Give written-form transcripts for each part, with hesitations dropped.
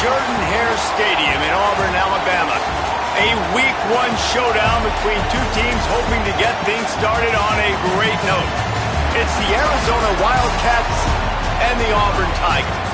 Jordan-Hare Stadium in Auburn, Alabama. A Week 1 showdown between two teams hoping to get things started on a great note. It's the Arizona Wildcats and the Auburn Tigers.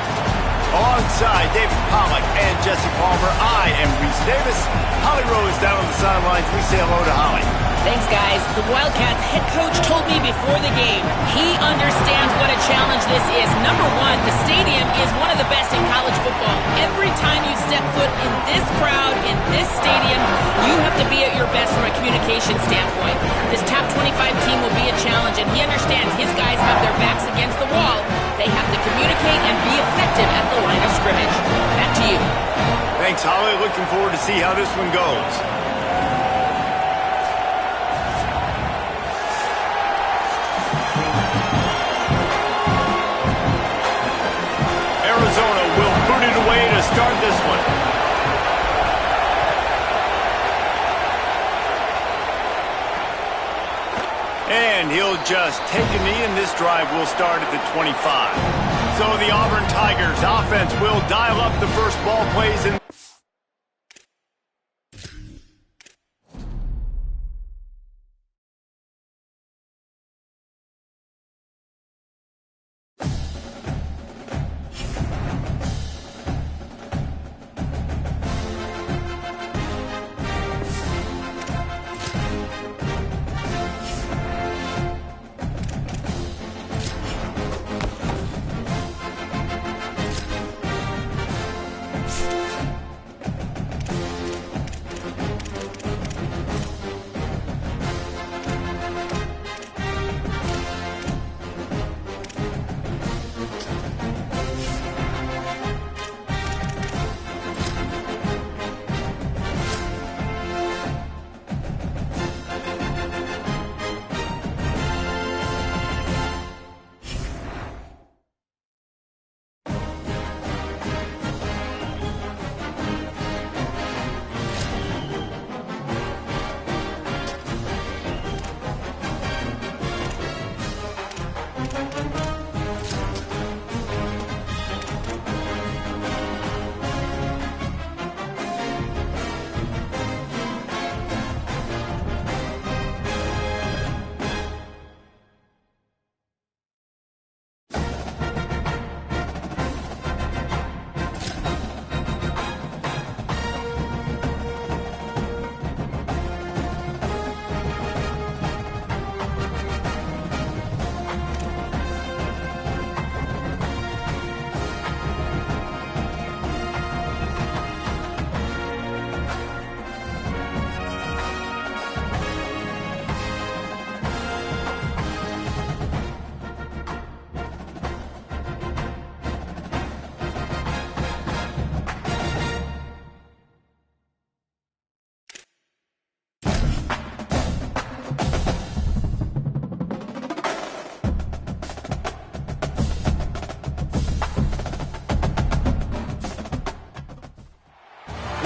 Alongside David Pollack and Jesse Palmer, I am Reese Davis. Holly Rose down on the sidelines. We say hello to Holly. Thanks, guys. The Wildcats head coach told me before the game he understands what a challenge this is. Number one, the stadium is one of the best in college football. Every time you step foot in this crowd, in this stadium, you have to be at your best from a communication standpoint. This top 25 team will be a challenge, and he understands his guys have their backs against the wall. They have to communicate and be effective at the line of scrimmage. Back to you. Thanks, Holly. Looking forward to see how this one goes. Arizona will boot it away to start this one. And he'll just take a knee, and this drive will start at the 25. So the Auburn Tigers offense will dial up the first ball plays in.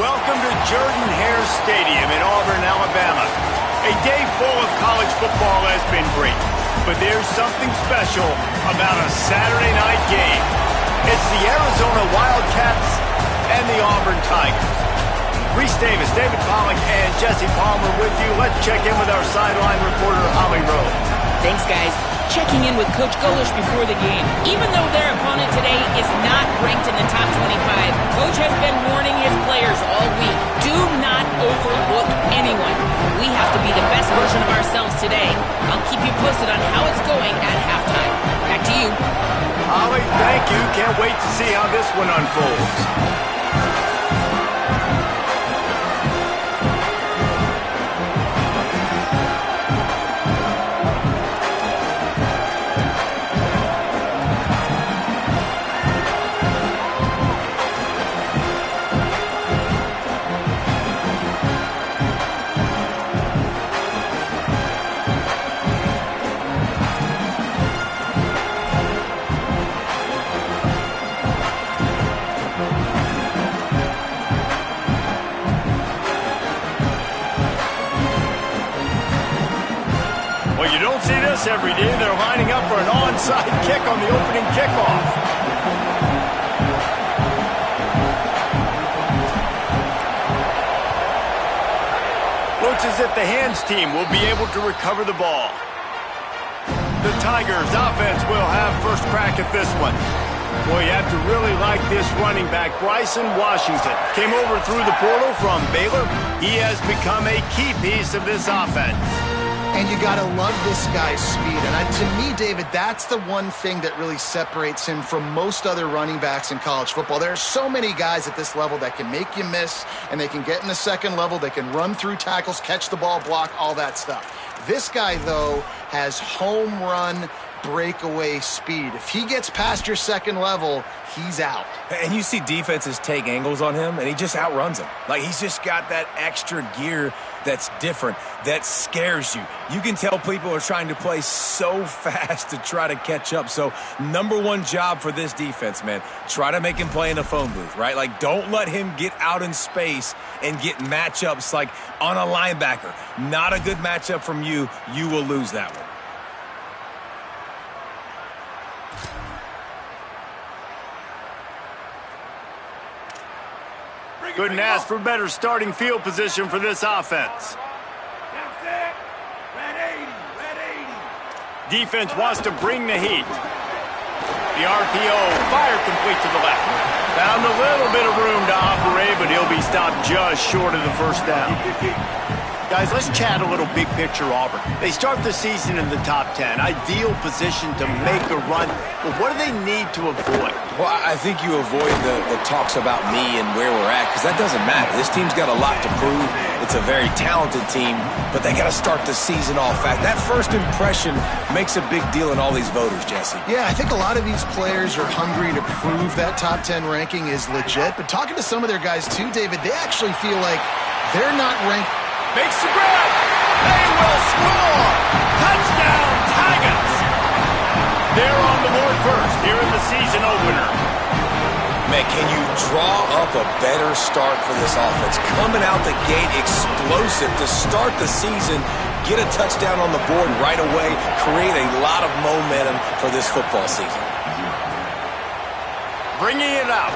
Welcome to Jordan-Hare Stadium in Auburn, Alabama. A day full of college football has been great, but there's something special about a Saturday night game. It's the Arizona Wildcats and the Auburn Tigers. Reese Davis, David Pollack, and Jesse Palmer with you. Let's check in with our sideline reporter, Holly Rose. Thanks, guys. Checking in with Coach Golish before the game. Even though their opponent today is not ranked in the top 25, Coach has been warning his players all week. Do not overlook anyone. We have to be the best version of ourselves today. I'll keep you posted on how it's going at halftime. Back to you. Holly, thank you. Can't wait to see how this one unfolds. Well, you don't see this every day. They're lining up for an onside kick on the opening kickoff. Looks as if the hands team will be able to recover the ball. The Tigers offense will have first crack at this one. Boy, you have to really like this running back, Bryson Washington. Came over through the portal from Baylor. He has become a key piece of this offense. And you got to love this guy's speed. And to me, David, that's the one thing that really separates him from most other running backs in college football. There are so many guys at this level that can make you miss, and they can get in the second level. They can run through tackles, catch the ball, block, all that stuff. This guy, though, has home run breakaway speed. If he gets past your second level, he's out. And you see defenses take angles on him, and he just outruns them. Like, he's just got that extra gear that's different, that scares you. You can tell people are trying to play so fast to try to catch up. So, number one job for this defense, man, try to make him play in a phone booth, right? Like, don't let him get out in space and get matchups like on a linebacker. Not a good matchup from you. You will lose that one. Couldn't ask for better starting field position for this offense. Defense wants to bring the heat. The RPO, fire complete to the left. Found a little bit of room to operate, but he'll be stopped just short of the first down. Guys, let's chat a little big picture Auburn. They start the season in the top 10. Ideal position to make a run. But what do they need to avoid? Well, I think you avoid the talks about me and where we're at, because that doesn't matter. This team's got a lot to prove. It's a very talented team, but they got to start the season off fast. That first impression makes a big deal in all these voters, Jesse. Yeah, I think a lot of these players are hungry to prove that top 10 ranking is legit. But talking to some of their guys too, David, they actually feel like they're not ranked. Makes the grab. They will score. Touchdown, Tigers. They're on the board first here in the season opener. Man, can you draw up a better start for this offense? Coming out the gate explosive to start the season, get a touchdown on the board right away, create a lot of momentum for this football season. Bringing it out.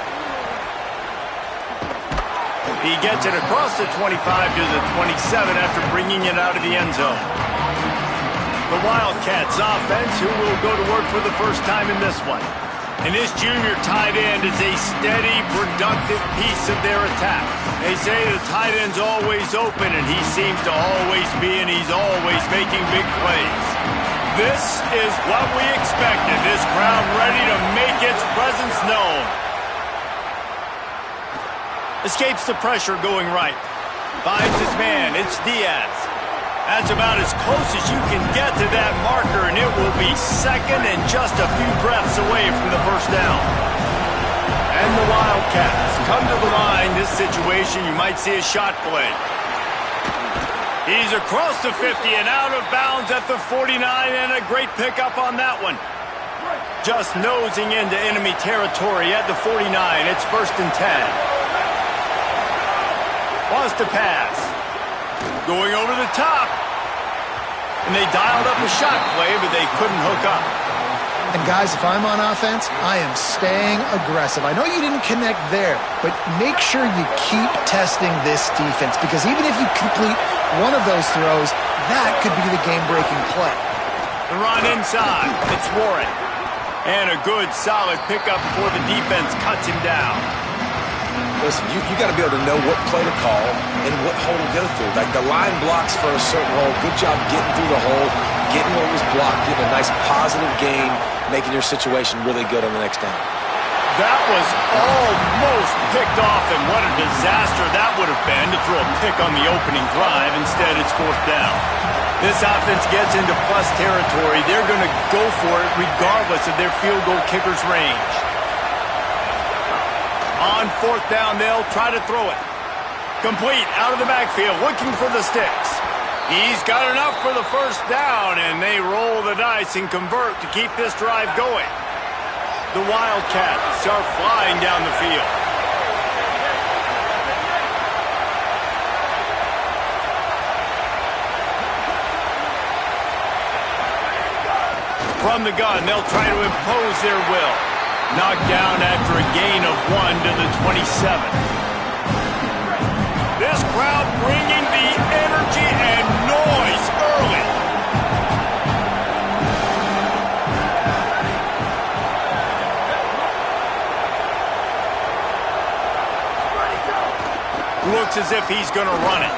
He gets it across the 25 to the 27 after bringing it out of the end zone. The Wildcats offense, who will go to work for the first time in this one. And this junior tight end is a steady, productive piece of their attack. They say the tight end's always open, and he seems to always be, and he's always making big plays. This is what we expected. This crowd ready to make its presence known. Escapes the pressure going right. Finds his man. It's Diaz. That's about as close as you can get to that marker, and it will be second and just a few breaths away from the first down. And the Wildcats come to the line. This situation, you might see a shot play. He's across the 50 and out of bounds at the 49, and a great pickup on that one. Just nosing into enemy territory at the 49. It's 1st and 10. Wants to pass. Going over the top. And they dialed up a shot play, but they couldn't hook up. And guys, if I'm on offense, I am staying aggressive. I know you didn't connect there, but make sure you keep testing this defense, because even if you complete one of those throws, that could be the game-breaking play. The run inside. It's Warren. And a good, solid pickup before the defense cuts him down. Listen, you got to be able to know what play to call and what hole to go through. Like, the line blocks for a certain hole. Good job getting through the hole, getting what was blocked, getting a nice positive gain, making your situation really good on the next down. That was almost picked off, and what a disaster that would have been to throw a pick on the opening drive. Instead, it's 4th down. This offense gets into plus territory. They're going to go for it regardless of their field goal kicker's range. On 4th down, they'll try to throw it. Complete, out of the backfield, looking for the sticks. He's got enough for the first down, and they roll the dice and convert to keep this drive going. The Wildcats are flying down the field. From the gun, they'll try to impose their will. Knocked down after a gain of 1 to the 27. This crowd bringing the energy Looks as if he's going to run it.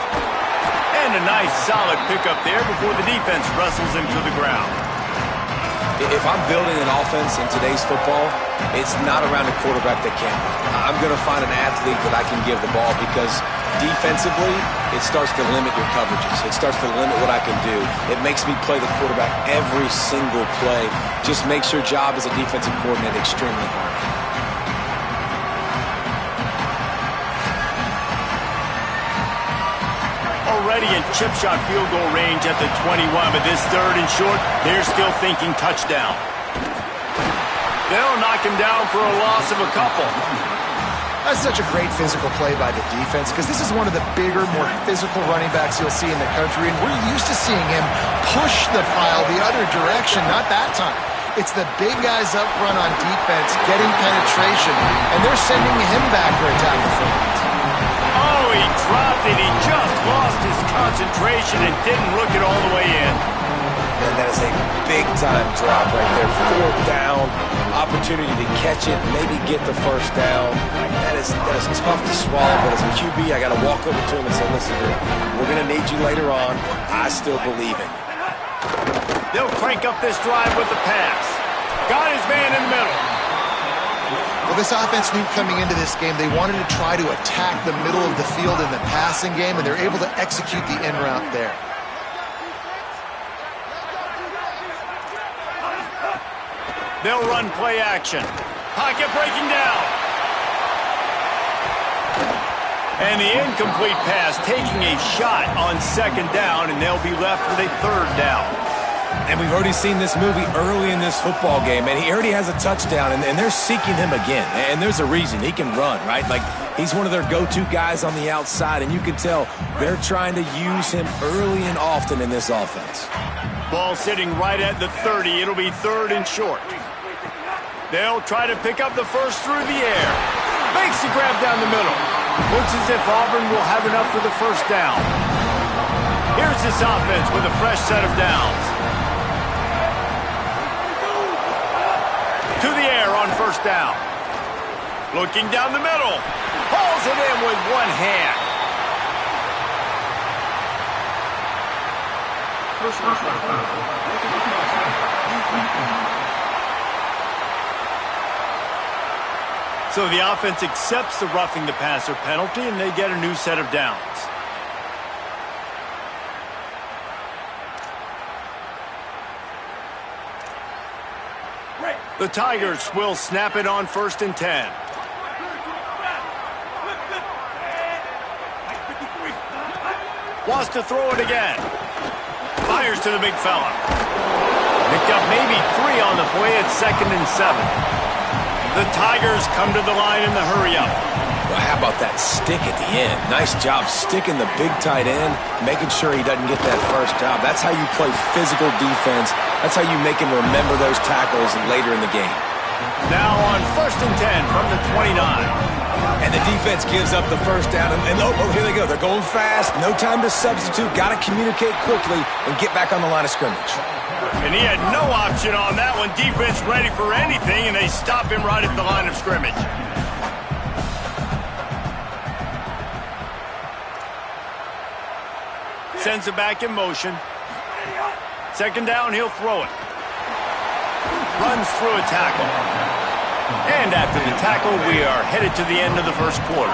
And a nice solid pickup there before the defense wrestles him to the ground. If I'm building an offense in today's football, it's not around a quarterback that can run. I'm going to find an athlete that I can give the ball because defensively, it starts to limit your coverages. It starts to limit what I can do. It makes me play the quarterback every single play. Just makes your job as a defensive coordinator extremely hard. Already in chip shot field goal range at the 21, but this third and short, they're still thinking touchdown. They'll knock him down for a loss of a couple. That's such a great physical play by the defense because this is one of the bigger, more physical running backs you'll see in the country, and we're used to seeing him push the pile the other direction, not that time. It's the big guys up front on defense getting penetration, and they're sending him back for a tackle for it. Oh, he dropped it. He just lost his concentration and didn't look it all the way in. And that is a big-time drop right there. Fourth down, opportunity to catch it, maybe get the first down. That is tough to swallow, but as a QB, I got to walk over to him and say, listen, dude, we're going to need you later on. I still believe in you. They'll crank up this drive with the pass. Got his man in the middle. Well, this offense knew coming into this game they wanted to try to attack the middle of the field in the passing game, and they're able to execute the in route there. They'll run play action. Pocket breaking down. And the incomplete pass taking a shot on second down, and they'll be left with a third down. And we've already seen this movie early in this football game, and he already has a touchdown, and they're seeking him again. And there's a reason. He can run, right? Like, he's one of their go-to guys on the outside, and you can tell they're trying to use him early and often in this offense. Ball sitting right at the 30. It'll be third and short. They'll try to pick up the first through the air. Makes the grab down the middle. Looks as if Auburn will have enough for the first down. Here's this offense with a fresh set of downs. To the air on first down. Looking down the middle. Hauls it in with one hand. So the offense accepts the roughing the passer penalty, and they get a new set of downs. The Tigers will snap it on first and 10. Wants to throw it again. Fires to the big fella. Picked up maybe 3 on the play at second and 7. The Tigers come to the line in the hurry-up. Well, how about that stick at the end? Nice job sticking the big tight end, making sure he doesn't get that first down. That's how you play physical defense. That's how you make him remember those tackles later in the game. Now on first and 10 from the 29. And the defense gives up the first down. And here they go. They're going fast. No time to substitute. Got to communicate quickly and get back on the line of scrimmage. And he had no option on that one. Defense ready for anything, and they stop him right at the line of scrimmage. Sends it back in motion. Second down, he'll throw it. Runs through a tackle. And after the tackle, we are headed to the end of the first quarter.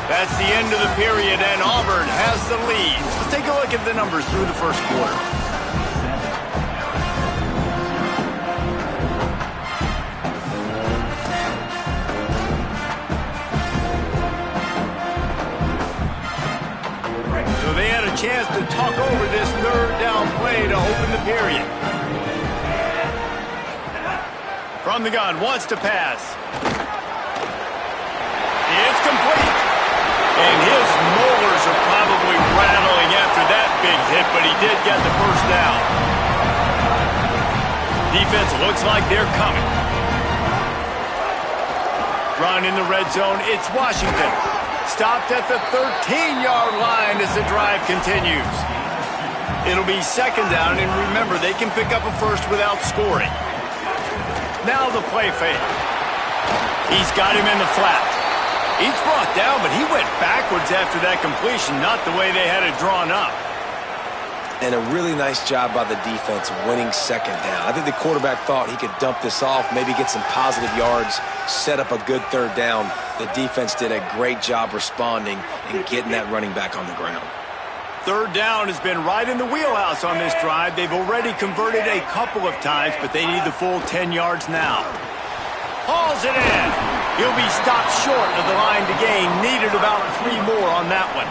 That's the end of the period, and Auburn has the lead. Let's take a look at the numbers through the first quarter. So they had a chance to talk over this third down play to open the period. From the gun, wants to pass. It's complete. And his molars are probably rattling after that big hit, but he did get the first down. Defense looks like they're coming. Run in the red zone, it's Washington. Stopped at the 13-yard line as the drive continues. It'll be second down, and remember, they can pick up a first without scoring. Now the play fake. He's got him in the flat. He's brought down, but he went backwards after that completion, not the way they had it drawn up. And a really nice job by the defense winning second down. I think the quarterback thought he could dump this off, maybe get some positive yards, set up a good third down. The defense did a great job responding and getting that running back on the ground. Third down has been right in the wheelhouse on this drive. They've already converted a couple of times, but they need the full 10 yards now. Hauls it in. He'll be stopped short of the line to gain. Needed about 3 more on that one.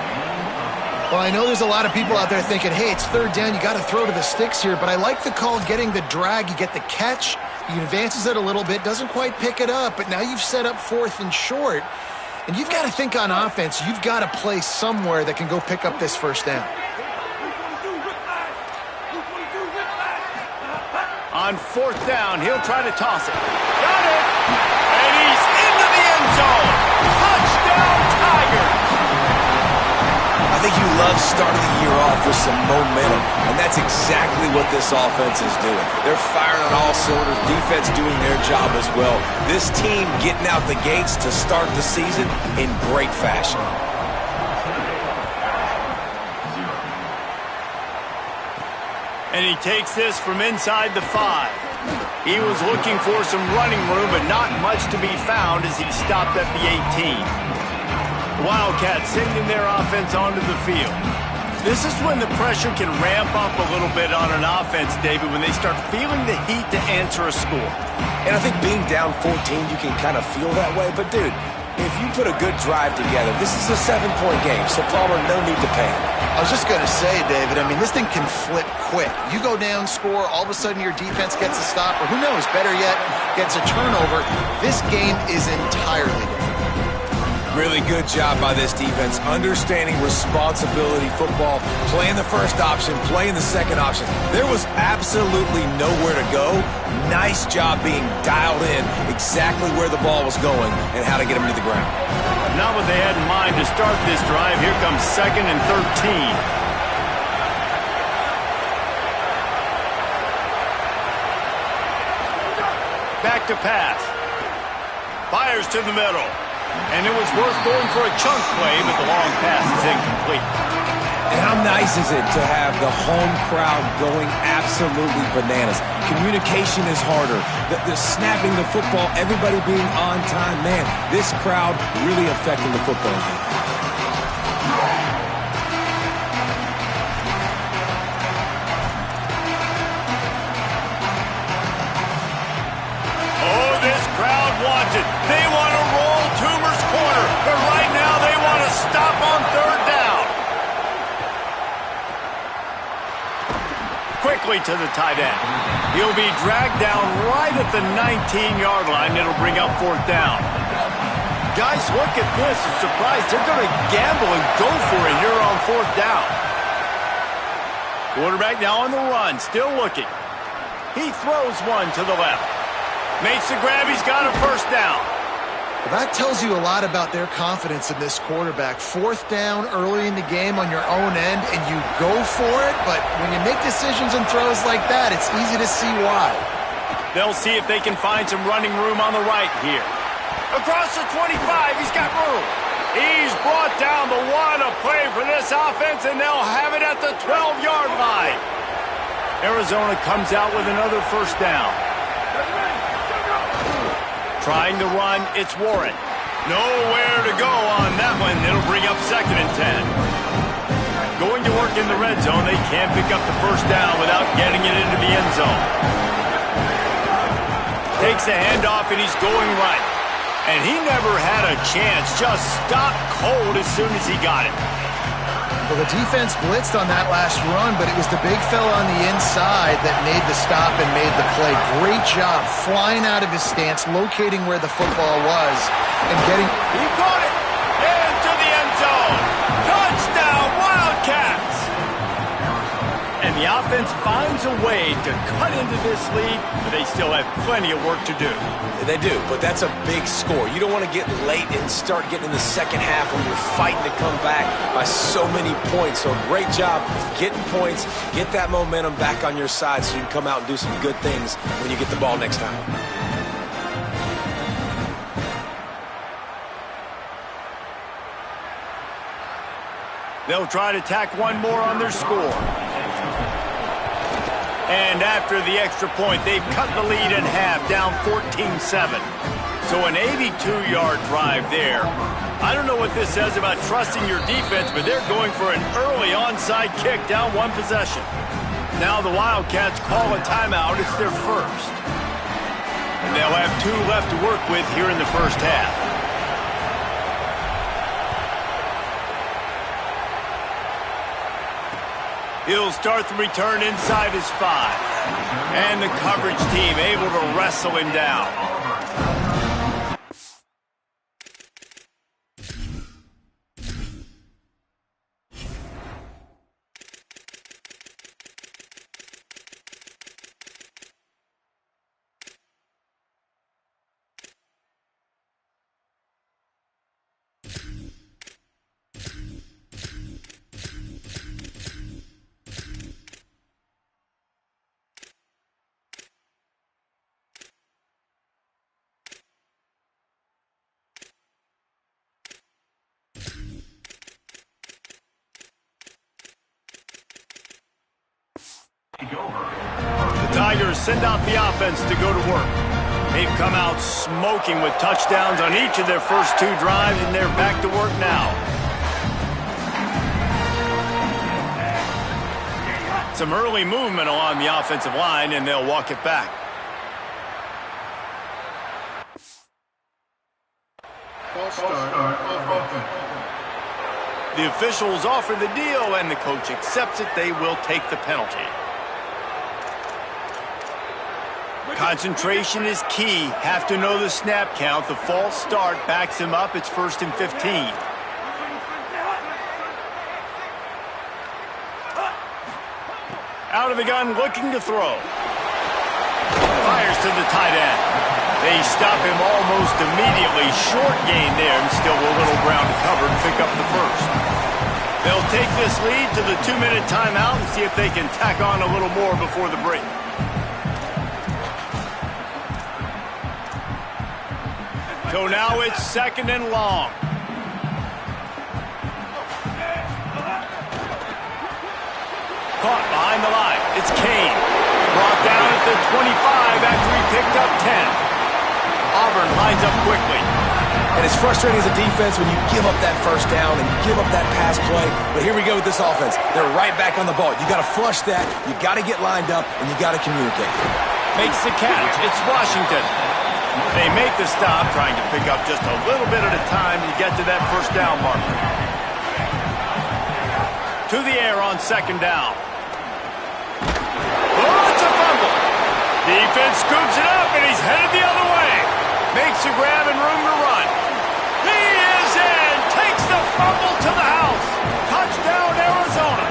Well, I know there's a lot of people out there thinking, hey, it's third down, you got to throw to the sticks here, but I like the call getting the drag. You get the catch, he advances it a little bit, doesn't quite pick it up, but now you've set up fourth and short, and you've got to think on offense, you've got to play somewhere that can go pick up this first down. On fourth down, he'll try to toss it. Got it! And he's into the end zone! Touchdown, Tigers! I think you love starting the year off with some momentum, and that's exactly what this offense is doing. They're firing on all cylinders, defense doing their job as well. This team getting out the gates to start the season in great fashion. And he takes this from inside the 5. He was looking for some running room, but not much to be found as he stopped at the 18. Wildcats sending their offense onto the field. This is when the pressure can ramp up a little bit on an offense, David, when they start feeling the heat to answer a score. And I think being down 14, you can kind of feel that way. But, dude, if you put a good drive together, this is a 7-point game, so Palmer, no need to panic. I was just going to say, David, I mean, this thing can flip quick. You go down, score, all of a sudden your defense gets a stop, or who knows, better yet, gets a turnover. This game is entirely different. Really good job by this defense, understanding responsibility football, playing the first option, playing the second option. There was absolutely nowhere to go. Nice job being dialed in exactly where the ball was going and how to get him to the ground. Not what they had in mind to start this drive. Here comes 2nd and 13. Back to pass. Fires to the middle. And it was worth going for a chunk play, but the long pass is incomplete. And how nice is it to have the home crowd going absolutely bananas? Communication is harder. The snapping the football, everybody being on time. Man, this crowd really affecting the football game. Oh, this crowd wants it. They want to roll Toomer's corner, but right now they want to stop on third down. Quickly to the tight end. He'll be dragged down right at the 19-yard line. It'll bring up fourth down. Guys, look at this. I'm surprised. They're going to gamble and go for it here on fourth down. Quarterback now on the run, still looking. He throws one to the left. Makes the grab. He's got a first down. Well, that tells you a lot about their confidence in this quarterback. Fourth down early in the game on your own end, and you go for it, but when you make decisions and throws like that, it's easy to see why. They'll see if they can find some running room on the right here. Across the 25, he's got room. He's brought down, but what a play for this offense, and they'll have it at the 12-yard line. Arizona comes out with another first down. Trying to run, it's Warren. Nowhere to go on that one. It'll bring up 2nd and 10. Going to work in the red zone. They can't pick up the first down without getting it into the end zone. Takes the handoff, and he's going right. And he never had a chance. Just stopped cold as soon as he got it. Well, the defense blitzed on that last run, but it was the big fella on the inside that made the stop and made the play. Great job flying out of his stance, locating where the football was, and getting... He caught it! Into the end zone! Touchdown, Wildcats! And the offense finds a way to cut into this lead, but they still have plenty of work to do. They do, but that's a big score. You don't want to get late and start getting in the second half when you're fighting to come back by so many points. So great job getting points, get that momentum back on your side so you can come out and do some good things when you get the ball next time. They'll try to tack one more on their score. And after the extra point, they've cut the lead in half, down 14-7. So an 82-yard drive there. I don't know what this says about trusting your defense, but they're going for an early onside kick down one possession. Now the Wildcats call a timeout. It's their first. And they'll have 2 left to work with here in the first half. He'll start the return inside his 5. And the coverage team able to wrestle him down. The Tigers send out the offense to go to work. They've come out smoking with touchdowns on each of their first 2 drives, and they're back to work now. Some early movement along the offensive line, and they'll walk it back. The officials offer the deal, and the coach accepts it. They will take the penalty. Concentration is key. Have to know the snap count. The false start backs him up. It's 1st and 15. Out of the gun, looking to throw. Fires to the tight end. They stop him almost immediately. Short gain there, and still a little ground to cover to pick up the first. They'll take this lead to the 2-minute timeout and see if they can tack on a little more before the break. So now it's 2nd and long. Caught behind the line. It's Kane. Brought down at the 25 after he picked up 10. Auburn lines up quickly. And it's frustrating as a defense when you give up that first down and give up that pass play. But here we go with this offense. They're right back on the ball. You got to flush that. You got to get lined up, and you got to communicate. Makes the catch. It's Washington. They make the stop, trying to pick up just a little bit at a time to get to that first down marker. To the air on 2nd down. Oh, it's a fumble. Defense scoops it up, and he's headed the other way. Makes a grab and room to run. He is in. Takes the fumble to the house. Touchdown, Arizona.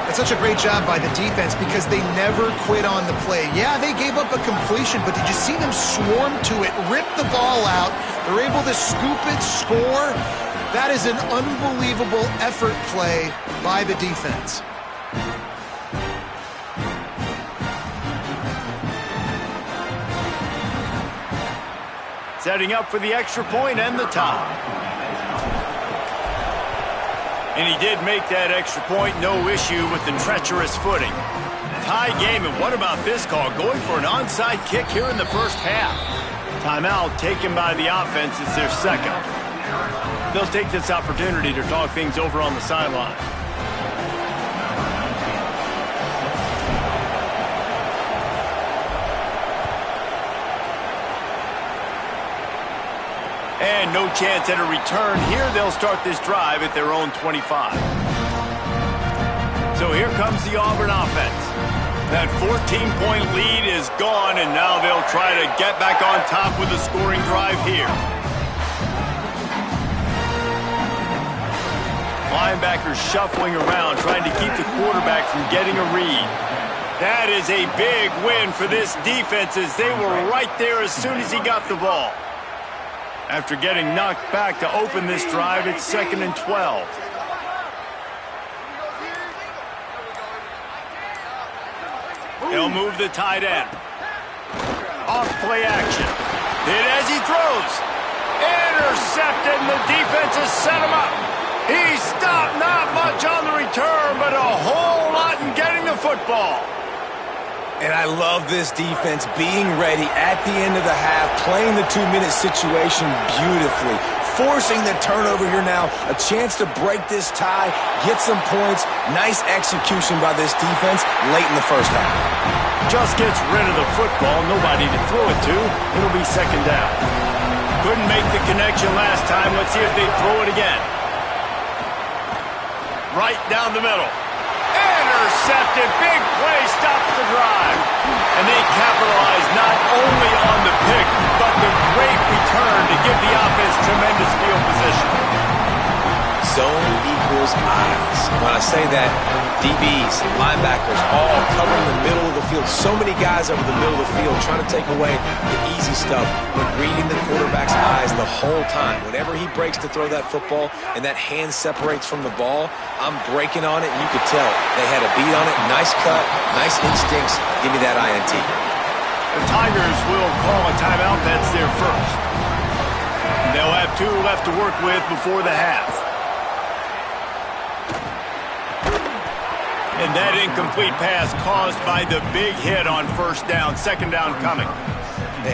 It's such a great job by the defense because they never quit on the play. Yeah, they gave up a completion, but did you see them swarm to it, rip the ball out? They're able to scoop it, score. That is an unbelievable effort play by the defense. Setting up for the extra point and the tie. And he did make that extra point, no issue with the treacherous footing. Tie game, and what about this call? Going for an onside kick here in the first half. Timeout taken by the offense. It's their 2nd. They'll take this opportunity to talk things over on the sideline. And no chance at a return here. They'll start this drive at their own 25. So here comes the Auburn offense. That 14-point lead is gone, and now they'll try to get back on top with a scoring drive here. Linebackers shuffling around, trying to keep the quarterback from getting a read. That is a big win for this defense, as they were right there as soon as he got the ball. After getting knocked back to open this drive, it's 2nd and 12. They'll move the tight end. Off play action. Hit as he throws. Intercepted, and the defense has set him up. He stopped, not much on the return, but a whole lot in getting the football. And I love this defense being ready at the end of the half, playing the 2-minute situation beautifully, forcing the turnover here now, a chance to break this tie, get some points. Nice execution by this defense late in the first half. Just gets rid of the football, nobody to throw it to. It'll be second down. Couldn't make the connection last time. Let's see if they throw it again. Right down the middle. Intercepted. Big play stops the drive. And they capitalize not only on the pick, but the great return to give the offense tremendous field position. Zone equals eyes. When I say that, DBs, linebackers, all covering the middle of the field. So many guys over the middle of the field trying to take away the easy stuff, but reading the quarterback's eyes the whole time. Whenever he breaks to throw that football and that hand separates from the ball, I'm breaking on it, and you could tell they had a beat on it. Nice cut, nice instincts. Give me that INT. The Tigers will call a timeout. That's their first. They'll have 2 left to work with before the half. And that incomplete pass caused by the big hit on first down. Second down coming.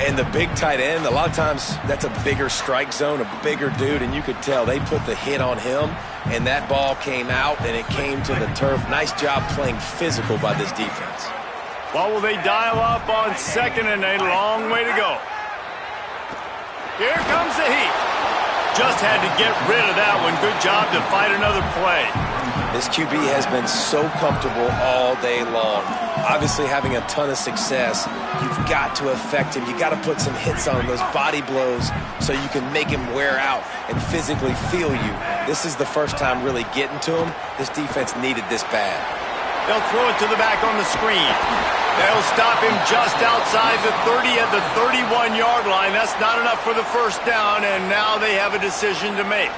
And the big tight end, a lot of times that's a bigger strike zone, a bigger dude, and you could tell they put the hit on him, and that ball came out, and it came to the turf. Nice job playing physical by this defense. Well, will they dial up on second, and a long way to go. Here comes the heat. Just had to get rid of that one. Good job to fight another play. This QB has been so comfortable all day long. Obviously having a ton of success. You've got to affect him. You've got to put some hits on him, those body blows, so you can make him wear out and physically feel you. This is the first time really getting to him. This defense needed this bad. They'll throw it to the back on the screen. They'll stop him just outside the 30 at the 31-yard line. That's not enough for the first down, and now they have a decision to make.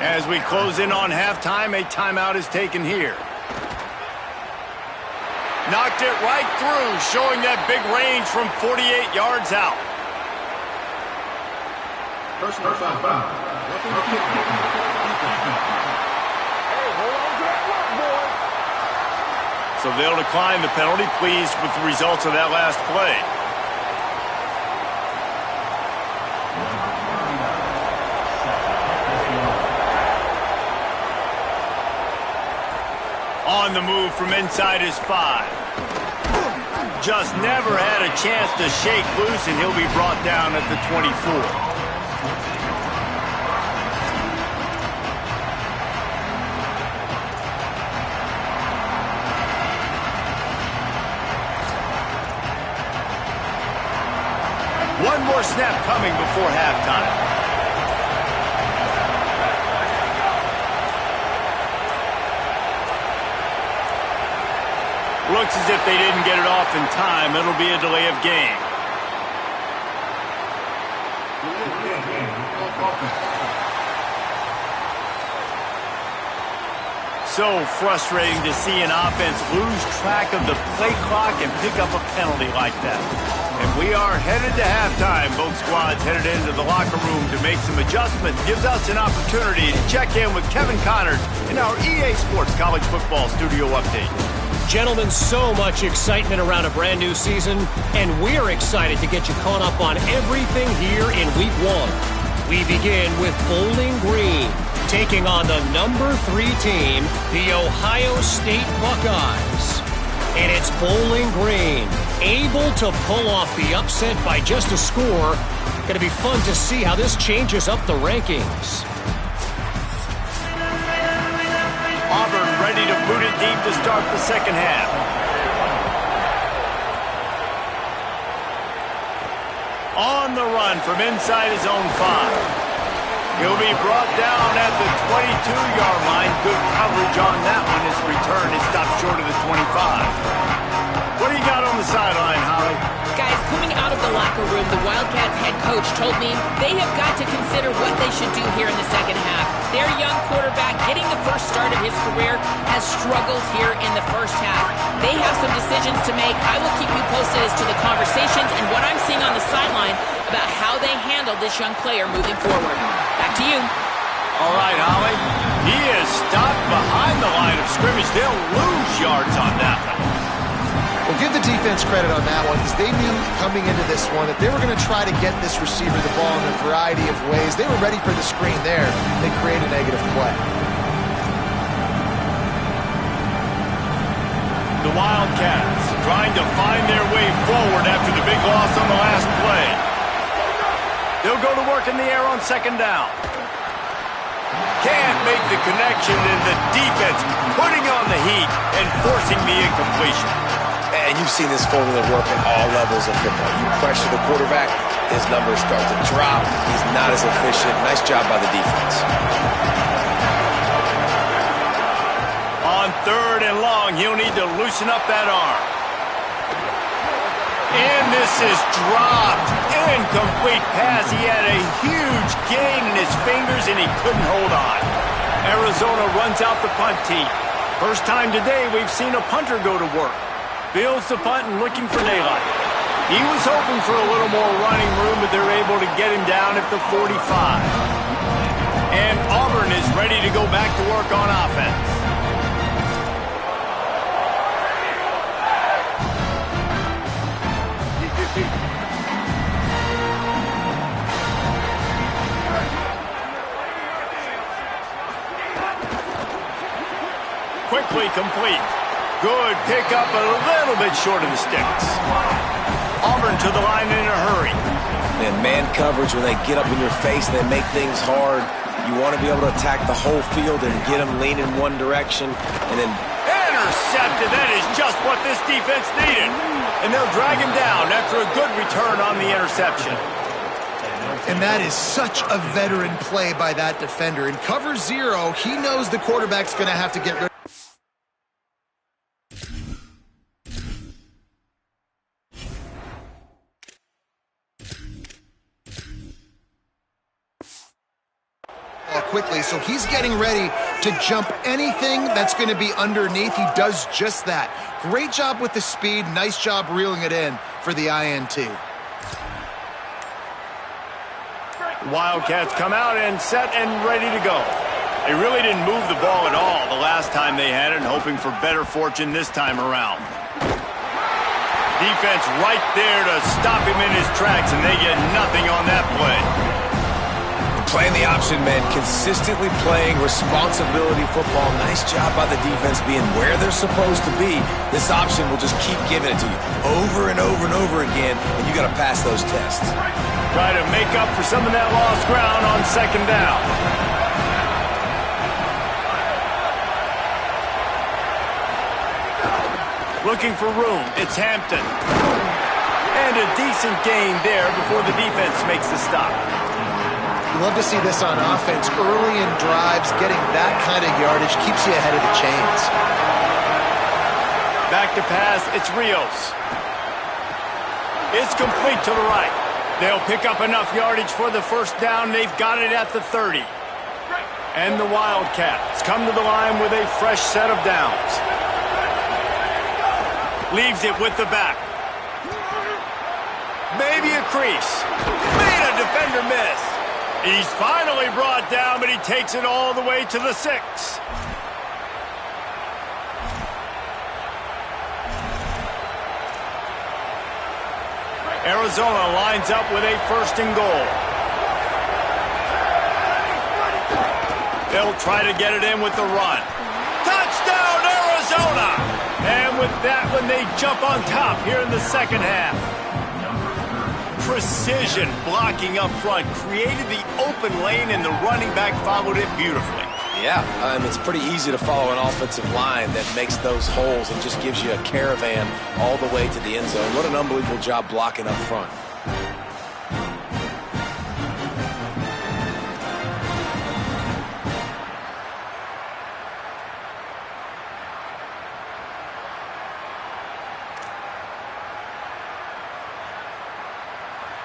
As we close in on halftime, a timeout is taken here. Knocked it right through, showing that big range from 48 yards out. Personal foul. So they'll decline the penalty, pleased with the results of that last play. On the move from inside his 5. Just never had a chance to shake loose, and he'll be brought down at the 24. One more snap coming before halftime. Looks as if they didn't get it off in time. It'll be a delay of game. So frustrating to see an offense lose track of the play clock and pick up a penalty like that. And we are headed to halftime. Both squads headed into the locker room to make some adjustments. Gives us an opportunity to check in with Kevin Connors in our EA Sports College Football Studio Update. Gentlemen, so much excitement around a brand new season, and we're excited to get you caught up on everything here in Week 1. We begin with Bowling Green, taking on the number 3 team, the Ohio State Buckeyes. And it's Bowling Green, able to pull off the upset by just a score. Going to be fun to see how this changes up the rankings. Auburn ready to boot it deep to start the second half. On the run from inside his own 5. He'll be brought down at the 22-yard line. Good coverage on that one. His return is stopped short of the 25. What do you got on the sideline, Holly? Guys, coming out of the locker room, the Wildcats head coach told me they have got to consider what they should do here in the second half. Their young quarterback, getting the first start of his career, has struggled here in the first half. They have some decisions to make. I will keep you posted as to the conversations and what I'm seeing on the sideline about how they handle this young player moving forward. Back to you. Personal foul. Roughing the kick. Roughing the kick. Hey, hold on to that one, boy. So they'll decline the penalty. Play clock and pick up a penalty like that. And we are headed to halftime. Both squads headed into the locker room to make some adjustments. Gives us an opportunity to check in with Kevin Connors in our EA Sports College Football Studio Update. One more snap coming before halftime. All right, Holly. He is stopped behind the line of scrimmage. They'll lose yards on that one. Well, give the defense credit on that one because they knew coming into this one that they were going to try to get this receiver the ball in a variety of ways. They were ready for the screen there. They create a negative play. The Wildcats trying to find their way forward after the big loss on the last play. They'll go to work in the air on second down. Can't make the connection, and the defense putting on the heat and forcing the incompletion. And you've seen this formula work at all levels of football. You pressure the quarterback, his numbers start to drop. He's not as efficient. Nice job by the defense. On third and long, he'll need to loosen up that arm. And this is dropped. Incomplete pass. He had a huge gain in his fingers, and he couldn't hold on. Arizona runs out the punt team. First time today we've seen a punter go to work. Fields the punt and looking for daylight. He was hoping for a little more running room, but they're able to get him down at the 45. And Auburn is ready to go back to work on offense. Quickly complete. Good pickup, a little bit short of the sticks. Auburn to the line in a hurry. And man coverage, when they get up in your face, they make things hard. You want to be able to attack the whole field and get them leaning one direction. And then intercepted. That is just what this defense needed. And they'll drag him down after a good return on the interception. And that is such a veteran play by that defender. In cover zero, he knows the quarterback's going to have to get rid of. Quickly, so he's getting ready to jump anything that's going to be underneath. He does just that. Great job with the speed. Nice job reeling it in for the INT. Wildcats come out and set and ready to go. They really didn't move the ball at all the last time they had it, and hoping for better fortune this time around. Defense right there to stop him in his tracks, and they get nothing on that play. Playing the option, man, consistently playing responsibility football. Nice job by the defense being where they're supposed to be. This option will just keep giving it to you over and over and over again, and you got to pass those tests. Try to make up for some of that lost ground on second down. Looking for room. It's Hampton. And a decent gain there before the defense makes the stop. You love to see this on offense. Early in drives, getting that kind of yardage keeps you ahead of the chains. Back to pass, it's Rios. It's complete to the right. They'll pick up enough yardage for the first down. They've got it at the 30. And the Wildcats come to the line with a fresh set of downs. Leaves it with the back. Maybe a crease. Made a defender miss. He's finally brought down, but he takes it all the way to the 6. Arizona lines up with a first and goal. They'll try to get it in with the run. Touchdown, Arizona! And with that one, they jump on top here in the second half. Precision blocking up front created the open lane, and the running back followed it beautifully. Yeah, it's pretty easy to follow an offensive line that makes those holes and just gives you a caravan all the way to the end zone. What an unbelievable job blocking up front.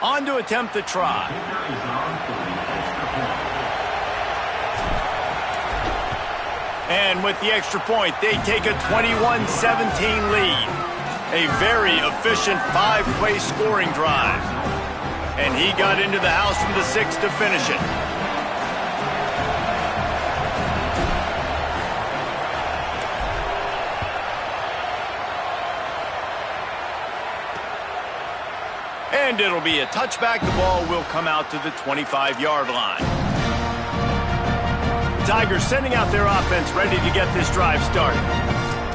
On to attempt the try. And with the extra point, they take a 21-17 lead. A very efficient 5-play scoring drive. And he got into the house from the 6 to finish it. And it'll be a touchback. The ball will come out to the 25-yard line. Tigers sending out their offense ready to get this drive started.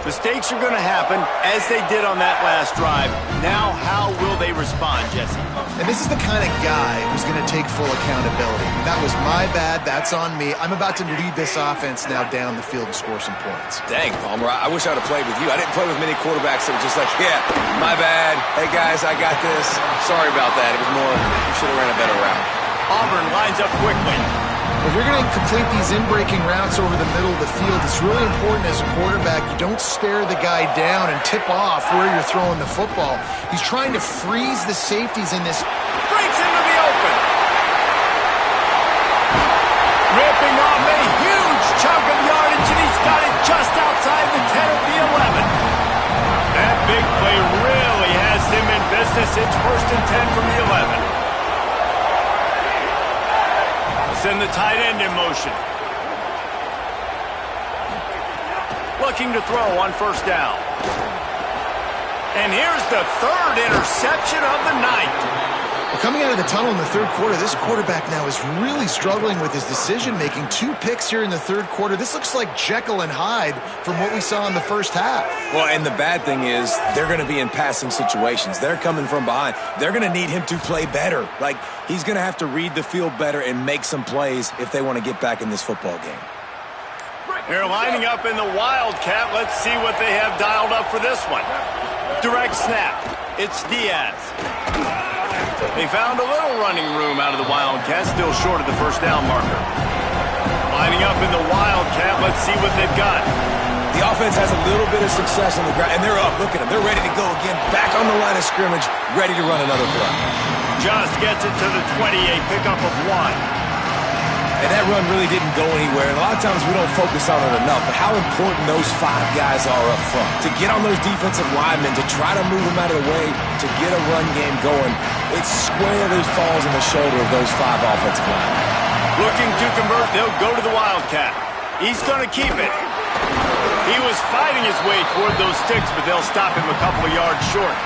Mistakes are going to happen, as they did on that last drive. Now, how will they respond, Jesse? And this is the kind of guy who's going to take full accountability. That was my bad. That's on me. I'm about to lead this offense now down the field and score some points. Dang, Palmer, I wish I would have played with you. I didn't play with many quarterbacks that were just like, yeah, my bad. Hey, guys, I got this. Sorry about that. It was more, you should have ran a better route. Auburn lines up quickly. If you're going to complete these in-breaking routes over the middle of the field, it's really important as a quarterback you don't stare the guy down and tip off where you're throwing the football. He's trying to freeze the safeties in this. Breaks into the open. Ripping off a huge chunk of yardage, and he's got it just outside the 10 of the 11. That big play really has them in business. It's 1st and 10 from the 11. Send the tight end in motion. Looking to throw on 1st down. And here's the 3rd interception of the night. Well, coming out of the tunnel in the 3rd quarter, this quarterback now is really struggling with his decision-making. 2 picks here in the 3rd quarter. This looks like Jekyll and Hyde from what we saw in the 1st half. Well, and the bad thing is they're going to be in passing situations. They're coming from behind. They're going to need him to play better. Like, he's going to have to read the field better and make some plays if they want to get back in this football game. They're lining up in the Wildcat. Let's see what they have dialed up for this one. Direct snap. It's Diaz. They found a little running room out of the Wildcat, still short of the 1st down marker. Lining up in the Wildcat, let's see what they've got. The offense has a little bit of success on the ground, and they're up. Look at them. They're ready to go again, back on the line of scrimmage, ready to run another play. Just gets it to the 28, pickup of 1. And that run really didn't go anywhere. And a lot of times we don't focus on it enough, but how important those 5 guys are up front. To get on those defensive linemen, to try to move them out of the way, to get a run game going, it squarely falls on the shoulder of those 5 offensive linemen. Looking to convert, they'll go to the Wildcat. He's going to keep it. He was fighting his way toward those sticks, but they'll stop him a couple of yards short.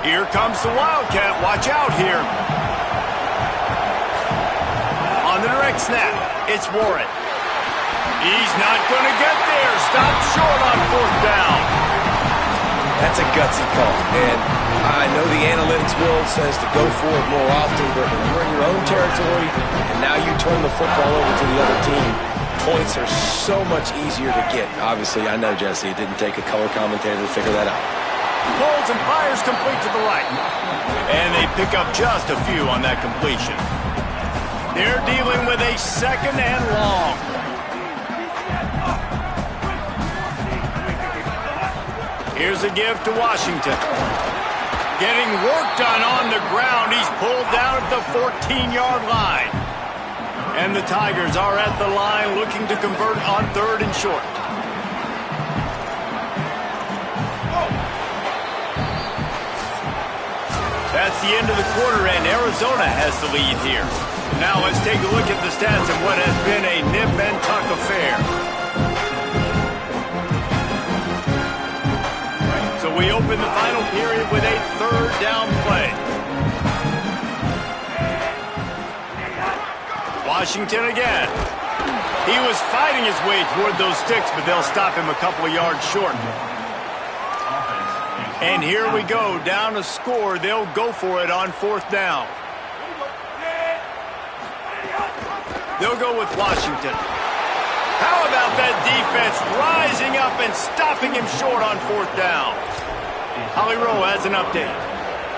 Here comes the Wildcat. Watch out here. On the direct snap, it's Warren. He's not going to get there. Stopped short on 4th down. That's a gutsy call. And I know the analytics world says to go for it more often, but when you're in your own territory and now you turn the football over to the other team, points are so much easier to get. Obviously, I know, Jesse, it didn't take a color commentator to figure that out. Pulls and fires complete to the right. And they pick up just a few on that completion. They're dealing with a 2nd and long. Here's a give to Washington. Getting work done on the ground. He's pulled down at the 14-yard line. And the Tigers are at the line looking to convert on 3rd and short. That's the end of the quarter, and Arizona has the lead here. Now let's take a look at the stats of what has been a nip and tuck affair. So we open the final period with a 3rd down play. Washington again. He was fighting his way toward those sticks, but they'll stop him a couple of yards short. And here we go, down a score. They'll go for it on 4th down. They'll go with Washington. How about that defense rising up and stopping him short on 4th down? Holly Rowe has an update.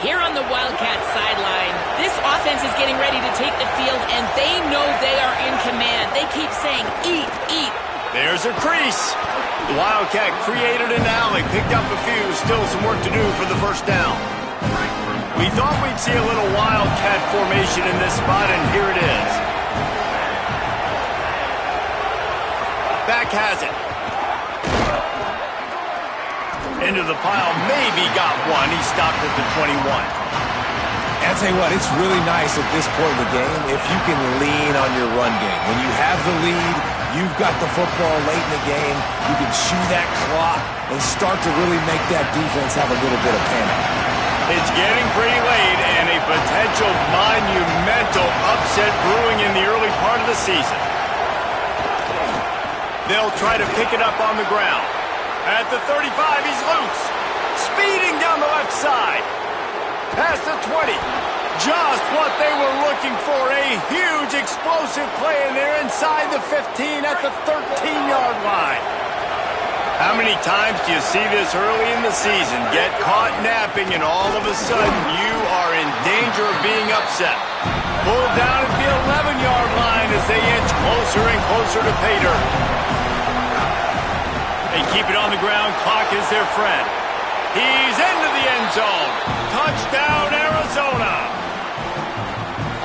Here on the Wildcat sideline, this offense is getting ready to take the field, and they know they are in command. They keep saying, eat, eat. There's a crease. The Wildcat created an alley, picked up a few, still some work to do for the 1st down. We thought we'd see a little Wildcat formation in this spot, and here it is. Back has it. Into the pile, maybe got one. He stopped at the 21. I'll tell you what, it's really nice at this point in the game if you can lean on your run game. When you have the lead, you've got the football late in the game, you can chew that clock and start to really make that defense have a little bit of panic. It's getting pretty late, and a potential monumental upset brewing in the early part of the season. They'll try to pick it up on the ground. At the 35, he's loose. Speeding down the left side. Past the 20. Just what they were looking for. A huge explosive play, and they're inside the 15 at the 13-yard line. How many times do you see this early in the season? Get caught napping, and all of a sudden you are in danger of being upset. Pulled down at the 11-yard line as they inch closer and closer to pay dirt. They keep it on the ground. Clock is their friend. He's into the end zone. Touchdown, Arizona.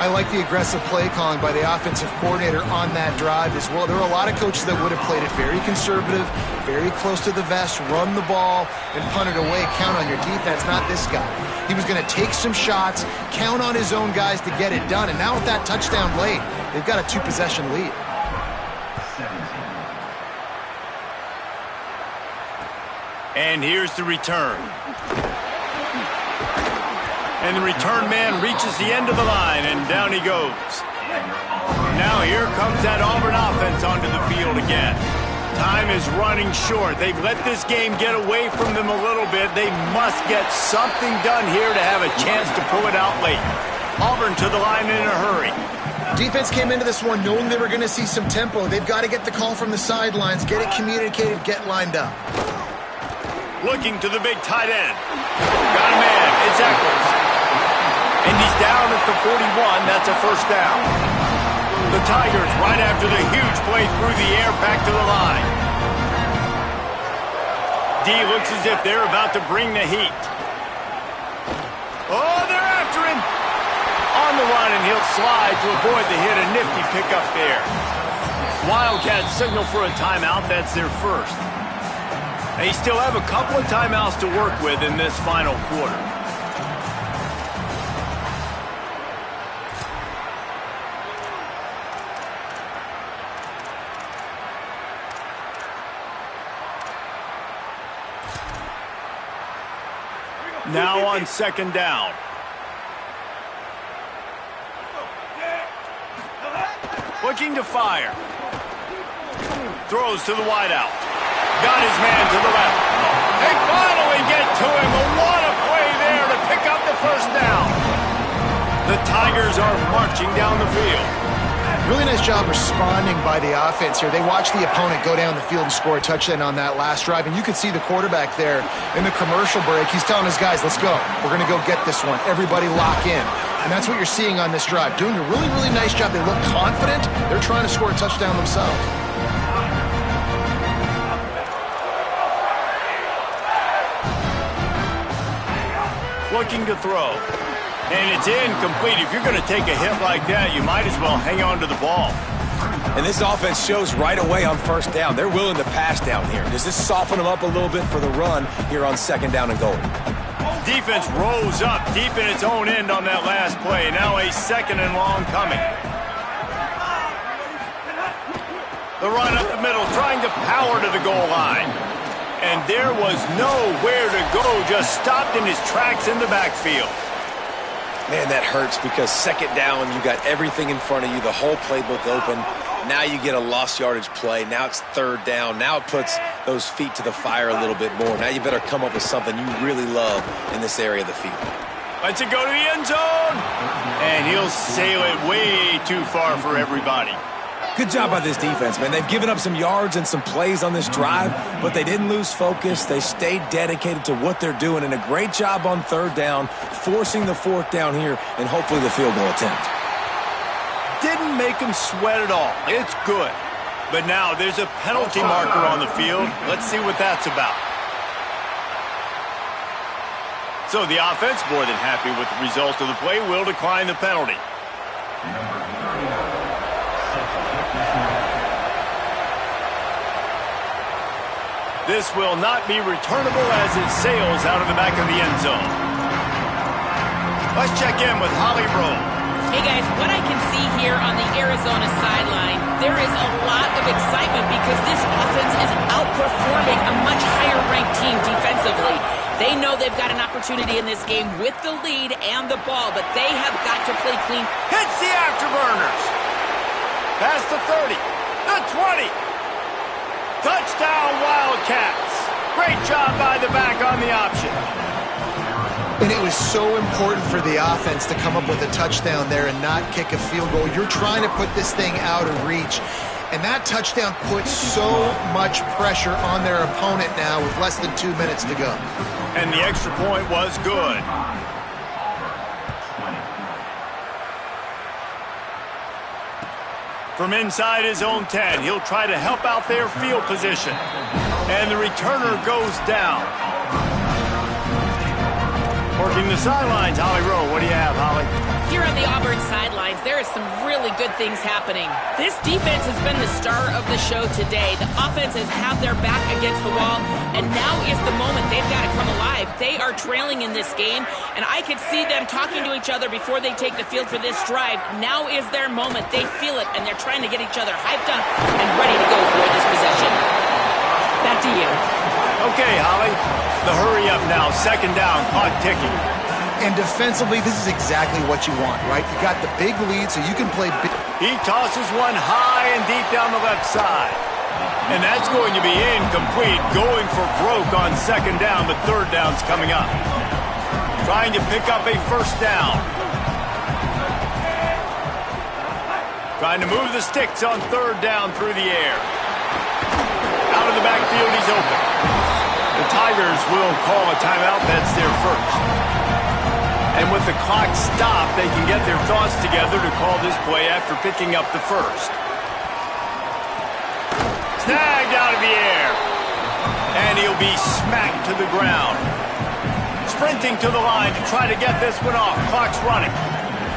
I like the aggressive play calling by the offensive coordinator on that drive as well. There are a lot of coaches that would have played it very conservative, very close to the vest, run the ball, and punt it away. Count on your defense, not this guy. He was going to take some shots, count on his own guys to get it done. And now with that touchdown late, they've got a 2-possession lead. And here's the return. And the return man reaches the end of the line, and down he goes. Now here comes that Auburn offense onto the field again. Time is running short. They've let this game get away from them a little bit. They must get something done here to have a chance to pull it out late. Auburn to the line in a hurry. Defense came into this one knowing they were going to see some tempo. They've got to get the call from the sidelines, get it communicated, get lined up. Looking to the big tight end. Got a man. It's Eccles. And he's down at the 41. That's a first down. The Tigers right after the huge play through the air back to the line. D looks as if they're about to bring the heat. Oh, they're after him. On the run, and he'll slide to avoid the hit. A nifty pickup there. Wildcats signal for a timeout. That's their first. They still have a couple of timeouts to work with in this final quarter. Now on second down. Looking to fire. Throws to the wideout. Got his man to the left. They finally get to him. What a play there to pick up the first down. The Tigers are marching down the field. Really nice job responding by the offense here. They watched the opponent go down the field and score a touchdown on that last drive, and you could see the quarterback there in the commercial break. He's telling his guys, let's go. We're going to go get this one. Everybody lock in. And that's what you're seeing on this drive. Doing a really, really nice job. They look confident. They're trying to score a touchdown themselves. Looking to throw. And it's incomplete. If you're going to take a hit like that, you might as well hang on to the ball. And this offense shows right away on first down. They're willing to pass down here. Does this soften them up a little bit for the run here on second down and goal? Defense rose up deep in its own end on that last play. Now a second and long coming. The run up the middle, trying to power to the goal line. And there was nowhere to go, just stopped in his tracks in the backfield. Man, that hurts because second down, you got everything in front of you, the whole playbook open. Now you get a lost yardage play. Now it's third down. Now it puts those feet to the fire a little bit more. Now you better come up with something you really love in this area of the field. Lets it go to the end zone. And he'll sail it way too far for everybody. Good job by this defense, man. They've given up some yards and some plays on this drive, but they didn't lose focus. They stayed dedicated to what they're doing, and a great job on third down, forcing the fourth down here, and hopefully the field goal attempt. Didn't make him sweat at all. It's good. But now there's a penalty marker on the field. Let's see what that's about. So the offense, more than happy with the result of the play, will decline the penalty. This will not be returnable as it sails out of the back of the end zone. Let's check in with Holly Rowe. Hey guys, what I can see here on the Arizona sideline, there is a lot of excitement because this offense is outperforming a much higher-ranked team defensively. They know they've got an opportunity in this game with the lead and the ball, but they have got to play clean. Hits the afterburners. Past the 30, the 20. Touchdown, Wildcats. Great job by the back on the option. And it was so important for the offense to come up with a touchdown there and not kick a field goal. You're trying to put this thing out of reach. And that touchdown puts so much pressure on their opponent now with less than 2 minutes to go. And the extra point was good. From inside his own 10, he'll try to help out their field position. And the returner goes down. Working the sidelines, Holly Rowe. What do you have, Holly? Here on the Auburn sidelines, there is some really good things happening. This defense has been the star of the show today. The offense has had their back against the wall, and now is the moment they've got to come alive. They are trailing in this game, and I could see them talking to each other before they take the field for this drive. Now is their moment. They feel it, and they're trying to get each other hyped up and ready to go for this possession. Back to you. Okay, Holly. The hurry up now. Second down. Clock ticking. And defensively, this is exactly what you want, right? You got the big lead, so you can play big. He tosses one high and deep down the left side. And that's going to be incomplete. Going for broke on second down, but third down's coming up. Trying to pick up a first down. Trying to move the sticks on third down through the air. Out of the backfield, he's open. The Tigers will call a timeout. That's their first. And with the clock stopped, they can get their thoughts together to call this play after picking up the first. Snagged out of the air. And he'll be smacked to the ground. Sprinting to the line to try to get this one off. Clock's running.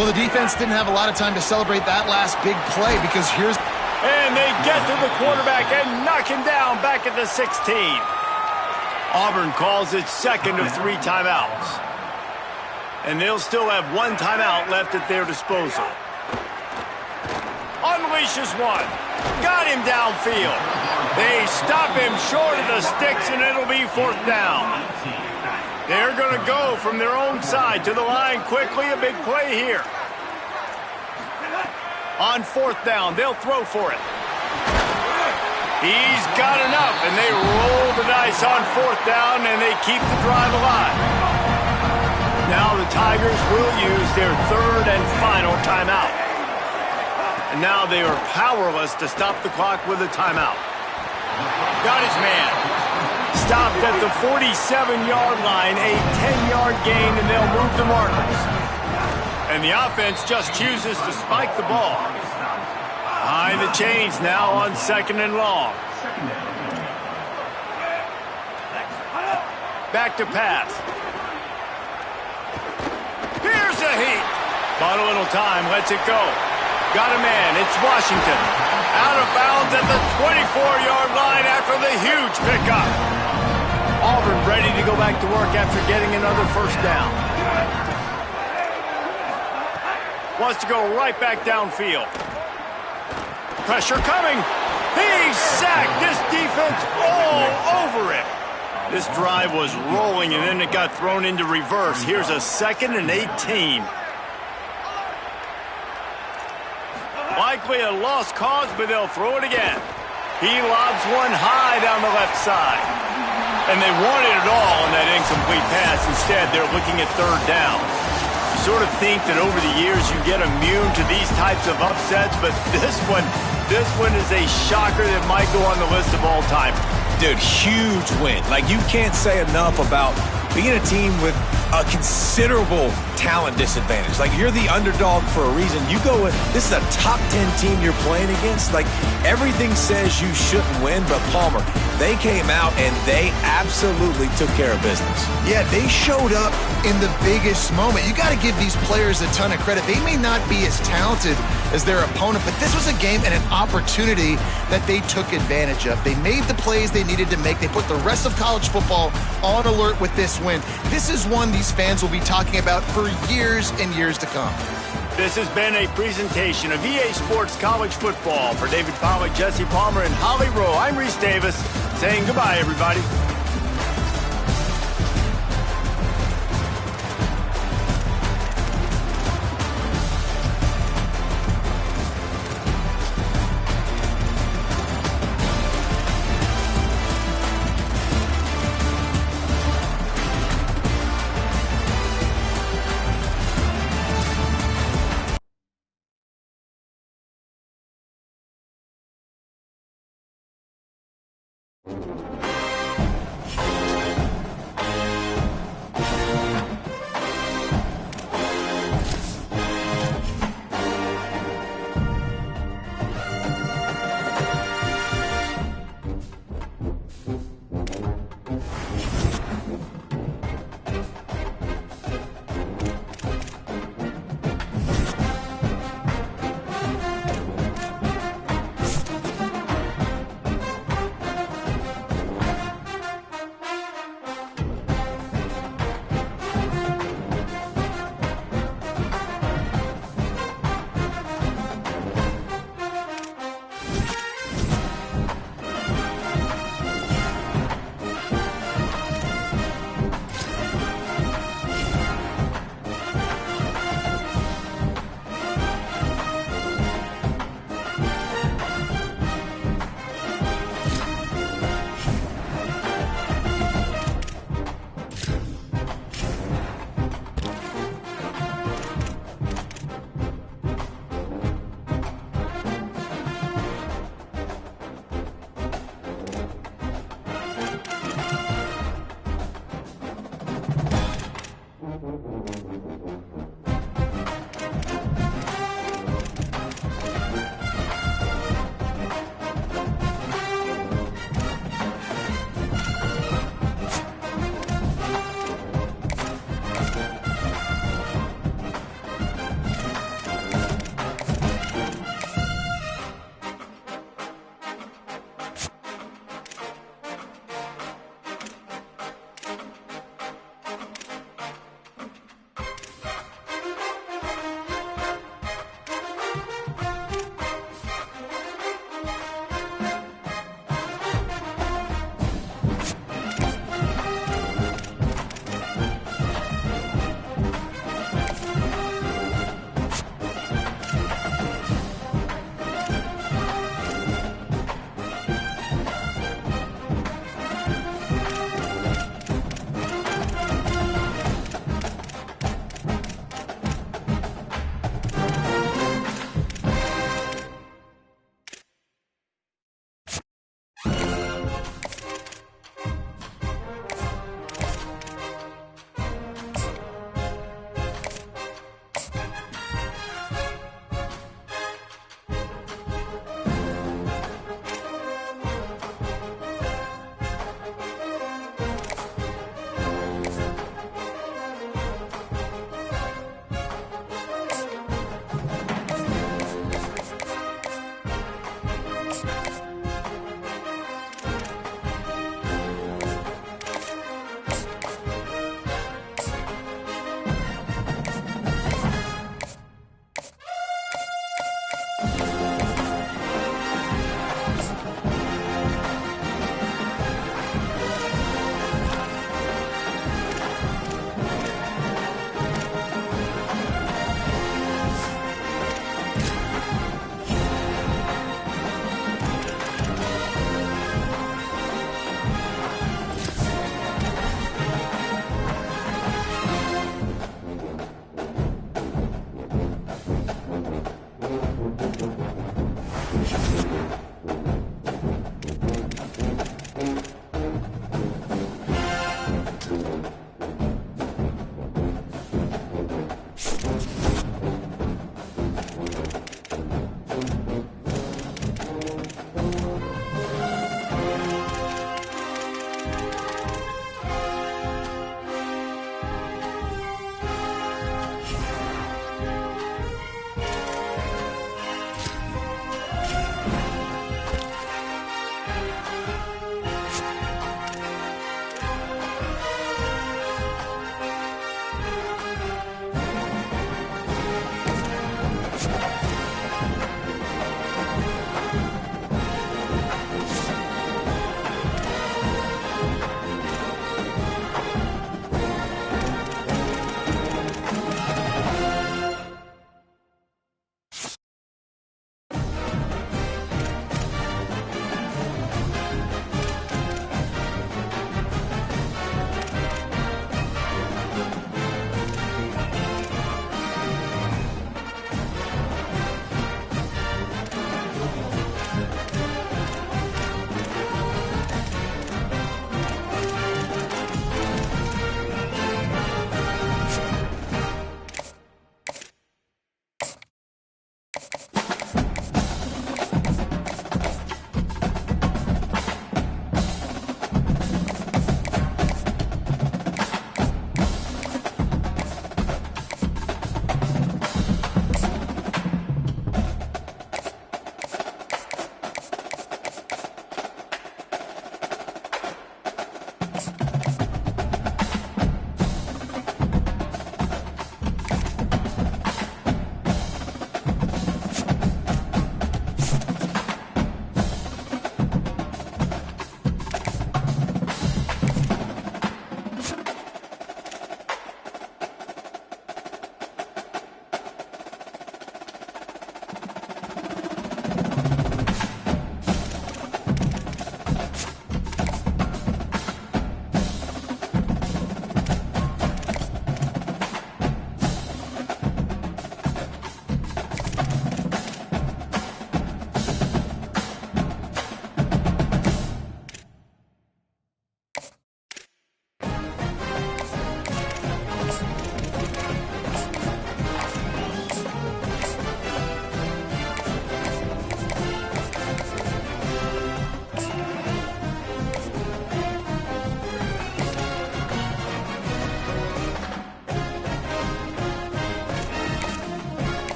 Well, the defense didn't have a lot of time to celebrate that last big play because here's... And they get to the quarterback and knock him down back at the 16. Auburn calls its second of 3 timeouts. And they'll still have 1 timeout left at their disposal. Unleashes one. Got him downfield. They stop him short of the sticks, and it'll be 4th down. They're going to go from their own side to the line quickly. A big play here. On 4th down, they'll throw for it. He's got enough, and they roll the dice on 4th down, and they keep the drive alive. Now the Tigers will use their 3rd and final timeout. And now they are powerless to stop the clock with a timeout. Got his man. Stopped at the 47-yard line, a 10-yard gain, and they'll move the markers. And the offense just chooses to spike the ball. Behind the chains now on 2nd and long. Back to pass. Here's a heat. Bought a little time, lets it go. Got a man, it's Washington. Out of bounds at the 24-yard line after the huge pickup. Auburn ready to go back to work after getting another first down. Wants to go right back downfield. Pressure coming. He's sacked. This defense all over it. This drive was rolling, and then it got thrown into reverse. Here's a 2nd and 18. Likely a lost cause, but they'll throw it again. He lobs one high down the left side. And they wanted it all on that incomplete pass. Instead, they're looking at 3rd down. You sort of think that over the years you get immune to these types of upsets, but this one is a shocker that might go on the list of all time. Dude, huge win. Like, you can't say enough about being a team with a considerable talent disadvantage. Like, you're the underdog for a reason. You go with, this is a top 10 team you're playing against. Like, everything says you shouldn't win, but Palmer, They came out and they absolutely took care of business. Yeah, they showed up in the biggest moment. You got to give these players a ton of credit. They may not be as talented as their opponent, but this was a game and an opportunity that they took advantage of. They made the plays they needed to make. They put the rest of college football on alert with this win. This is one these fans will be talking about for years and years to come. This has been a presentation of EA Sports College Football. For David Pollack, Jesse Palmer, and Holly Rowe, I'm Reese Davis, saying goodbye, everybody.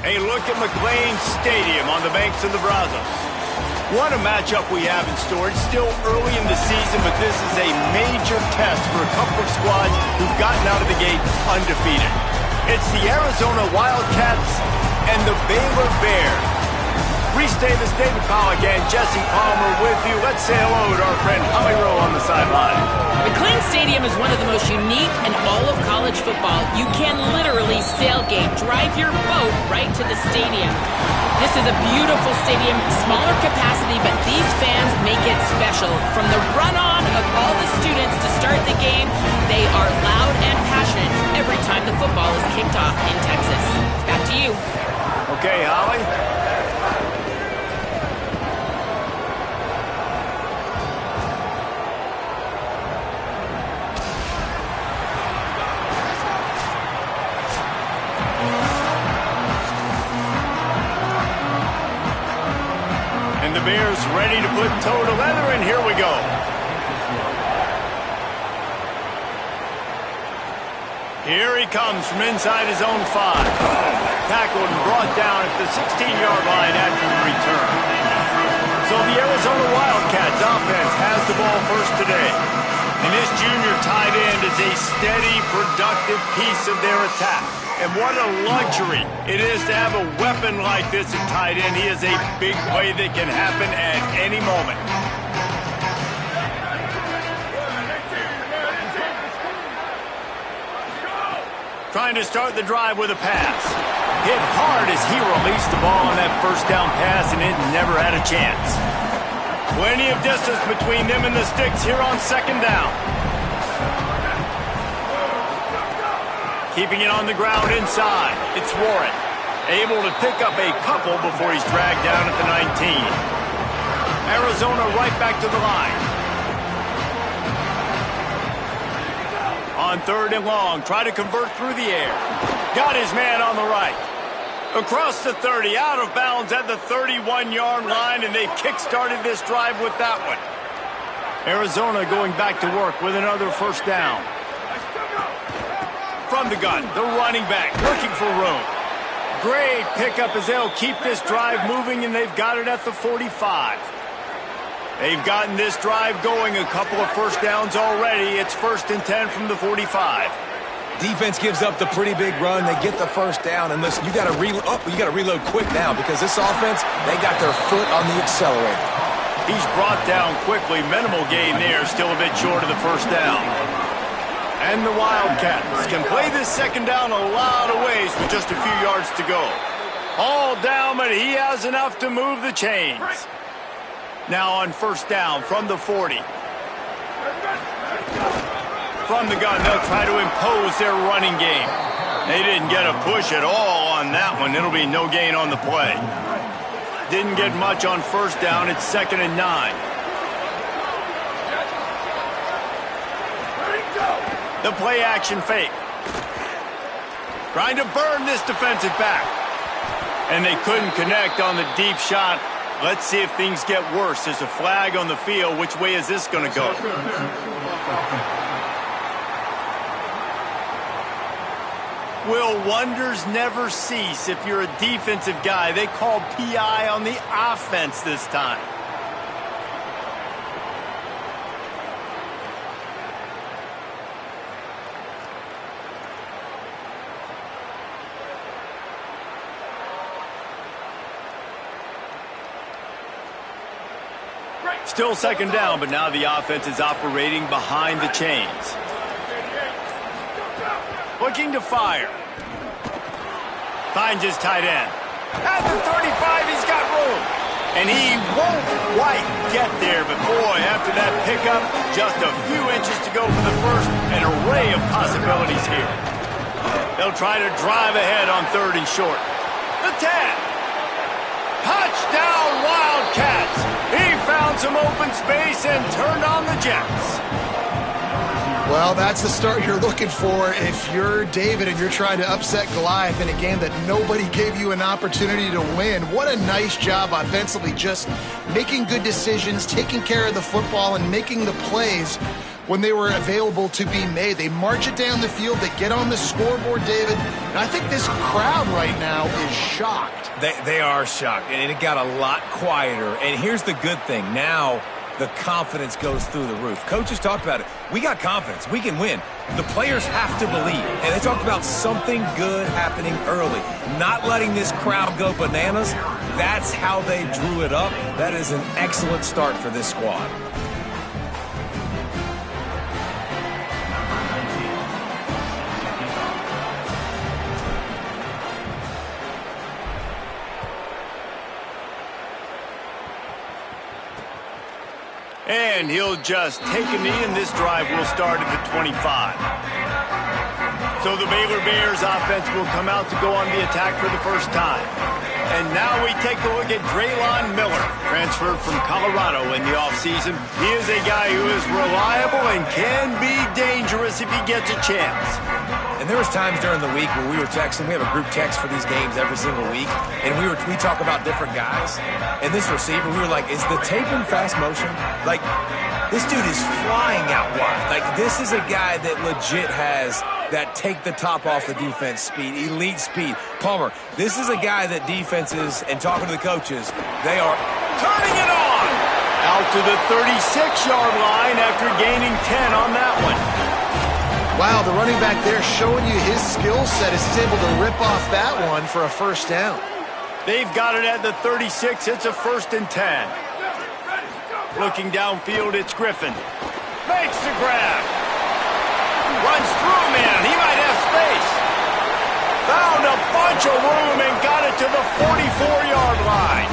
A look at McLean Stadium on the banks of the Brazos. What a matchup we have in store. It's still early in the season, but this is a major test for a couple of squads who've gotten out of the gate undefeated. It's the Arizona Wildcats and the Baylor Bears. Reese Davis, David Pollack, and Jesse Palmer with you. Let's say hello to our friend Holly Rowe on the sideline. McLean Stadium is one of the most unique in all of college football. You can literally sailgate, drive your boat right to the stadium. This is a beautiful stadium, smaller capacity, but these fans make it special. From the run-on of all the students to start the game, they are loud and passionate every time the football is kicked off in Texas. Back to you. Okay, Holly. And the Bears ready to put toe to leather, and here we go. Here he comes from inside his own 5. Tackled and brought down at the 16-yard line after the return. So the Arizona Wildcats offense has the ball first today. And this junior tight end is a steady, productive piece of their attack. And what a luxury it is to have a weapon like this at tight end. He is a big play that can happen at any moment. Trying to start the drive with a pass. Hit hard as he released the ball on that first down pass, and it never had a chance. Plenty of distance between them and the sticks here on second down. Keeping it on the ground inside. It's Warren. Able to pick up a couple before he's dragged down at the 19. Arizona right back to the line. On third and long, try to convert through the air. Got his man on the right. Across the 30, out of bounds at the 31-yard line, and they kick-started this drive with that one. Arizona going back to work with another first down. From the gun, the running back looking for room. Great pickup as they'll keep this drive moving, and they've got it at the 45. They've gotten this drive going, a couple of first downs already. It's 1st and 10 from the 45. Defense gives up the pretty big run. They get the first down, and listen, you got to reload quick now because this offense, they got their foot on the accelerator. He's brought down quickly. Minimal gain there, still a bit short of the first down. And the Wildcats can play this second down a lot of ways with just a few yards to go. All down, but he has enough to move the chains. Now on first down from the 40. From the gun, they'll try to impose their running game. They didn't get a push at all on that one. It'll be no gain on the play. Didn't get much on first down. It's 2nd and 9. The play action fake. Trying to burn this defensive back. And they couldn't connect on the deep shot. Let's see if things get worse. There's a flag on the field. Which way is this going to go? Will wonders never cease if you're a defensive guy? They called PI on the offense this time. Still second down, but now the offense is operating behind the chains. Looking to fire. Finds his tight end. At the 35, he's got room. And he won't quite get there, but boy, after that pickup, just a few inches to go for the first. An array of possibilities here. They'll try to drive ahead on 3rd and short. The 10. Touchdown, Wildcats. He found some open space and turned on the Jets. Well, that's the start you're looking for if you're David and you're trying to upset Goliath in a game that nobody gave you an opportunity to win. What a nice job offensively, just making good decisions, taking care of the football, and making the plays when they were available to be made. They march it down the field. They get on the scoreboard, David. And I think this crowd right now is shocked. They are shocked, and it got a lot quieter. And here's the good thing. Now the confidence goes through the roof. Coaches talked about it. We got confidence. We can win. The players have to believe. And they talked about something good happening early. Not letting this crowd go bananas. That's how they drew it up. That is an excellent start for this squad. And he'll just take a knee, and this drive will start at the 25. So the Baylor Bears offense will come out to go on the attack for the first time. And now we take a look at Draylon Miller, transferred from Colorado in the offseason. He is a guy who is reliable and can be dangerous if he gets a chance. And there was times during the week where we were texting. We have a group text for these games every single week. And we talk about different guys. And this receiver, we were like, is the tape in fast motion? Like, this dude is flying out wide. Like, this is a guy that legit has that take the top off the defense speed, elite speed. Palmer, this is a guy that defenses, and talking to the coaches, they are turning it on. Out to the 36-yard line after gaining 10 on that one. Wow, the running back there showing you his skill set as he's able to rip off that one for a first down. They've got it at the 36. It's a 1st and 10. Looking downfield, it's Griffin. Makes the grab. Runs through a man. He might have space. Found a bunch of room and got it to the 44-yard line.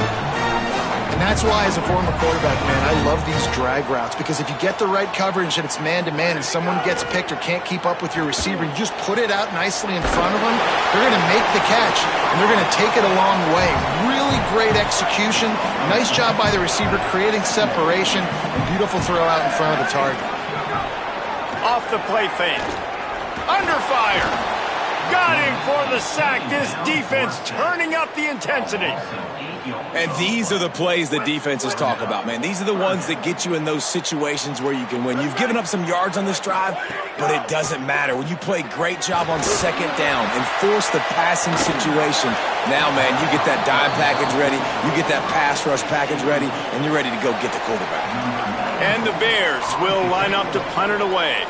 And that's why, as a former quarterback, man, I love these drag routes, because if you get the right coverage and it's man-to-man and someone gets picked or can't keep up with your receiver, you just put it out nicely in front of them, they're going to make the catch, and they're going to take it a long way. Really great execution. Nice job by the receiver creating separation, and beautiful throw out in front of the target. Off the play fake. Under fire. Got him for the sack. This defense turning up the intensity. And these are the plays that defenses talk about, man. These are the ones that get you in those situations where you can win. You've given up some yards on this drive, but it doesn't matter. When you play great job on 2nd down and force the passing situation, now, man, you get that dime package ready, you get that pass rush package ready, and you're ready to go get the quarterback. And the Bears will line up to punt it away.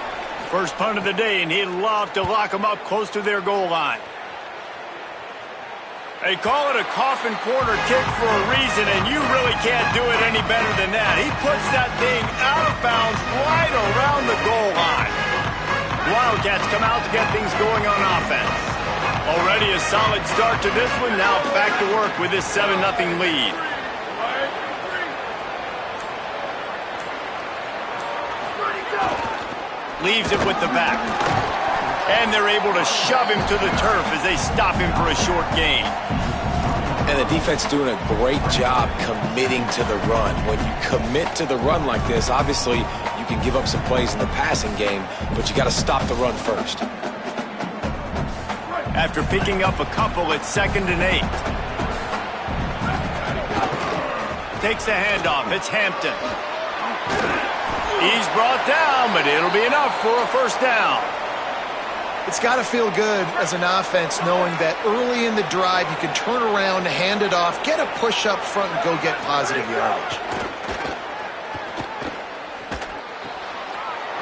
First punt of the day, and he'd love to lock them up close to their goal line. They call it a coffin corner kick for a reason, and you really can't do it any better than that. He puts that thing out of bounds right around the goal line. Wildcats come out to get things going on offense. Already a solid start to this one. Now back to work with this 7-0 lead. Leaves it with the back. And they're able to shove him to the turf as they stop him for a short gain. And the defense doing a great job committing to the run. When you commit to the run like this, obviously you can give up some plays in the passing game, but you got to stop the run first. After picking up a couple, it's 2nd and 8. Takes the handoff. It's Hampton. He's brought down, but it'll be enough for a first down. It's got to feel good as an offense knowing that early in the drive you can turn around, hand it off, get a push up front, and go get positive yardage.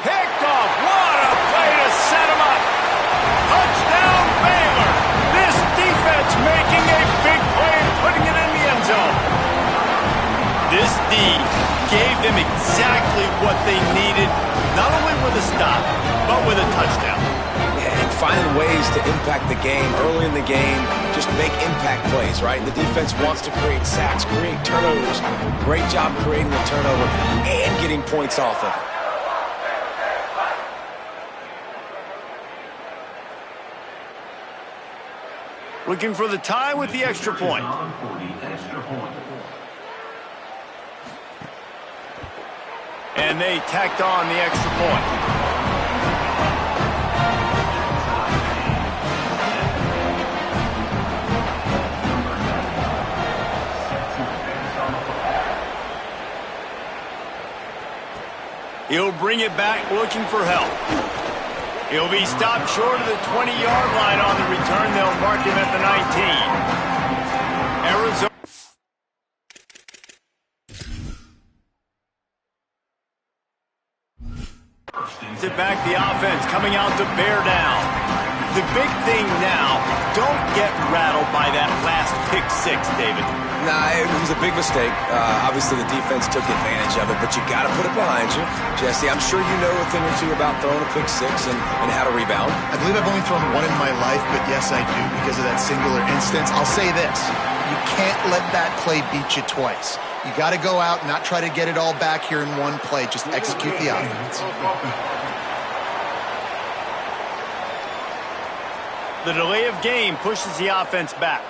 Picked off. What a play to set him up. Touchdown, Baylor. This defense making a big play and putting it in the end zone. This D gave them exactly what they needed, not only with a stop, but with a touchdown. And finding ways to impact the game early in the game, just make impact plays, right? The defense wants to create sacks, create turnovers. Great job creating the turnover and getting points off of it. Looking for the tie with the extra point. And they tacked on the extra point. He'll bring it back looking for help. He'll be stopped short of the 20-yard line on the return. They'll mark him at the 19. Arizona. Sit back the offense coming out to bear down. The big thing now, don't get rattled by that last pick six, David. Nah, it was a big mistake. Obviously, the defense took advantage of it, but you got to put it behind you. Jesse, I'm sure you know a thing or two about throwing a pick six and how to rebound. I believe I've only thrown one in my life, but yes, I do because of that singular instance. I'll say this. You can't let that play beat you twice. You got to go out and not try to get it all back here in one play. Just execute the offense. The delay of game pushes the offense back.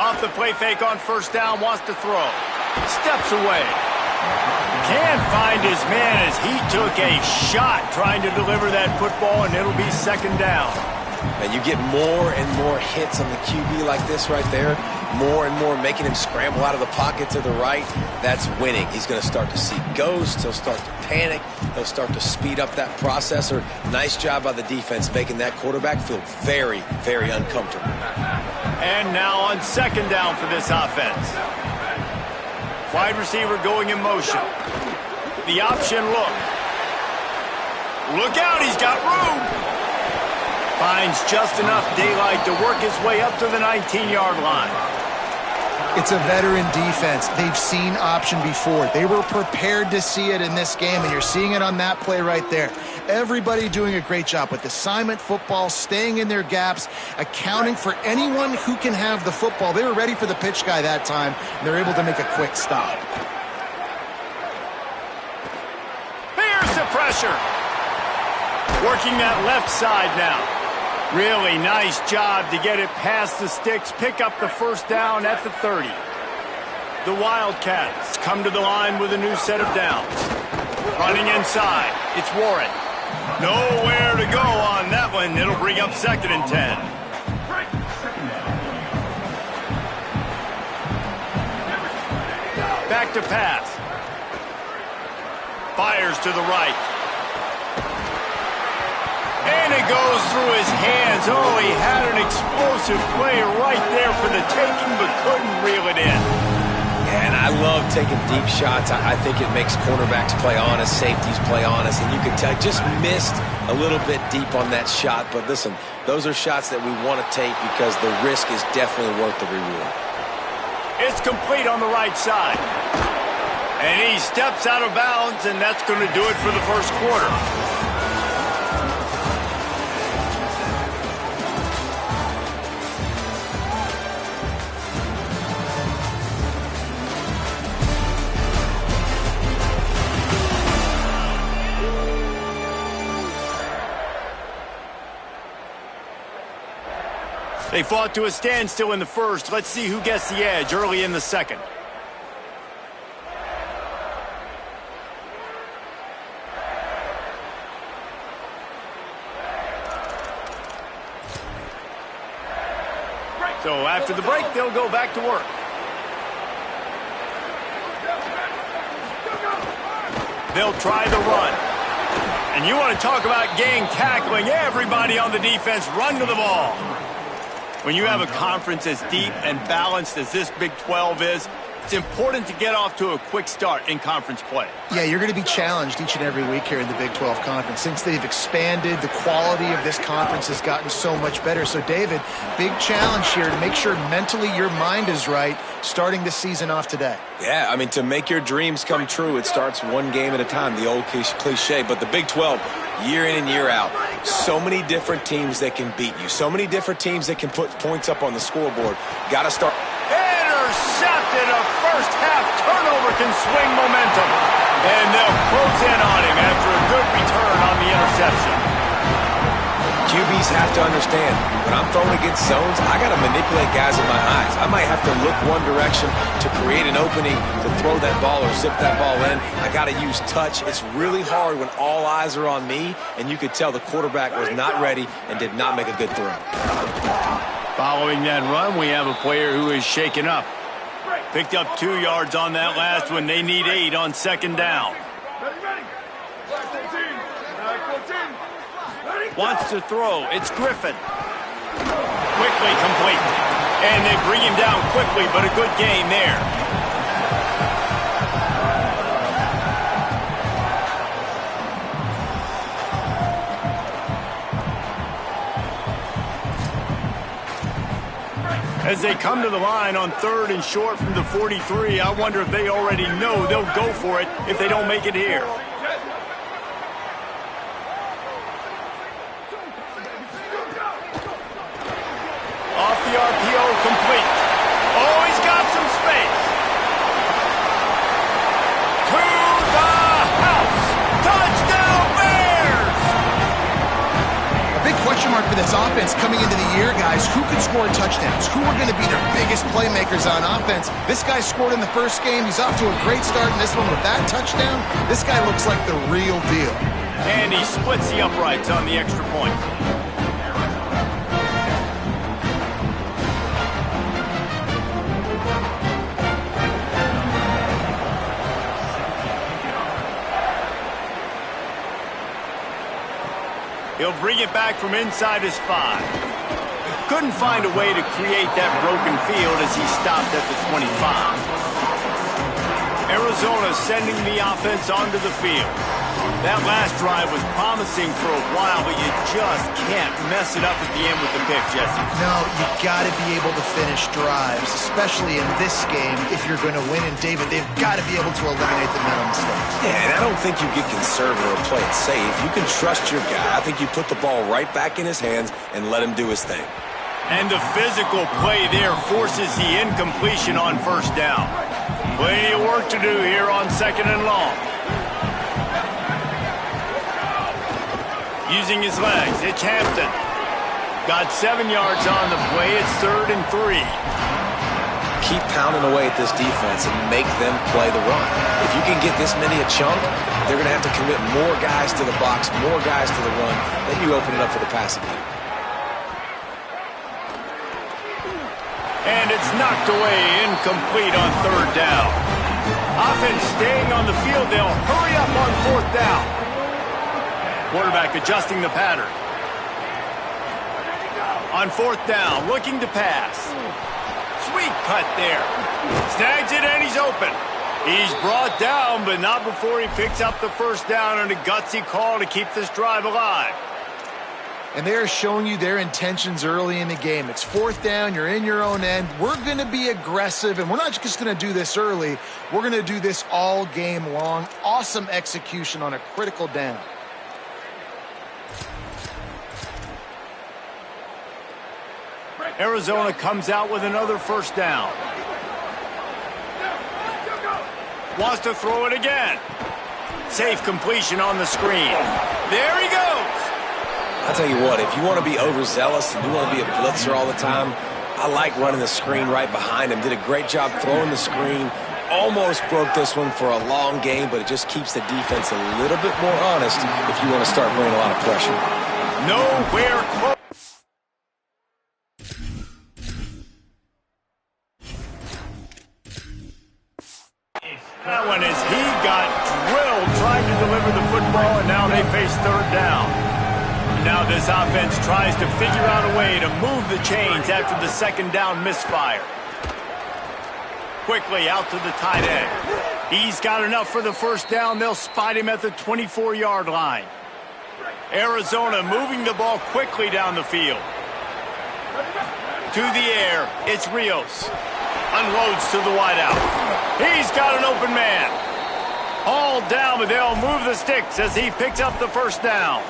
Off the play fake on first down, wants to throw. Steps away. Can't find his man as he took a shot trying to deliver that football, and it'll be second down. And you get more and more hits on the QB like this right there, more and more making him scramble out of the pocket to the right. That's winning. He's going to start to see ghosts. He'll start to panic. He'll start to speed up that processor. Nice job by the defense making that quarterback feel very, very uncomfortable. And now on second down for this offense. Wide receiver going in motion. The option look. Look out, he's got room. Finds just enough daylight to work his way up to the 19-yard line. It's a veteran defense. They've seen option before. They were prepared to see it in this game, and you're seeing it on that play right there. Everybody doing a great job with assignment football, staying in their gaps, accounting for anyone who can have the football. They were ready for the pitch guy that time, and they're able to make a quick stop. Here's the pressure. Working that left side now. Really nice job to get it past the sticks, pick up the first down at the 30. The Wildcats come to the line with a new set of downs. Running inside, it's Warren. Nowhere to go on that one. It'll bring up second and 10. Back to pass. Fires to the right. And it goes through his hands. Oh, he had an explosive play right there for the taking, but couldn't reel it in. And I love taking deep shots. I think it makes cornerbacks play honest, safeties play honest, and you can tell just missed a little bit deep on that shot. But listen, those are shots that we want to take because the risk is definitely worth the reward. It's complete on the right side. And he steps out of bounds, and that's going to do it for the first quarter. They fought to a standstill in the first. Let's see who gets the edge early in the second. So after the break, they'll go back to work. They'll try the run. And you want to talk about gang tackling. Everybody on the defense run to the ball. When you have a conference as deep and balanced as this Big 12 is, it's important to get off to a quick start in conference play. Yeah, you're going to be challenged each and every week here in the Big 12 Conference. Since they've expanded, the quality of this conference has gotten so much better. So, David, big challenge here to make sure mentally your mind is right starting the season off today. Yeah, I mean, to make your dreams come true, it starts one game at a time, the old cliche. But the Big 12, year in and year out, so many different teams that can beat you, so many different teams that can put points up on the scoreboard. Got to start. Intercepted. A first half turnover can swing momentum. And they'll close in on him after a good return on the interception. QBs have to understand, when I'm throwing against zones, I got to manipulate guys with my eyes. I might have to look one direction to create an opening to throw that ball or zip that ball in. I got to use touch. It's really hard when all eyes are on me, and you could tell the quarterback was not ready and did not make a good throw. Following that run, we have a player who is shaken up. Picked up 2 yards on that last one. They need 8 on second down. Wants to throw. It's Griffin. Quickly complete. And they bring him down quickly, but a good gain there. As they come to the line on 3rd and short from the 43, I wonder if they already know they'll go for it if they don't make it here. Off the RPO, complete. Oh, he's got some space. To the house. Touchdown, Bears! A big question mark for this offense coming into the year, guys. Who could score touchdowns? Who are going to be their biggest playmakers on offense? This guy scored in the first game. He's off to a great start in this one with that touchdown. This guy looks like the real deal. And he splits the uprights on the extra point. He'll bring it back from inside his 5. Couldn't find a way to create that broken field as he stopped at the 25. Arizona sending the offense onto the field. That last drive was promising for a while, but you just can't mess it up at the end with the pick, Jesse. No, you got to be able to finish drives, especially in this game if you're going to win. And David, they've got to be able to eliminate the mental mistakes. Yeah, and I don't think you get conservative or play it safe. You can trust your guy. I think you put the ball right back in his hands and let him do his thing. And the physical play there forces the incompletion on first down. Plenty of work to do here on 2nd and long. Using his legs, it's Hampton. Got 7 yards on the play. It's 3rd and 3. Keep pounding away at this defense and make them play the run. If you can get this many a chunk, they're going to have to commit more guys to the box, more guys to the run. Then you open it up for the passing game. And it's knocked away, incomplete on 3rd down. Offense staying on the field. They'll hurry up on 4th down. Quarterback adjusting the pattern. On 4th down, looking to pass. Sweet cut there. Snags it and he's open. He's brought down, but not before he picks up the first down and a gutsy call to keep this drive alive. And they're showing you their intentions early in the game. It's 4th down, you're in your own end. We're going to be aggressive, and we're not just going to do this early. We're going to do this all game long. Awesome execution on a critical down. Arizona comes out with another first down. Wants to throw it again. Safe completion on the screen. There he goes. I'll tell you what, if you want to be overzealous and you want to be a blitzer all the time, I like running the screen right behind him. Did a great job throwing the screen. Almost broke this one for a long game, but it just keeps the defense a little bit more honest if you want to start bringing a lot of pressure. Nowhere close. That one is he got drilled trying to deliver the football, and now they face 3rd down. Now this offense tries to figure out a way to move the chains after the 2nd down misfire. Quickly out to the tight end. He's got enough for the first down. They'll spot him at the 24-yard line. Arizona moving the ball quickly down the field. To the air, it's Rios. Unloads to the wideout. He's got an open man. Hauled down, but they'll move the sticks as he picks up the first down.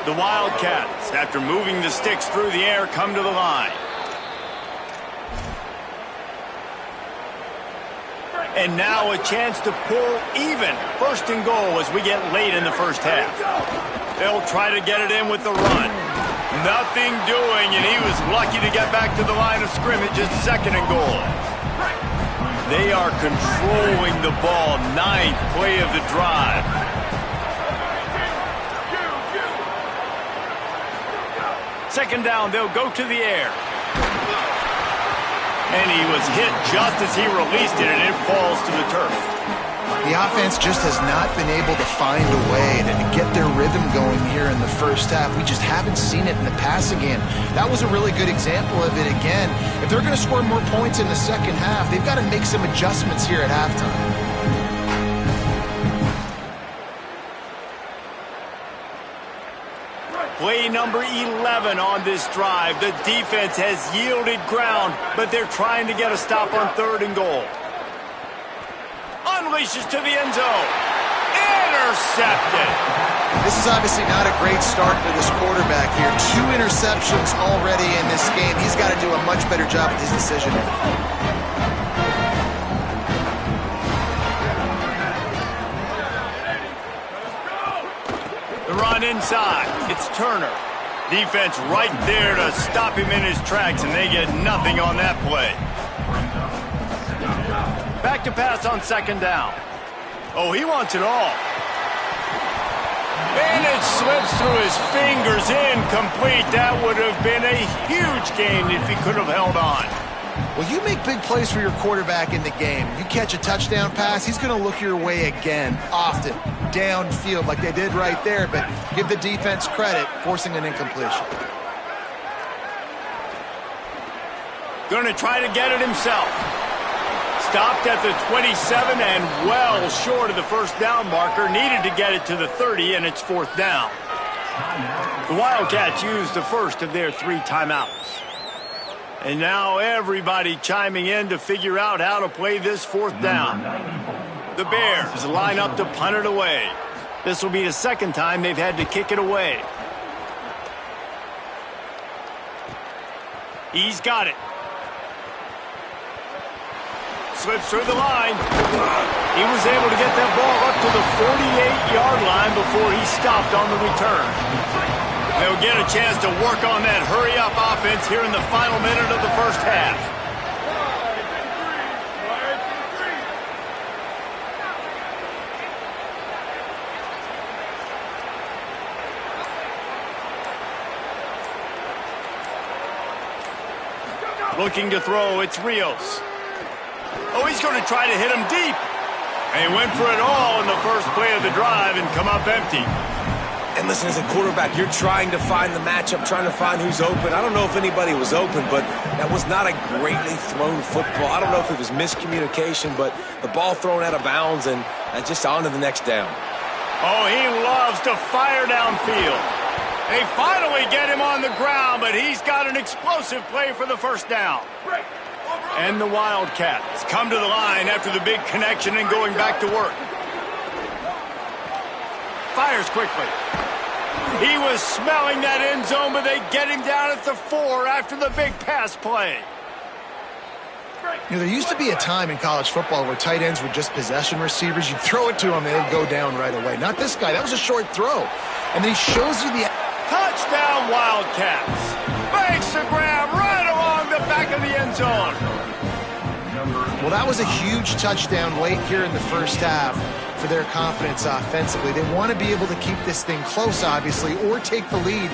The Wildcats, after moving the sticks through the air, come to the line. And now a chance to pull even. First and goal as we get late in the first half. They'll try to get it in with the run. Nothing doing, and he was lucky to get back to the line of scrimmage at second and goal. They are controlling the ball. Ninth play of the drive. Second down, they'll go to the air. And he was hit just as he released it, and it falls to the turf. The offense just has not been able to find a way to get their rhythm going here in the first half. We just haven't seen it in the passing game. That was a really good example of it again. If they're going to score more points in the second half, they've got to make some adjustments here at halftime. Play number 11 on this drive. The defense has yielded ground, but they're trying to get a stop on third and goal. Unleashes to the end zone. Intercepted. This is obviously not a great start for this quarterback here. 2 interceptions already in this game. He's got to do a much better job with his decision. The run inside. It's Turner. Defense right there to stop him in his tracks, and they get nothing on that play. Back to pass on second down. Oh, he wants it all. And it slips through his fingers, incomplete. That would have been a huge gain if he could have held on. Well, you make big plays for your quarterback in the game. You catch a touchdown pass, he's going to look your way again, often, downfield like they did right there, but give the defense credit, forcing an incompletion. Going to try to get it himself. Stopped at the 27 and well short of the first down marker. Needed to get it to the 30, and it's fourth down. The Wildcats used the first of their 3 timeouts. And now everybody chiming in to figure out how to play this fourth down. The Bears line up to punt it away. This will be the second time they've had to kick it away. He's got it. Slips through the line. He was able to get that ball up to the 48-yard line before he stopped on the return. They'll get a chance to work on that hurry-up offense here in the final minute of the first half. Looking to throw, it's Rios. Oh, he's going to try to hit him deep. And he went for it all in the first play of the drive and come up empty. And listen, as a quarterback, you're trying to find the matchup, trying to find who's open. I don't know if anybody was open, but that was not a greatly thrown football. I don't know if it was miscommunication, but the ball thrown out of bounds and just on to the next down. Oh, he loves to fire downfield. They finally get him on the ground, but he's got an explosive play for the first down. And the Wildcats come to the line after the big connection and going back to work. Fires quickly. He was smelling that end zone, but they get him down at the 4 after the big pass play. You know, there used to be a time in college football where tight ends were just possession receivers. You'd throw it to them, and they'd go down right away. Not this guy. That was a short throw. And then he shows you the... Touchdown, Wildcats. Makes the grab right along the back of the end zone. Well, that was a huge touchdown late here in the first half for their confidence offensively. They want to be able to keep this thing close, obviously, or take the lead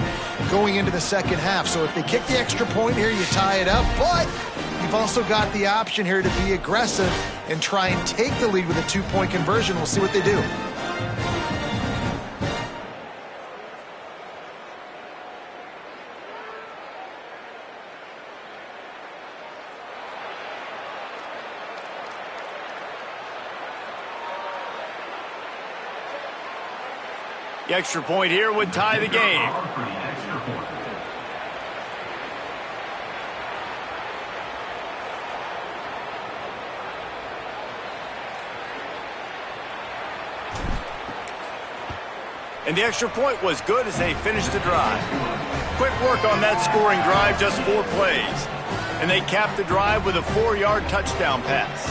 going into the second half. So if they kick the extra point here, you tie it up. But you've also got the option here to be aggressive and try and take the lead with a 2-point conversion. We'll see what they do. The extra point here would tie the game. And the extra point was good as they finished the drive. Quick work on that scoring drive, just 4 plays. And they capped the drive with a 4-yard touchdown pass.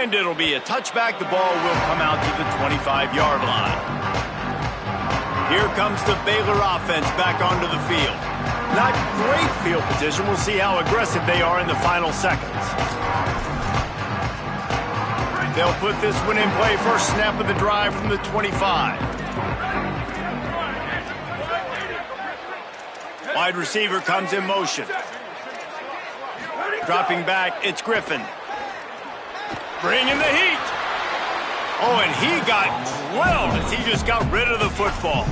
And it'll be a touchback. The ball will come out to the 25-yard line. Here comes the Baylor offense back onto the field. Not great field position. We'll see how aggressive they are in the final seconds. They'll put this one in play. First snap of the drive from the 25. Wide receiver comes in motion. Dropping back, it's Griffin. Bringing the heat. Oh, and he got drilled as he just got rid of the football.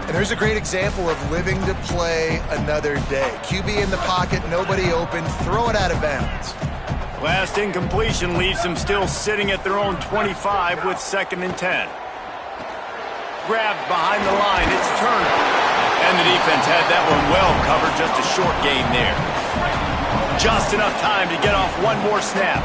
And there's a great example of living to play another day. QB in the pocket, nobody open, throw it out of bounds. Last incompletion leaves them still sitting at their own 25 with 2nd and 10. Grabbed behind the line, it's Turner. And the defense had that one well covered, just a short gain there. Just enough time to get off one more snap.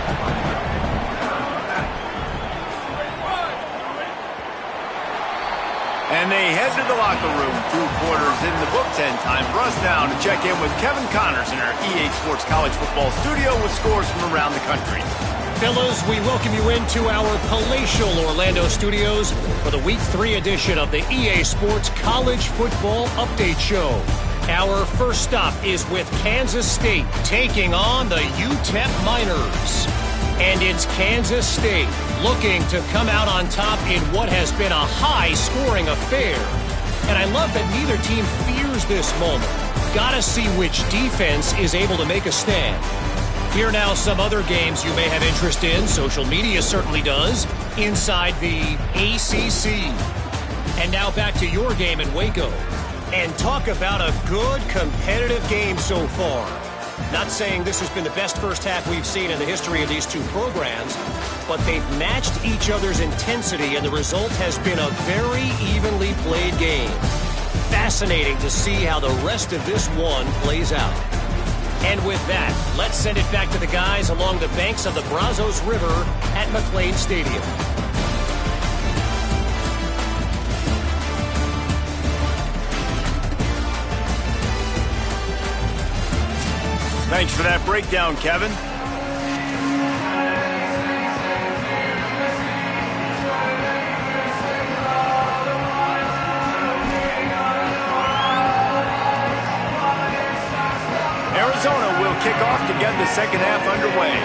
And they head to the locker room. 2 quarters in the books, and time for us now to check in with Kevin Connors in our EA Sports College Football studio with scores from around the country. Fellas, we welcome you into our palatial Orlando studios for the Week 3 edition of the EA Sports College Football Update Show. Our first stop is with Kansas State taking on the UTEP Miners. And it's Kansas State looking to come out on top in what has been a high-scoring affair. And I love that neither team fears this moment. Gotta see which defense is able to make a stand. Here now some other games you may have interest in. Social media certainly does. Inside the ACC. And now back to your game in Waco. And talk about a good competitive game so far. Not saying this has been the best first half we've seen in the history of these two programs, but they've matched each other's intensity, and the result has been a very evenly played game. Fascinating to see how the rest of this one plays out. And with that, let's send it back to the guys along the banks of the Brazos River at McLean Stadium. Thanks for that breakdown, Kevin. Arizona will kick off to get the second half underway.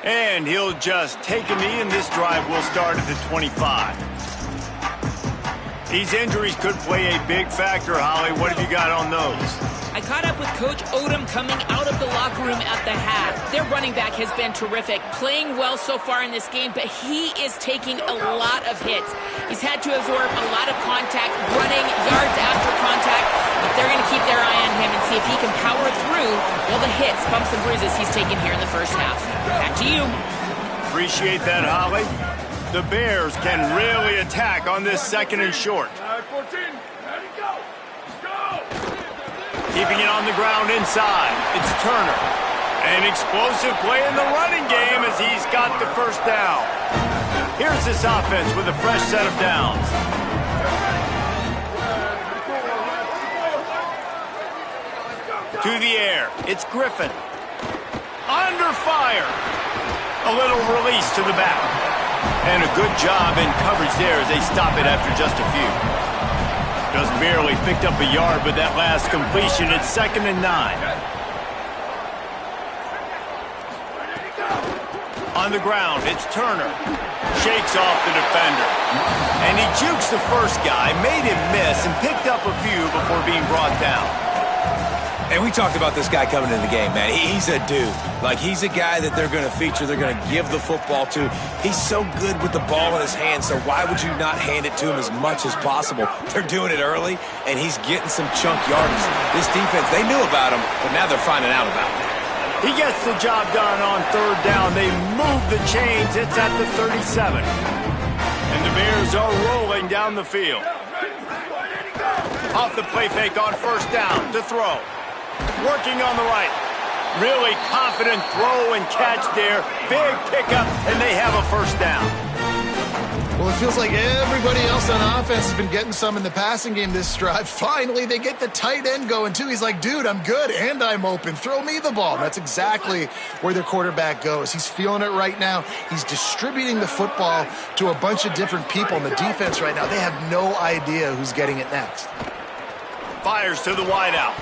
And he'll just take a knee, and this drive will start at the 25. These injuries could play a big factor, Holly. What have you got on those? I caught up with Coach Odom coming out of the locker room at the half. Their running back has been terrific, playing well so far in this game, but he is taking a lot of hits. He's had to absorb a lot of contact, running yards after contact. The They're going to keep their eye on him and see if he can power through all the hits, bumps, and bruises he's taken here in the first half. Back to you. Appreciate that, Holly. The Bears can really attack on this second and short. 14, ready, go. Keeping it on the ground inside. It's Turner. An explosive play in the running game as he's got the first down. Here's this offense with a fresh set of downs. To the air. It's Griffin. Under fire. A little release to the back. And a good job in coverage there as they stop it after just a few. Just barely picked up a yard with that last completion. It's 2nd and 9. On the ground, it's Turner. Shakes off the defender. And he jukes the first guy, made him miss, and picked up a few before being brought down. And we talked about this guy coming in the game, man. He's a dude. Like, he's a guy that they're going to feature, they're going to give the football to. He's so good with the ball in his hands, so why would you not hand it to him as much as possible? They're doing it early, and he's getting some chunk yardage. This defense, they knew about him, but now they're finding out about him. He gets the job done on 3rd down. They move the chains. It's at the 37. And the Bears are rolling down the field. Off the play fake on 1st down to throw. Working on the right. Really confident throw and catch there. Big pickup, and they have a 1st down. Well, it feels like everybody else on offense has been getting some in the passing game this drive. Finally, they get the tight end going, too. He's like, dude, I'm good, and I'm open. Throw me the ball. That's exactly where their quarterback goes. He's feeling it right now. He's distributing the football to a bunch of different people in the defense right now. They have no idea who's getting it next. Fires to the wideout.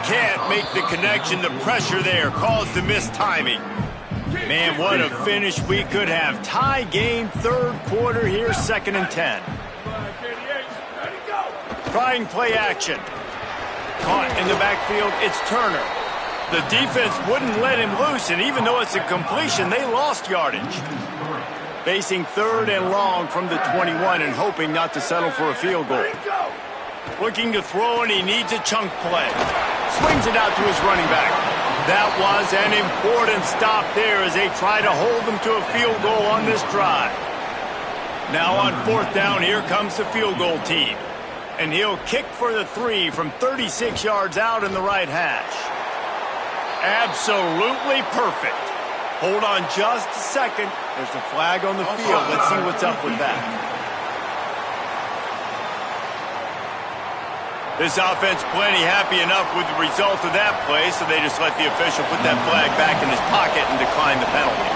Can't make the connection. The pressure there caused the missed timing. Man, what a finish we could have. Tie game, 3rd quarter here, 2nd and 10. Trying play action. Caught in the backfield, it's Turner. The defense wouldn't let him loose, and even though it's a completion, they lost yardage. Facing 3rd and long from the 21 and hoping not to settle for a field goal. Looking to throw, and he needs a chunk play. Swings it out to his running back. That was an important stop there as they try to hold them to a field goal on this drive. Now on 4th down, here comes the field goal team. And he'll kick for the 3 from 36 yards out in the right hash. Absolutely perfect. Hold on just a second. There's a flag on the field. Let's see what's up with that. This offense plenty happy enough with the result of that play, so they just let the official put that flag back in his pocket and decline the penalty.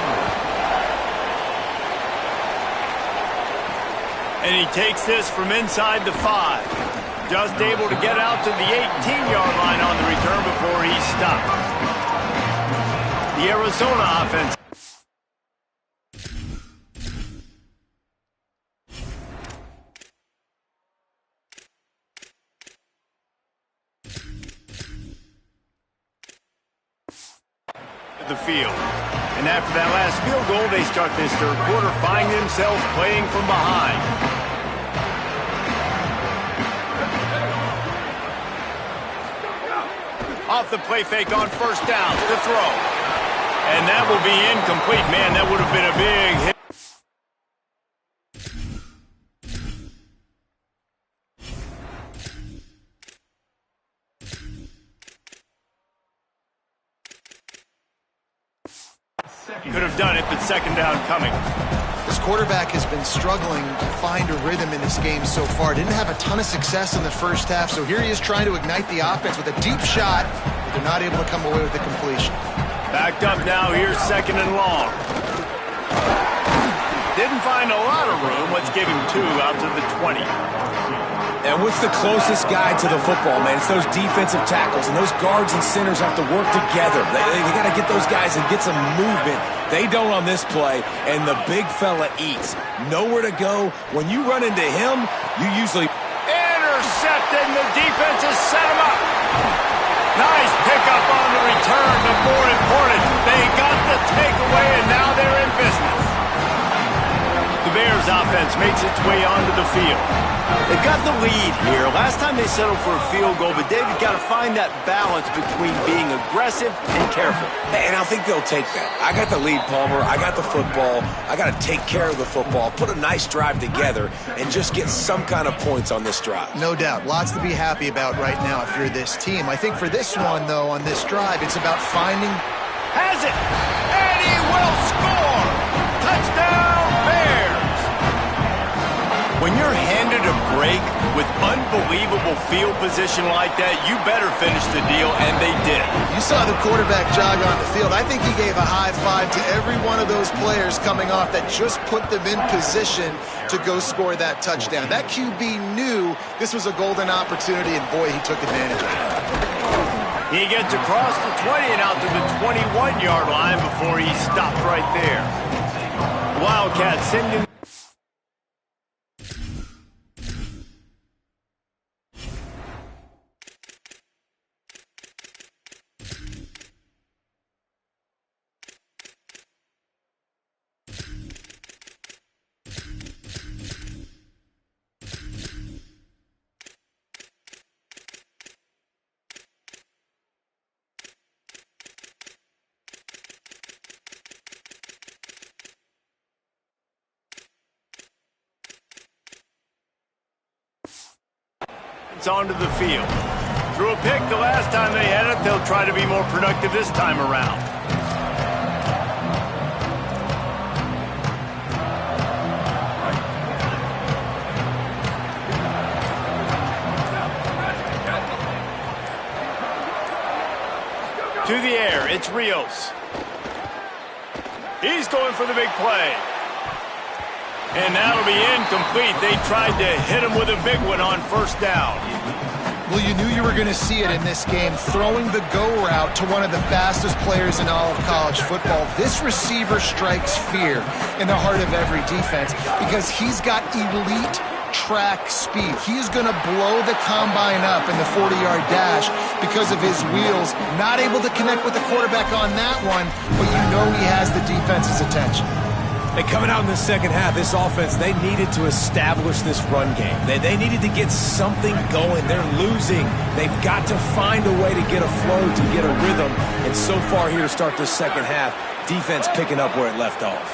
And he takes this from inside the 5. Just able to get out to the 18-yard line on the return before he's stopped. The Arizona offense. The field. And after that last field goal, they start this 3rd quarter, finding themselves playing from behind. Off the play fake on 1st down to throw. And that will be incomplete. Man, that would have been a big hit. Could have done it, but 2nd down coming. This quarterback has been struggling to find a rhythm in this game so far. Didn't have a ton of success in the first half, so here he is trying to ignite the offense with a deep shot, but they're not able to come away with the completion. Backed up now, here's 2nd and long. Didn't find a lot of room. Let's give him 2 out to the 20. And what's the closest guy to the football, man? It's those defensive tackles, and those guards and centers have to work together. They got to get those guys and get some movement. They don't on this play, and the big fella eats. Nowhere to go. When you run into him, you usually... Intercepted, and the defense has set him up. Nice pickup on the return, but more important, they got the takeaway, and now they're in business. The Bears Bears offense makes its way onto the field. They've got the lead here. Last time they settled for a field goal, but David got to find that balance between being aggressive and careful. And I think they'll take that. I got the lead, Palmer. I got the football. I got to take care of the football, put a nice drive together, and just get some kind of points on this drive. No doubt. Lots to be happy about right now if you're this team. I think for this one, though, on this drive, it's about finding... Has it! And he will score! Touchdown, Bears! When you're handed a break with unbelievable field position like that, you better finish the deal, and they did. You saw the quarterback jog on the field. I think he gave a high five to every one of those players coming off that just put them in position to go score that touchdown. That QB knew this was a golden opportunity, and boy, he took advantage of it. He gets across the 20 and out to the 21-yard line before he stopped right there. Wildcats sending... It's onto the field. Threw a pick the last time they had it. They'll try to be more productive this time around. To the air, it's Rios. He's going for the big play. And that'll be incomplete. They tried to hit him with a big one on first down. Well, you knew you were going to see it in this game, throwing the go route to one of the fastest players in all of college football. This receiver strikes fear in the heart of every defense because he's got elite track speed. He's going to blow the combine up in the 40-yard dash because of his wheels. Not able to connect with the quarterback on that one, but you know he has the defense's attention. And coming out in the second half, this offense, they needed to establish this run game. They needed to get something going. They're losing. They've got to find a way to get a flow, to get a rhythm. And so far here to start the second half, defense picking up where it left off.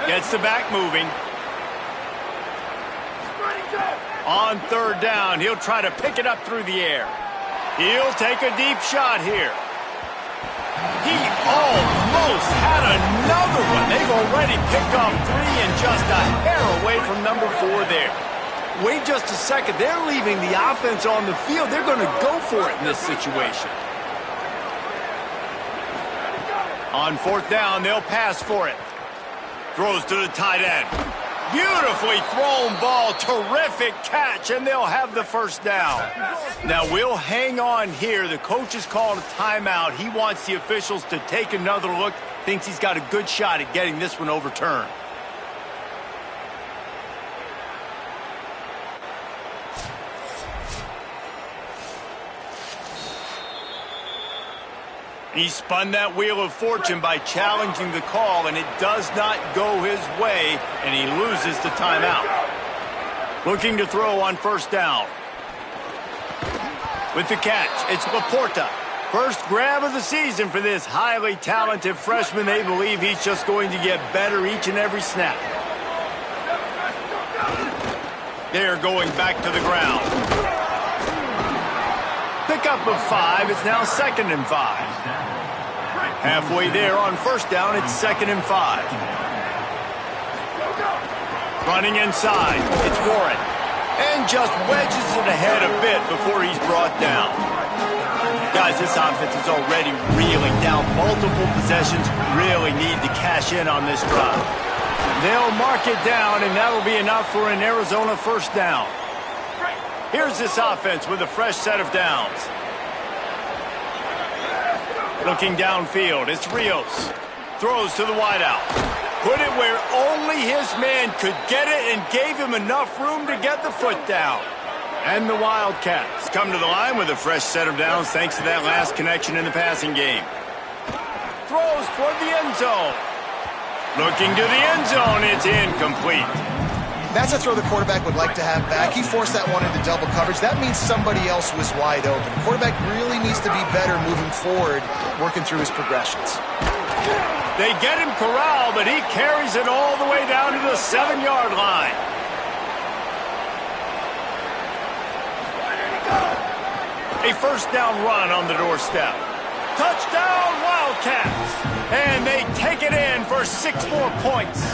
Gets the back moving. On third down, he'll try to pick it up through the air. He'll take a deep shot here. He almost had another one. They've already picked off three and just a hair away from number 4 there. Wait just a second. They're leaving the offense on the field. They're going to go for it in this situation. On fourth down, they'll pass for it. Throws to the tight end. Beautifully thrown ball. Terrific catch, and they'll have the first down. Now, we'll hang on here. The coach has called a timeout. He wants the officials to take another look. Thinks he's got a good shot at getting this one overturned. He spun that wheel of fortune by challenging the call, and it does not go his way, and he loses the timeout. Looking to throw on first down. With the catch, it's Laporta. First grab of the season for this highly talented freshman. They believe he's just going to get better each and every snap. They're going back to the ground. Pickup of 5. It's now 2nd and 5. Halfway there on first down, it's 2nd and 5. Running inside, it's Warren. And just wedges it ahead a bit before he's brought down. Guys, this offense is already reeling down. Multiple possessions, really need to cash in on this drive. They'll mark it down, and that'll be enough for an Arizona first down. Here's this offense with a fresh set of downs. Looking downfield, it's Rios. Throws to the wideout. Put it where only his man could get it and gave him enough room to get the foot down. And the Wildcats come to the line with a fresh set of downs thanks to that last connection in the passing game. Throws toward the end zone. Looking to the end zone. It's incomplete. That's a throw the quarterback would like to have back. He forced that one into double coverage. That means somebody else was wide open. The quarterback really needs to be better moving forward, working through his progressions. They get him corralled, but he carries it all the way down to the 7-yard line. A first down run on the doorstep. Touchdown, Wildcats! And they take it in for 6 more points.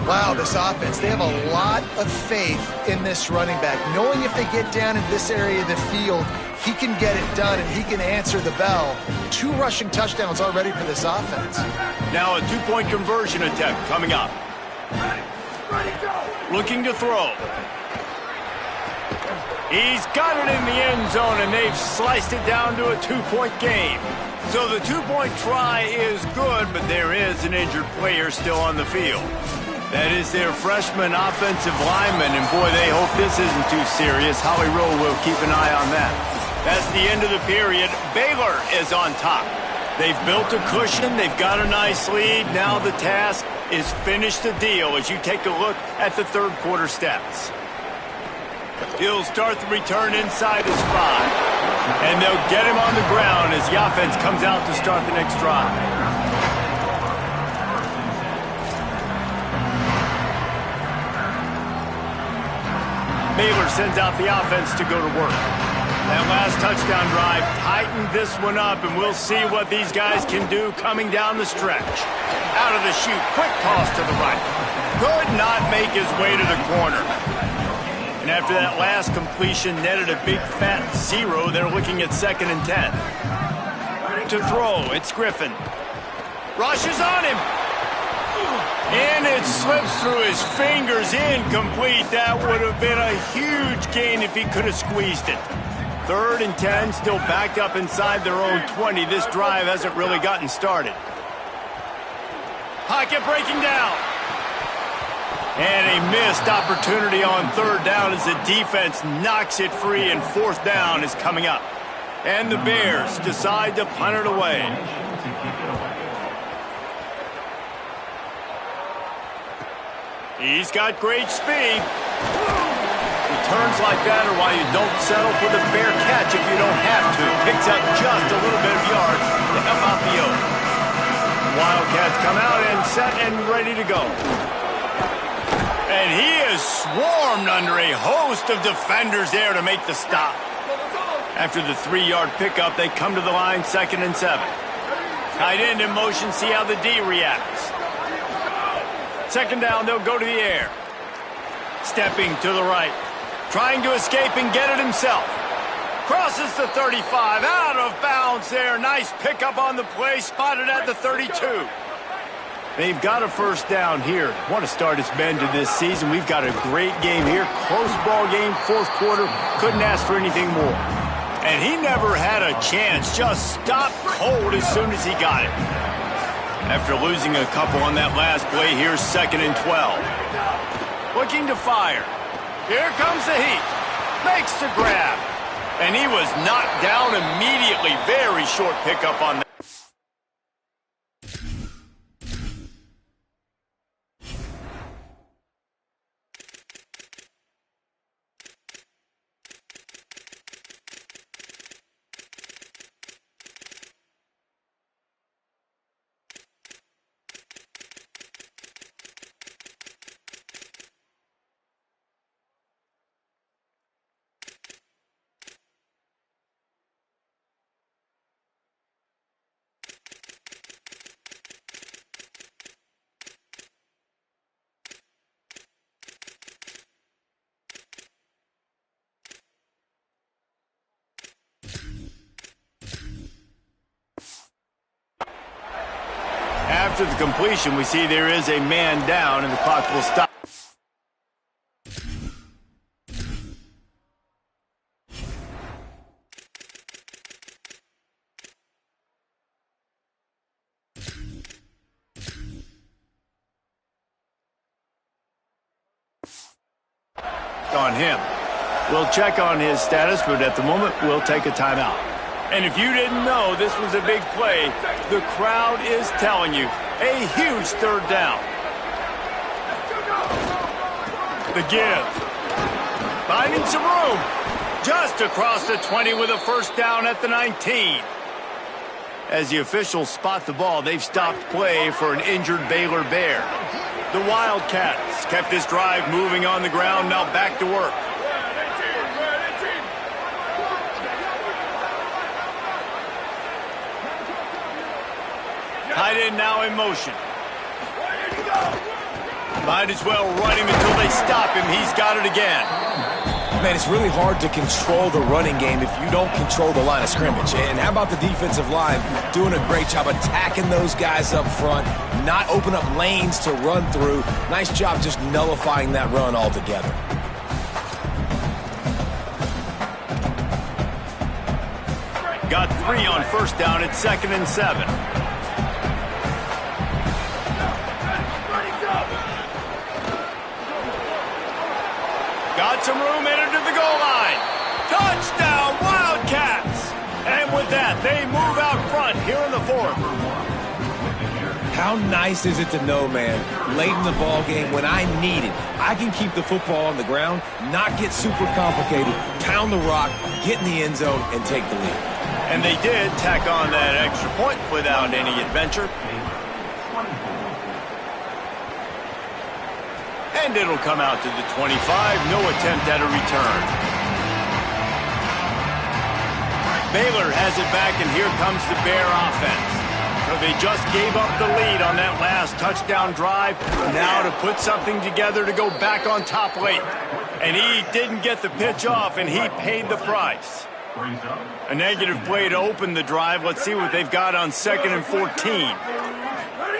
Wow, this offense, they have a lot of faith in this running back. Knowing if they get down in this area of the field, he can get it done and he can answer the bell. 2 rushing touchdowns already for this offense. Now a 2-point conversion attempt coming up. Looking to throw. He's got it in the end zone, and they've sliced it down to a 2-point game. So the 2-point try is good, but there is an injured player still on the field. That is their freshman offensive lineman, and boy, they hope this isn't too serious. Howie Rowe will keep an eye on that. That's the end of the period. Baylor is on top. They've built a cushion. They've got a nice lead. Now the task is finish the deal as you take a look at the third quarter stats. He'll start the return inside his 5. And they'll get him on the ground as the offense comes out to start the next drive. Baylor sends out the offense to go to work. That last touchdown drive tightened this one up, and we'll see what these guys can do coming down the stretch. Out of the chute, quick toss to the right. Could not make his way to the corner. And after that last completion netted a big fat 0, they're looking at 2nd and 10. To throw, it's Griffin. Rushes on him. And it slips through his fingers, incomplete. That would have been a huge gain if he could have squeezed it. 3rd and 10, still backed up inside their own 20. This drive hasn't really gotten started. Pocket breaking down. And a missed opportunity on 3rd down as the defense knocks it free, and 4th down is coming up. And the Bears decide to punt it away. He's got great speed. Returns like that are why you don't settle for the fair catch if you don't have to. Picks up just a little bit of yards to help out the Oaks. Wildcats come out and set and ready to go. And he is swarmed under a host of defenders there to make the stop. After the 3-yard pickup, they come to the line, 2nd and 7. Tight end in motion, see how the D reacts. 2nd down, they'll go to the air. Stepping to the right. Trying to escape and get it himself. Crosses the 35, out of bounds there. Nice pickup on the play, spotted at the 32. They've got a first down here. Want to start its bend to this season. We've got a great game here. Close ball game, 4th quarter. Couldn't ask for anything more. And he never had a chance. Just stopped cold as soon as he got it. After losing a couple on that last play, here's 2nd and 12. Looking to fire. Here comes the heat. Makes the grab. And he was knocked down immediately. Very short pickup on that. After the completion, we see there is a man down, and the clock will stop. On him. We'll check on his status, but at the moment, we'll take a timeout. And if you didn't know this was a big play, the crowd is telling you. A huge third down. The give. Finding some room. Just across the 20 with a first down at the 19. As the officials spot the ball, they've stopped play for an injured Baylor Bear. The Wildcats kept this drive moving on the ground, now back to work. Tight end now in motion. Might as well run him until they stop him. He's got it again. Man, it's really hard to control the running game if you don't control the line of scrimmage. And how about the defensive line doing a great job attacking those guys up front, not open up lanes to run through. Nice job just nullifying that run altogether. Got 3 on first down at 2nd and 7. Got some room, entered to the goal line. Touchdown, Wildcats! And with that, they move out front here in the 4th. How nice is it to know, man, late in the ball game when I need it, I can keep the football on the ground, not get super complicated, pound the rock, get in the end zone, and take the lead. And they did tack on that extra point without any adventure. And it'll come out to the 25. No attempt at a return. Baylor has it back, and here comes the Bear offense. So they just gave up the lead on that last touchdown drive. Now to put something together to go back on top late. And he didn't get the pitch off, and he paid the price. A negative play to open the drive. Let's see what they've got on 2nd and 14.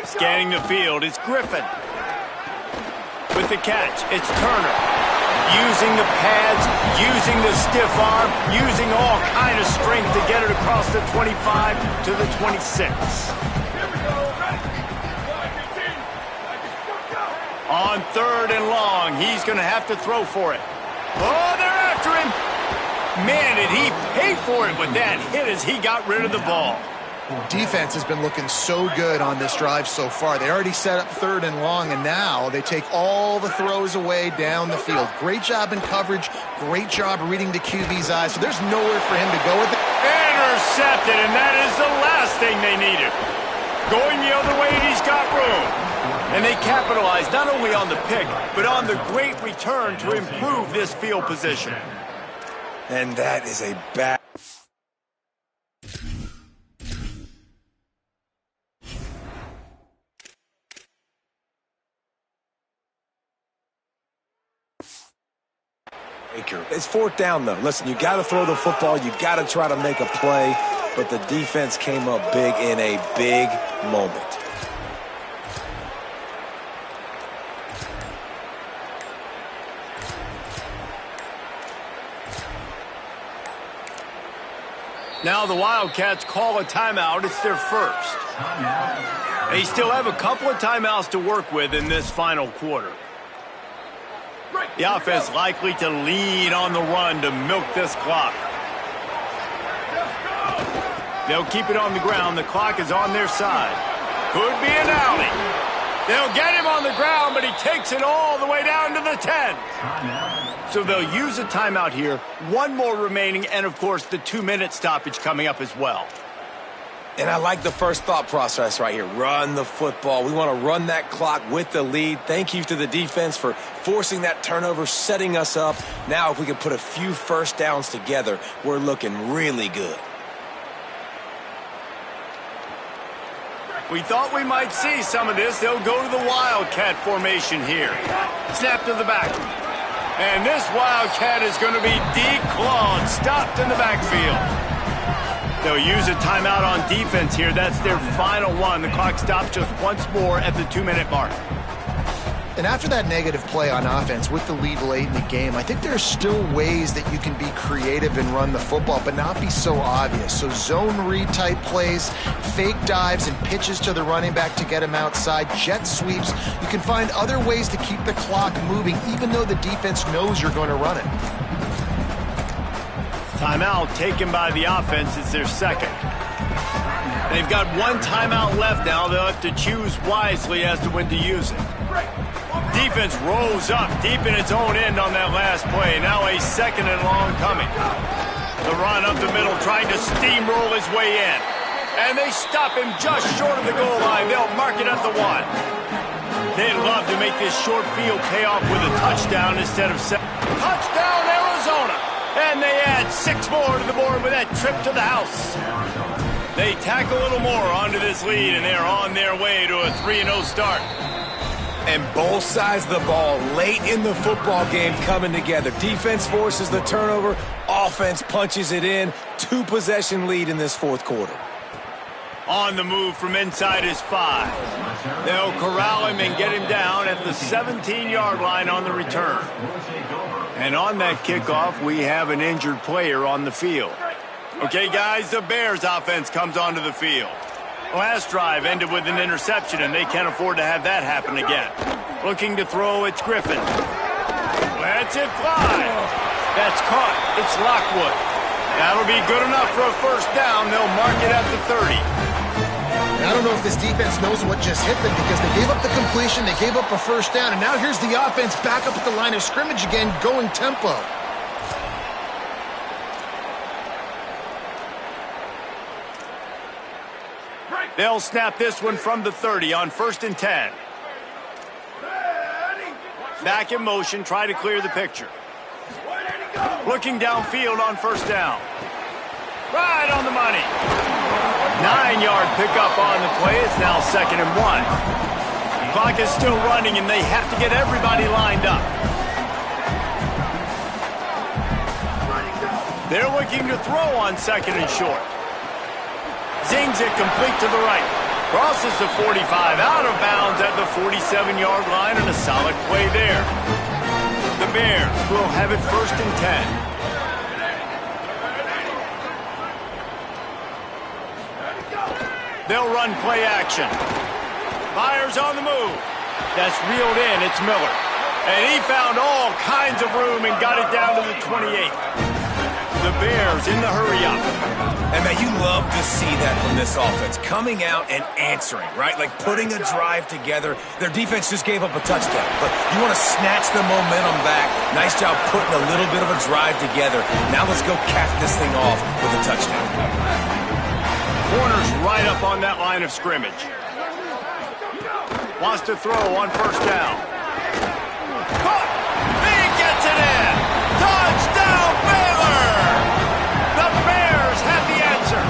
Scanning the field, it's Griffin. With the catch, it's Turner. Using the pads, using the stiff arm, using all kind of strength to get it across the 25 to the 26. On 3rd and long, he's going to have to throw for it. Oh, they're after him. Man, did he pay for it with that hit as he got rid of the ball. Defense has been looking so good on this drive so far. They already set up 3rd and long, and now they take all the throws away down the field. Great job in coverage, great job reading the QB's eyes, so there's nowhere for him to go with it. Intercepted, and that is the last thing they needed. Going the other way, and he's got room. And they capitalized not only on the pick, but on the great return to improve this field position. And that is a bad... It's 4th down, though. Listen, you got to throw the football. You got to try to make a play. But the defense came up big in a big moment. Now the Wildcats call a timeout. It's their first. They still have a couple of timeouts to work with in this final quarter. The offense likely to lean on the run to milk this clock. They'll keep it on the ground. The clock is on their side. Could be an alley. They'll get him on the ground, but he takes it all the way down to the 10. So they'll use a timeout here. 1 more remaining, and, of course, the 2-minute stoppage coming up as well. And I like the first thought process right here. Run the football. We want to run that clock with the lead. Thank you to the defense for forcing that turnover, setting us up. Now if we can put a few first downs together, we're looking really good. We thought we might see some of this. They'll go to the Wildcat formation here. Snap to the back. And this Wildcat is going to be declawed, stopped in the backfield. They'll use a timeout on defense here. That's their final one. The clock stops just once more at the 2-minute mark. And after that negative play on offense with the lead late in the game, I think there are still ways that you can be creative and run the football, but not be so obvious. So zone read type plays, fake dives and pitches to the running back to get him outside, jet sweeps. You can find other ways to keep the clock moving, even though the defense knows you're going to run it. Timeout taken by the offense. It's their second. They've got one timeout left now. They'll have to choose wisely as to when to use it. Defense rolls up deep in its own end on that last play. Now a second and long coming. The run up the middle, trying to steamroll his way in. And they stop him just short of the goal line. They'll mark it at the 1. They'd love to make this short field pay off with a touchdown instead of 7. Touchdown, Arizona! And they add 6 more to the board with that trip to the house. They tack a little more onto this lead, and they're on their way to a 3-0 start. And both sides of the ball late in the football game coming together. Defense forces the turnover. Offense punches it in. 2-possession lead in this fourth quarter. On the move from inside his 5. They'll corral him and get him down at the 17-yard line on the return. And on that kickoff, we have an injured player on the field. Okay, guys, the Bears offense comes onto the field. Last drive ended with an interception, and they can't afford to have that happen again. Looking to throw, it's Griffin. Lets it fly. That's caught. It's Lockwood. That'll be good enough for a first down. They'll mark it at the 30. I don't know if this defense knows what just hit them because they gave up the completion, they gave up a first down, and now here's the offense back up at the line of scrimmage again, going tempo. They'll snap this one from the 30 on 1st and 10. Back in motion, try to clear the picture. Looking downfield on first down. Right on the money. 9-yard pickup on the play. It's now 2nd and 1. Clock is still running, and they have to get everybody lined up. They're looking to throw on 2nd and short. Zings it complete to the right. Crosses the 45 out of bounds at the 47-yard line, and a solid play there. The Bears will have it 1st and 10. They'll run play action. Fires on the move. That's reeled in. It's Miller. And he found all kinds of room and got it down to the 28. The Bears in the hurry-up. And, man, you love to see that from this offense. Coming out and answering, right? Like putting a drive together. Their defense just gave up a touchdown. But you want to snatch the momentum back. Nice job putting a little bit of a drive together. Now let's go cap this thing off with a touchdown. Corner's right up on that line of scrimmage. Wants to throw on first down. Caught! He gets it in! Touchdown, Baylor! The Bears have the answer.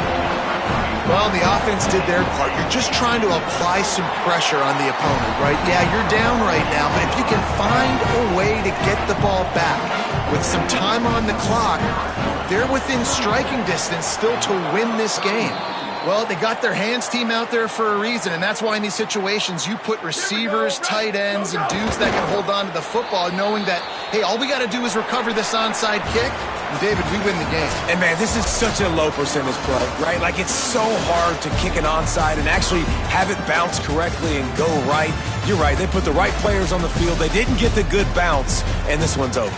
Well, the offense did their part. You're just trying to apply some pressure on the opponent, right? Yeah, you're down right now, but if you can find a way to get the ball back with some time on the clock, they're within striking distance still to win this game. Well, they got their hands team out there for a reason, and that's why in these situations you put receivers, tight ends, and dudes that can hold on to the football, knowing that, hey, all we got to do is recover this onside kick, and David, we win the game. And, man, this is such a low percentage play, right? Like, it's so hard to kick an onside and actually have it bounce correctly and go right. You're right. They put the right players on the field. They didn't get the good bounce, and this one's over.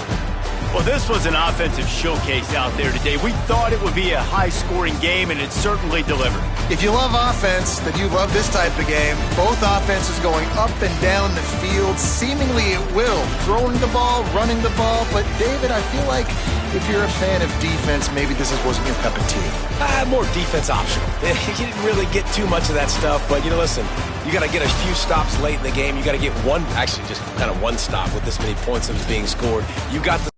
Well, this was an offensive showcase out there today. We thought it would be a high-scoring game, and it certainly delivered. If you love offense, then you love this type of game. Both offenses going up and down the field, seemingly at will. Throwing the ball, running the ball. But, David, I feel like if you're a fan of defense, maybe this wasn't your cup of tea. More defense optional. You didn't really get too much of that stuff, but, listen, you got to get a few stops late in the game. You got to get one, actually just kind of one stop with this many points that was being scored. You got the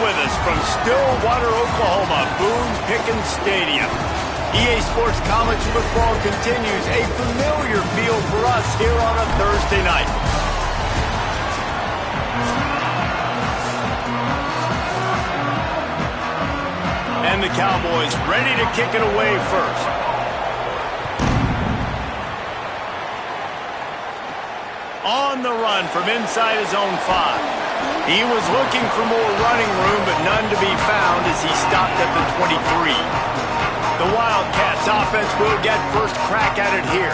with us from Stillwater, Oklahoma, Boone Pickens Stadium. EA Sports College Football continues, a familiar field for us here on a Thursday night. And the Cowboys ready to kick it away first. On the run from inside his own 5. He was looking for more running room, but none to be found as he stopped at the 23. The Wildcats offense will get first crack at it here.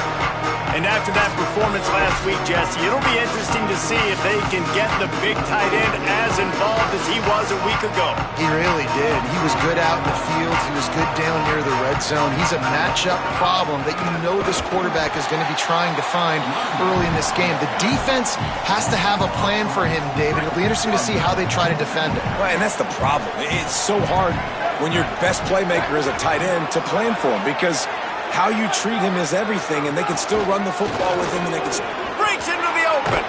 And after that performance last week, Jesse, it'll be interesting to see if they can get the big tight end as involved as he was a week ago. He really did. He was good out in the field. He was good down near the red zone. He's a matchup problem that you know this quarterback is going to be trying to find early in this game. The defense has to have a plan for him, David. It'll be interesting to see how they try to defend him. Right, and that's the problem. It's so hard when your best playmaker is a tight end to plan for him, because how you treat him is everything, and they can still run the football with him, and they can... Breaks into the open,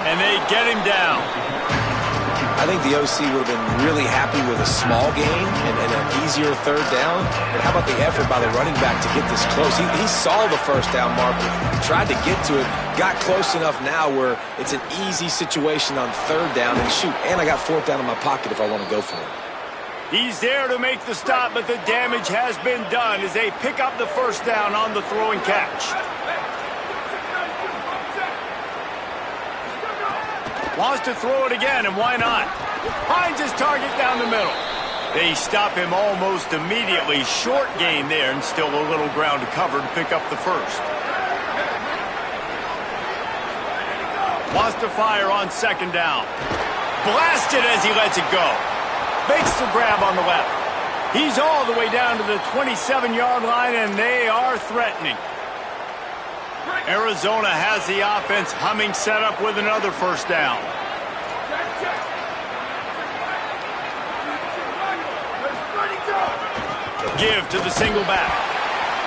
and they get him down. I think the OC would have been really happy with a small gain and an easier third down, but how about the effort by the running back to get this close? He saw the first down marker, tried to get to it, got close enough now where it's an easy situation on third down, and shoot, and I got fourth down in my pocket if I want to go for it. He's there to make the stop, but the damage has been done as they pick up the first down on the throw and catch. Wants to throw it again, and why not? Finds his target down the middle. They stop him almost immediately. Short gain there, and still a little ground to cover to pick up the first. Wants to fire on second down. Blasted as he lets it go. Makes the grab on the left. He's all the way down to the 27-yard line, and they are threatening. Arizona has the offense humming, set up with another first down. Give to the single back.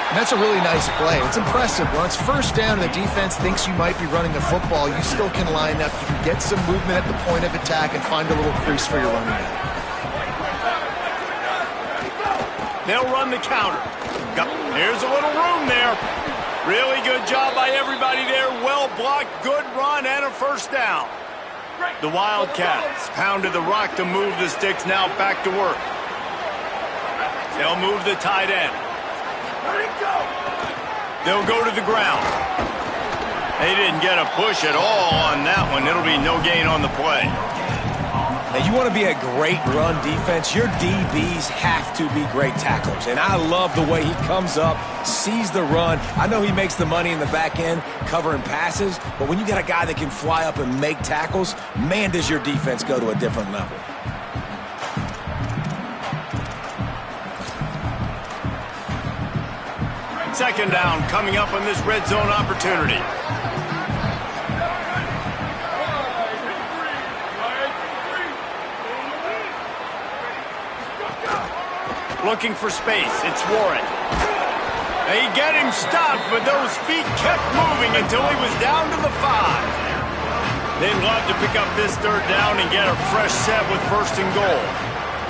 And that's a really nice play. It's impressive. When it's first down and the defense thinks you might be running the football, you still can line up. You can get some movement at the point of attack and find a little crease for your running back. They'll run the counter. There's a little room there. Really good job by everybody there. Well blocked, good run, and a first down. The Wildcats pounded the rock to move the sticks. Now back to work. They'll move the tight end. They'll go to the ground. They didn't get a push at all on that one. It'll be no gain on the play. Now, you want to be a great run defense, your DBs have to be great tacklers. And I love the way he comes up, sees the run. I know he makes the money in the back end covering passes, but when you got a guy that can fly up and make tackles, man, does your defense go to a different level. Second down coming up on this red zone opportunity. Looking for space. It's Warren. They get him stopped, but those feet kept moving until he was down to the 5. They'd love to pick up this third down and get a fresh set with first and goal.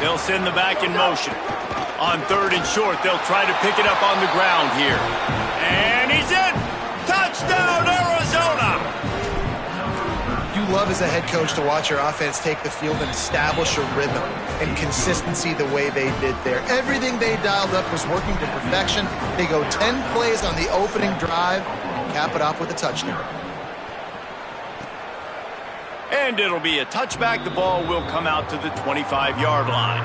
They'll send the back in motion. On third and short, they'll try to pick it up on the ground here. And he's in! Touchdown, Arizona! You love as a head coach to watch your offense take the field and establish a rhythm and consistency the way they did there. Everything they dialed up was working to perfection. They go 10 plays on the opening drive, cap it off with a touchdown. And it'll be a touchback. The ball will come out to the 25-yard line.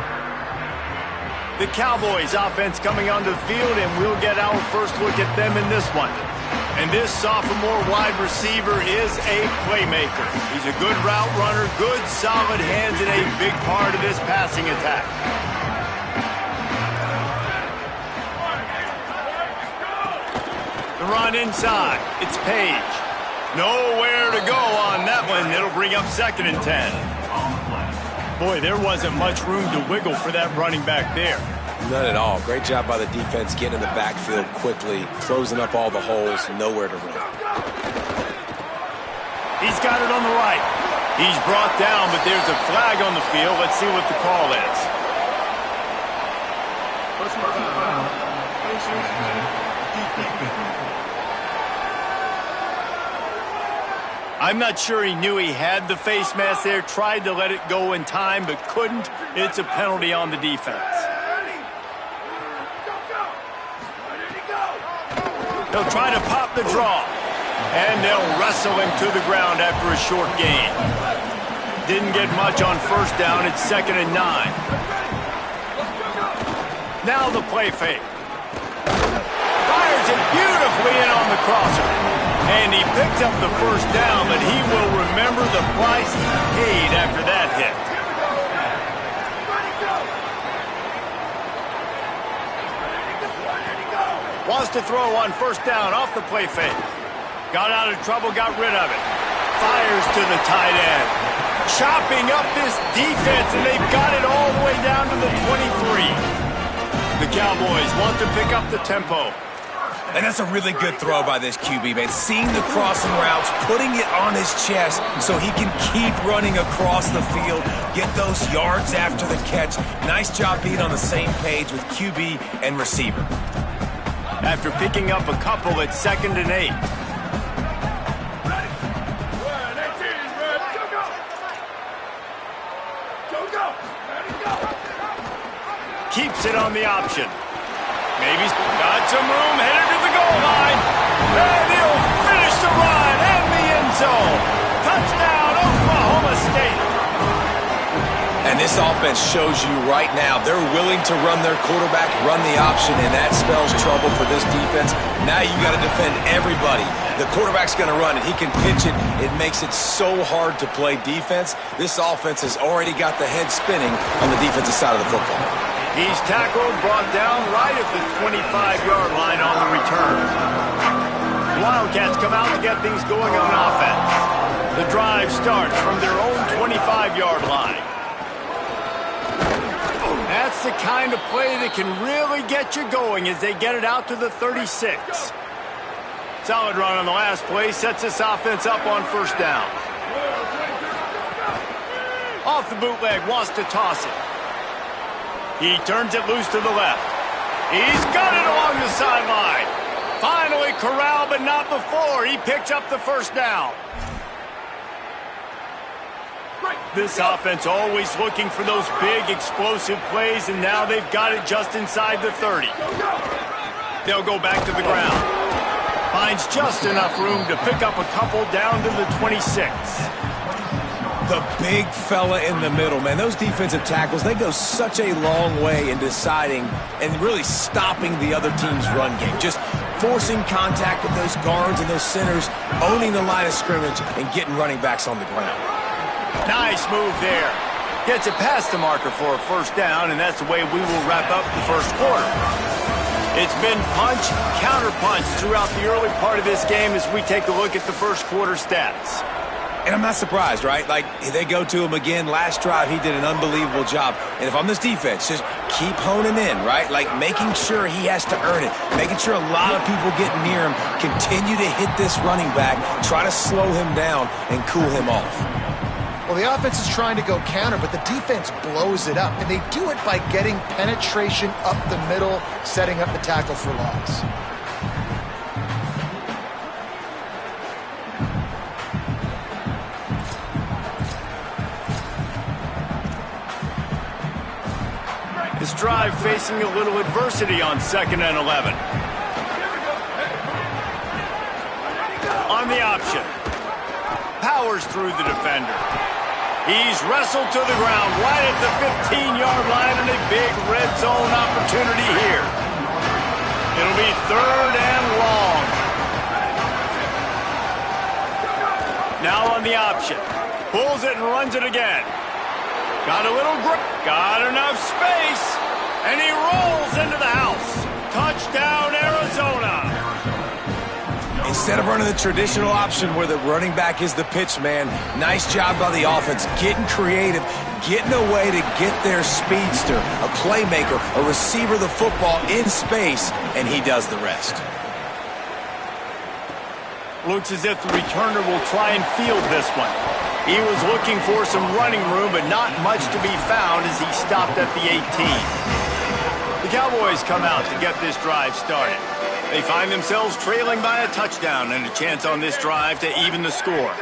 The Cowboys offense coming onto the field, and we'll get our first look at them in this one. And this sophomore wide receiver is a playmaker. He's a good route runner, good solid hands, and a big part of this passing attack. The run inside. It's Page. Nowhere to go on that one. It'll bring up second and 10. Boy, there wasn't much room to wiggle for that running back there. None at all. Great job by the defense getting in the backfield quickly, closing up all the holes, nowhere to run. He's got it on the right. He's brought down, but there's a flag on the field. Let's see what the call is. I'm not sure he knew he had the face mask there, tried to let it go in time, but couldn't. It's a penalty on the defense. They'll try to pop the draw, and they'll wrestle him to the ground after a short gain. Didn't get much on first down. It's 2nd and 9. Now the play fake. Fires it beautifully in on the crosser. And he picked up the first down, but he will remember the price he paid after that hit. Wants to throw on first down off the play fake. Got out of trouble, got rid of it. Fires to the tight end. Chopping up this defense, and they've got it all the way down to the 23. The Cowboys want to pick up the tempo. And that's a really good throw by this QB, man. Seeing the crossing routes, putting it on his chest so he can keep running across the field, get those yards after the catch. Nice job being on the same page with QB and receiver. After picking up a couple at 2nd and 8. Keeps it on the option. Maybe got some room, headed to the goal line. And he'll finish the run and the end zone. Touchdown, Oklahoma State. And this offense shows you right now they're willing to run their quarterback, run the option, and that spells trouble for this defense. Now you got to defend everybody. The quarterback's going to run, and he can pitch it. It makes it so hard to play defense. This offense has already got the head spinning on the defensive side of the football. He's tackled, brought down right at the 25-yard line on the return. Wildcats come out to get things going on offense. The drive starts from their own 25-yard line. That's the kind of play that can really get you going as they get it out to the 36. Solid run on the last play, sets this offense up on first down. Off the bootleg, wants to toss it. He turns it loose to the left. He's got it along the sideline. Finally corralled, but not before. He picks up the first down. This offense always looking for those big, explosive plays, and now they've got it just inside the 30. They'll go back to the ground. Finds just enough room to pick up a couple down to the 26. The big fella in the middle, man. Those defensive tackles, they go such a long way in deciding and really stopping the other team's run game. Just forcing contact with those guards and those centers, owning the line of scrimmage, and getting running backs on the ground. Nice move there. Gets it past the marker for a first down, and that's the way we will wrap up the first quarter. It's been punch, counter-punch throughout the early part of this game as we take a look at the first quarter stats. And I'm not surprised, right? Like, they go to him again. Last drive, he did an unbelievable job. And if I'm this defense, just keep honing in, right? Like, making sure he has to earn it. Making sure a lot of people get near him. Continue to hit this running back. Try to slow him down and cool him off. Well, the offense is trying to go counter, but the defense blows it up. And they do it by getting penetration up the middle, setting up the tackle for loss. This drive facing a little adversity on 2nd and 11. On the option. Powers through the defender. He's wrestled to the ground right at the 15-yard line and a big red zone opportunity here. It'll be 3rd and long. Now on the option. Pulls it and runs it again. Got a little grip. Got enough space. And he rolls into the house. Touchdown, Arizona. Instead of running the traditional option where the running back is the pitch man, nice job by the offense, getting creative, getting a way to get their speedster, a playmaker, a receiver the football in space, and he does the rest. Looks as if the returner will try and field this one. He was looking for some running room, but not much to be found as he stopped at the 18. The Cowboys come out to get this drive started. They find themselves trailing by a touchdown and a chance on this drive to even the score.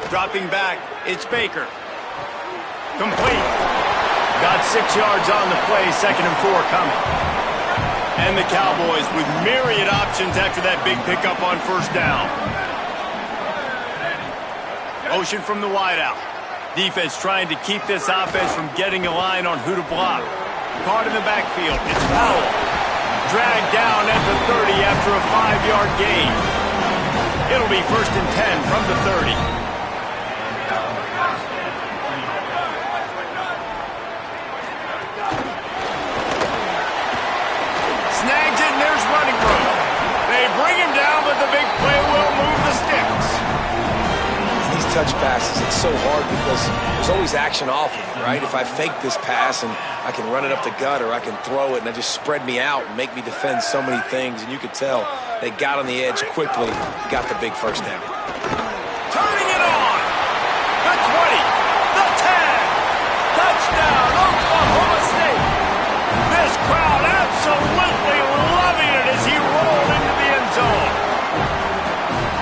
Dropping back, it's Baker. Complete. Got 6 yards on the play, 2nd and 4 coming. And the Cowboys with myriad options after that big pickup on first down. Motion from the wideout. Defense trying to keep this offense from getting a line on who to block. Caught in the backfield. It's Powell. Dragged down at the 30 after a 5-yard gain. It'll be 1st and 10 from the 30. Snags it, and there's running room. They bring him down, but the big play will move the sticks. These touch passes, it's so hard because there's always action off of it, right? If I fake this pass and I can run it up the gut or I can throw it and it just spread me out and make me defend so many things, and you could tell they got on the edge quickly, got the big first down. Turning it on. The 20, the 10. Touchdown, Oklahoma State. This crowd absolutely loving it as he rolled into the end zone.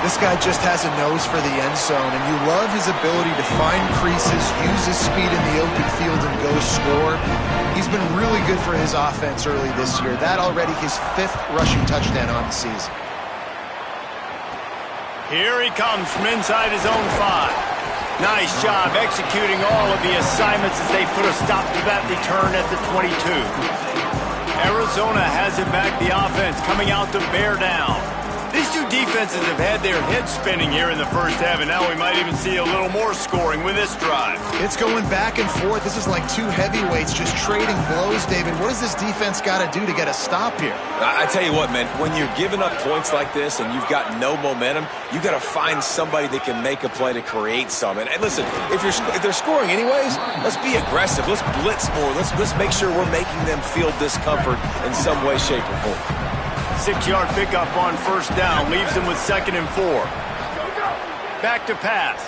This guy just has a nose for the end zone, and you love his ability to find creases, use his speed in the open field, and go score. He's been really good for his offense early this year. That already his 5th rushing touchdown on the season. Here he comes from inside his own 5. Nice job executing all of the assignments as they put a stop to that return at the 22. Arizona has it back, the offense coming out to bear down. These two defenses have had their heads spinning here in the first half, and now we might even see a little more scoring with this drive. It's going back and forth. This is like two heavyweights just trading blows, David. What does this defense got to do to get a stop here? I tell you what, man, when you're giving up points like this and you've got no momentum, you got to find somebody that can make a play to create some. And listen, if they're scoring anyways, let's be aggressive. Let's blitz more. Let's make sure we're making them feel discomfort in some way, shape, or form. 6-yard pickup on first down leaves him with 2nd and 4. Back to pass.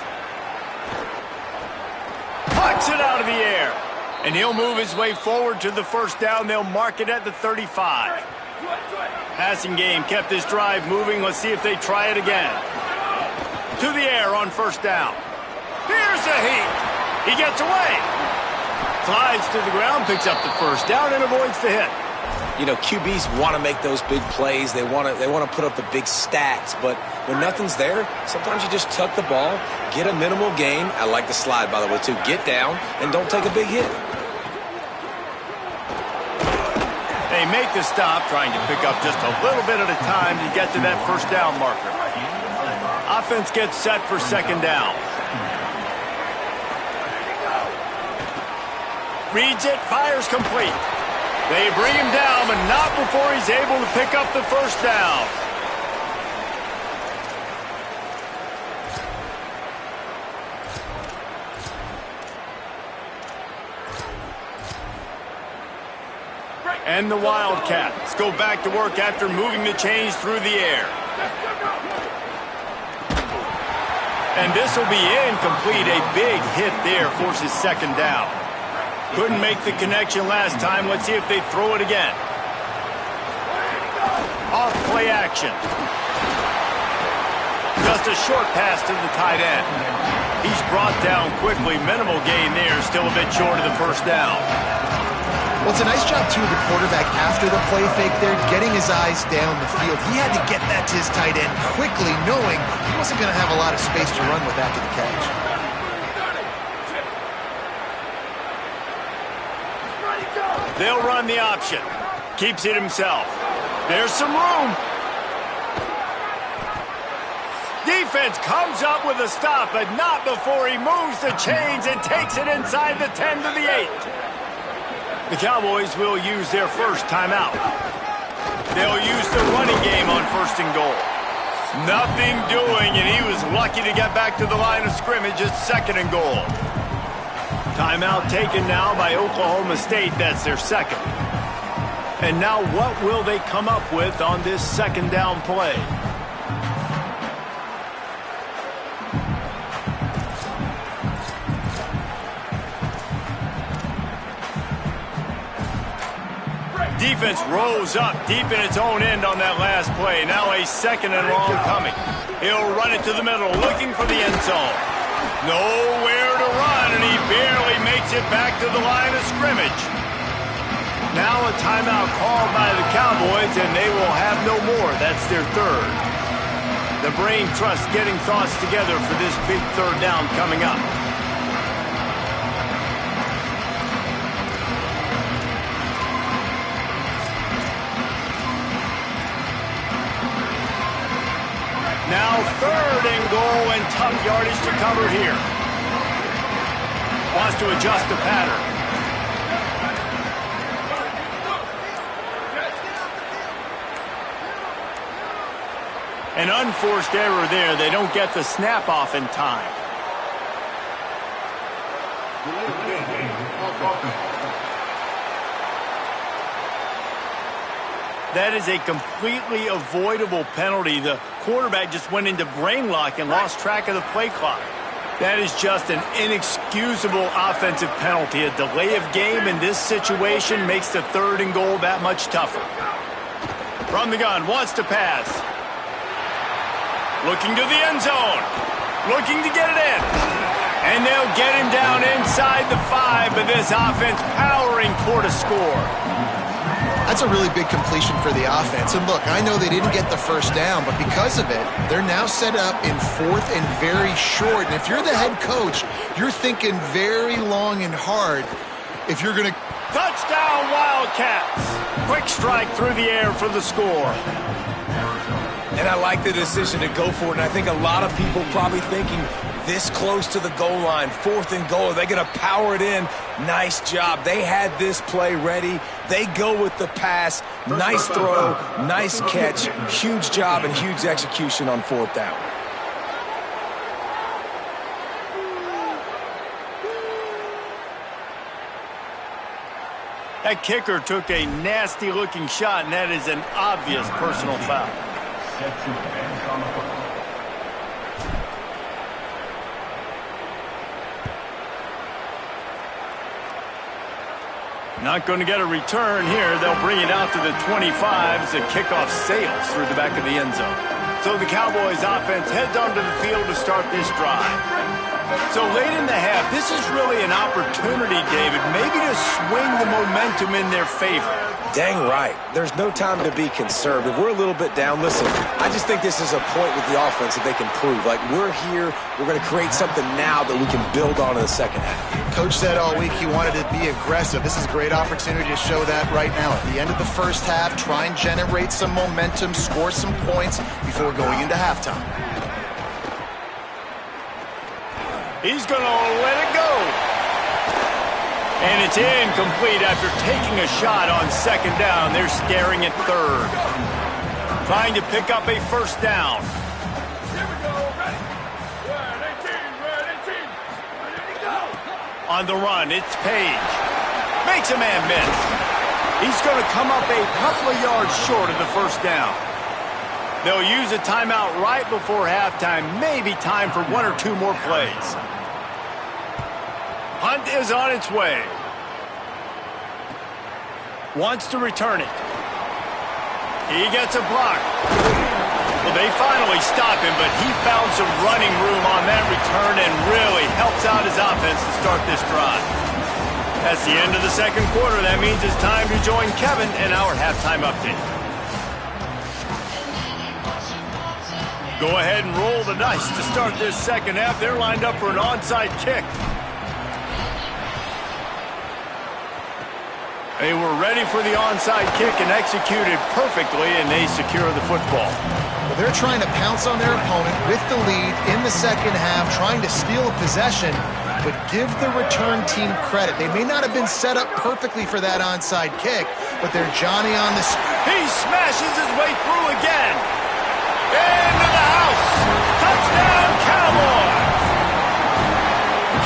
Pucks it out of the air. And he'll move his way forward to the first down. They'll mark it at the 35. Passing game kept this drive moving. Let's see if they try it again. To the air on first down. Here's a heat. He gets away. Slides to the ground, picks up the first down, and avoids the hit. You know, QBs want to make those big plays. They want to put up the big stats. But when nothing's there, sometimes you just tuck the ball, get a minimal gain. I like the slide, by the way, too. Get down and don't take a big hit. They make the stop, trying to pick up just a little bit at a time to get to that first down marker. Offense gets set for 2nd down. Reads it, fires complete. They bring him down, but not before he's able to pick up the first down. And the Wildcats go back to work after moving the chains through the air. And this will be incomplete. A big hit there forces 2nd down. Couldn't make the connection last time. Let's see if they throw it again. Off play action. Just a short pass to the tight end. He's brought down quickly. Minimal gain there. Still a bit short of the first down. Well, it's a nice job, too, of the quarterback after the play fake there, getting his eyes down the field. He had to get that to his tight end quickly, knowing he wasn't going to have a lot of space to run with after the catch. They'll run the option. Keeps it himself. There's some room. Defense comes up with a stop, but not before he moves the chains and takes it inside the 10 to the 8. The Cowboys will use their first timeout. They'll use the running game on 1st and goal. Nothing doing, and he was lucky to get back to the line of scrimmage at 2nd and goal. Timeout taken now by Oklahoma State. That's their 2nd. And now what will they come up with on this 2nd down play? Defense rolls up deep in its own end on that last play. Now a second and long coming. He'll run it to the middle, looking for the end zone. Nowhere to run, and he barely makes it back to the line of scrimmage. Now a timeout called by the Cowboys, and they will have no more. That's their third. The brain trust getting thoughts together for this big third down coming up. Now third and goal, and tough yardage to cover here. Wants to adjust the pattern. An unforced error there. They don't get the snap off in time. That is a completely avoidable penalty. The quarterback just went into brain lock and lost track of the play clock. That is just an inexcusable offensive penalty. A delay of game in this situation makes the third and goal that much tougher. From the gun, wants to pass. Looking to the end zone. Looking to get it in. And they'll get him down inside the 5, but this offense powering toward a score. That's a really big completion for the offense. And look, I know they didn't get the first down, but because of it, they're now set up in fourth and very short. And if you're the head coach, you're thinking very long and hard if you're going to... Touchdown, Wildcats! Quick strike through the air for the score. And I like the decision to go for it, and I think a lot of people probably thinking this close to the goal line, fourth and goal, are they going to power it in? Nice job. They had this play ready. They go with the pass. Nice throw, nice catch, huge job and huge execution on fourth down. That kicker took a nasty-looking shot, and that is an obvious personal foul. Not going to get a return here. They'll bring it out to the 25 as the kickoff sails through the back of the end zone. So the Cowboys offense heads onto the field to start this drive. So late in the half, this is really an opportunity, David, maybe to swing the momentum in their favor. Dang right. There's no time to be conservative. We're a little bit down. Listen, I just think this is a point with the offense that they can prove. Like, we're here, we're going to create something now that we can build on in the second half. Coach said all week he wanted to be aggressive. This is a great opportunity to show that right now. At the end of the first half, try and generate some momentum, score some points before going into halftime. He's going to let it go. And it's incomplete after taking a shot on second down. They're staring at third. Trying to pick up a first down. Here we go. Ready? Red 18. Ready to go. On the run, it's Page. Makes a man miss. He's going to come up a couple of yards short of the first down. They'll use a timeout right before halftime. Maybe time for one or two more plays. Hunt is on its way. Wants to return it. He gets a block. Well, they finally stop him, but he found some running room on that return and really helps out his offense to start this drive. That's the end of the second quarter. That means it's time to join Kevin in our halftime update. Go ahead and roll the dice to start this second half. They're lined up for an onside kick. They were ready for the onside kick and executed perfectly, and they secure the football. Well, they're trying to pounce on their opponent with the lead in the second half, trying to steal a possession, but give the return team credit. They may not have been set up perfectly for that onside kick, but they're Johnny on the... He smashes his way through again. Into the house. Touchdown, Cowboys.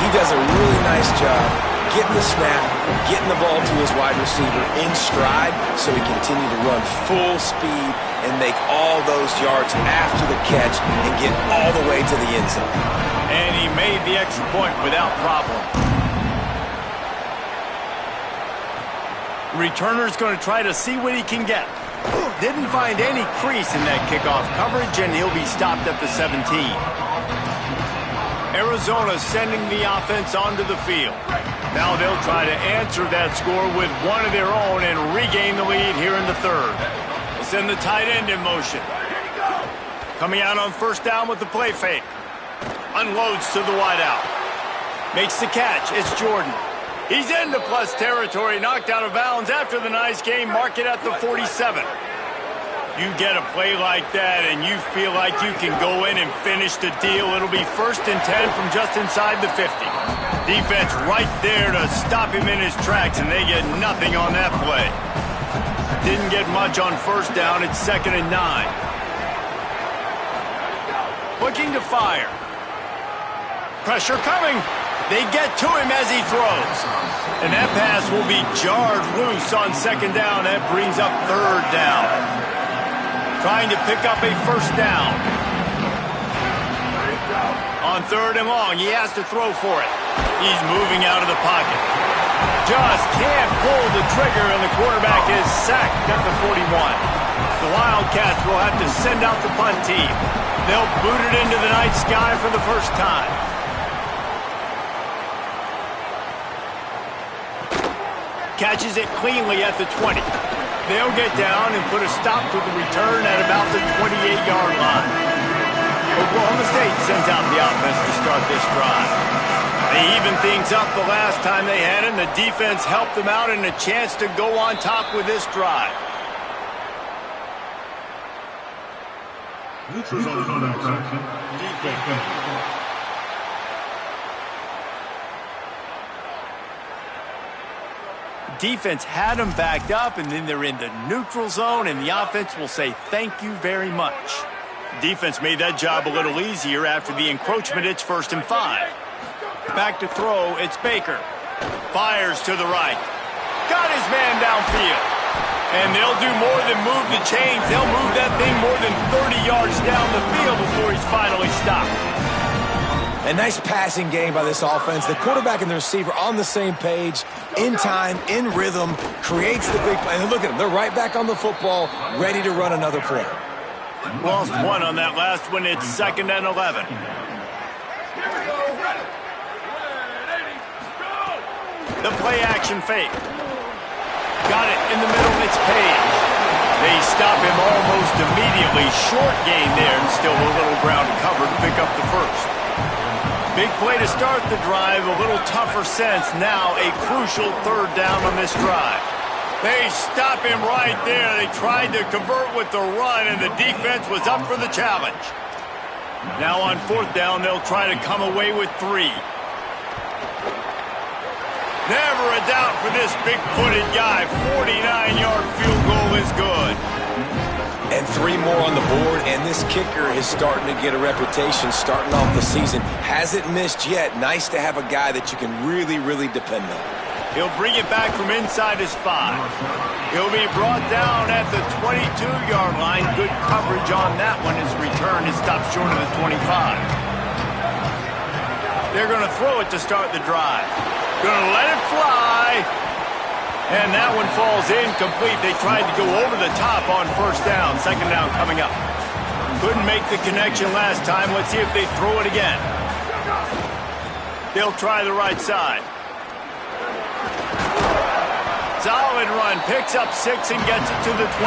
He does a really nice job getting the snap, getting the ball to his wide receiver in stride so he continue to run full speed and make all those yards after the catch and get all the way to the end zone. And he made the extra point without problem. Returner's going to try to see what he can get. Didn't find any crease in that kickoff coverage, and he'll be stopped at the 17. Arizona sending the offense onto the field. Now they'll try to answer that score with one of their own and regain the lead here in the third. They'll send the tight end in motion. Coming out on first down with the play fake. Unloads to the wideout. Makes the catch. It's Jordan. He's into plus territory, knocked out of bounds after the nice game. Mark it at the 47. You get a play like that and you feel like you can go in and finish the deal. It'll be 1st and 10 from just inside the 50. Defense right there to stop him in his tracks, and they get nothing on that play. Didn't get much on first down. It's 2nd and 9. Looking to fire. Pressure coming. They get to him as he throws. And that pass will be jarred loose on 2nd down. That brings up 3rd down. Trying to pick up a 1st down. On 3rd and long, he has to throw for it. He's moving out of the pocket. Just can't pull the trigger, and the quarterback is sacked at the 41. The Wildcats will have to send out the punt team. They'll boot it into the night sky for the first time. Catches it cleanly at the 20. They'll get down and put a stop to the return at about the 28-yard line. Oklahoma State sends out the offense to start this drive. They even things up the last time they had it, and the defense helped them out and a chance to go on top with this drive. Defense had them backed up, and then they're in the neutral zone, and the offense will say thank you very much. Defense made that job a little easier after the encroachment. It's 1st and 5. Back to throw, it's Baker. Fires to the right. Got his man downfield. And they'll do more than move the chains. They'll move that thing more than 30 yards down the field before he's finally stopped. A nice passing game by this offense. The quarterback and the receiver on the same page, in time, in rhythm, creates the big play. And look at them. They're right back on the football, ready to run another play. Lost one on that last one. It's 2nd and 11. The play action fake. Got it in the middle. It's Page. They stop him almost immediately. Short gain there, and still a little ground to cover to pick up the first. Big play to start the drive, a little tougher sense. Now a crucial 3rd down on this drive. They stop him right there. They tried to convert with the run, and the defense was up for the challenge. Now on 4th down, they'll try to come away with 3. Never a doubt for this big-footed guy. 49-yard field goal is good. And 3 more on the board, and this kicker is starting to get a reputation starting off the season. Hasn't missed yet. Nice to have a guy that you can really, really depend on. He'll bring it back from inside his 5. He'll be brought down at the 22-yard line. Good coverage on that one. His return is stopped short of the 25. They're going to throw it to start the drive. Going to let it fly. And that one falls incomplete. They tried to go over the top on 1st down. 2nd down coming up. Couldn't make the connection last time. Let's see if they throw it again. They'll try the right side. Solid run. Picks up 6 and gets it to the 28.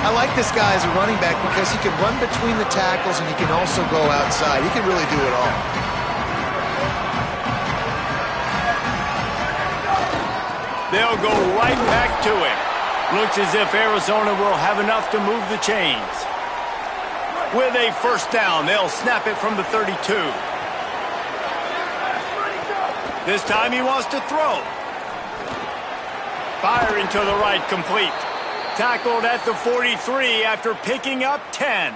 I like this guy as a running back because he can run between the tackles and he can also go outside. He can really do it all. They'll go right back to him. Looks as if Arizona will have enough to move the chains. With a 1st down, they'll snap it from the 32. This time he wants to throw. Firing to the right, complete. Tackled at the 43 after picking up 10.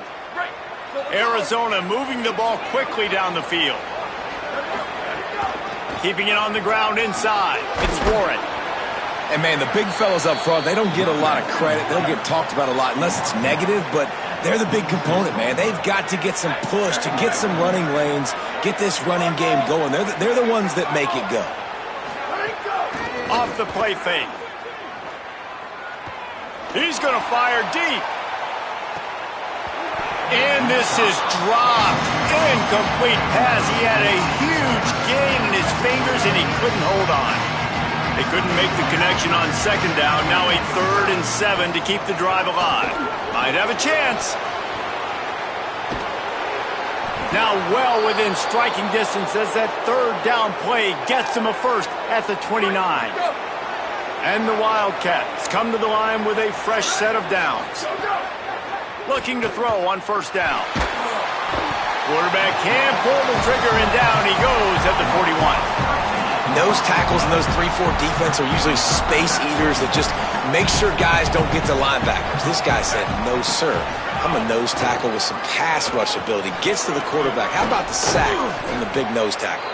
Arizona moving the ball quickly down the field. Keeping it on the ground inside. It's Warren. And, man, the big fellas up front, they don't get a lot of credit. They don't get talked about a lot unless it's negative, but they're the big component, man. They've got to get some push, to get some running lanes, get this running game going. They're the ones that make it go. Off the play fake. He's going to fire deep. And this is dropped. Incomplete pass. He had a huge gain in his fingers, and he couldn't hold on. They couldn't make the connection on second down. Now a 3rd and 7 to keep the drive alive. Might have a chance. Now well within striking distance as that 3rd down play gets him a first at the 29. And the Wildcats come to the line with a fresh set of downs. Looking to throw on 1st down. Quarterback can pull the trigger, and down he goes at the 41. Nose tackles in those 3-4 defense are usually space eaters that just make sure guys don't get to linebackers. This guy said, no, sir. I'm a nose tackle with some pass rush ability. Gets to the quarterback. How about the sack from the big nose tackle?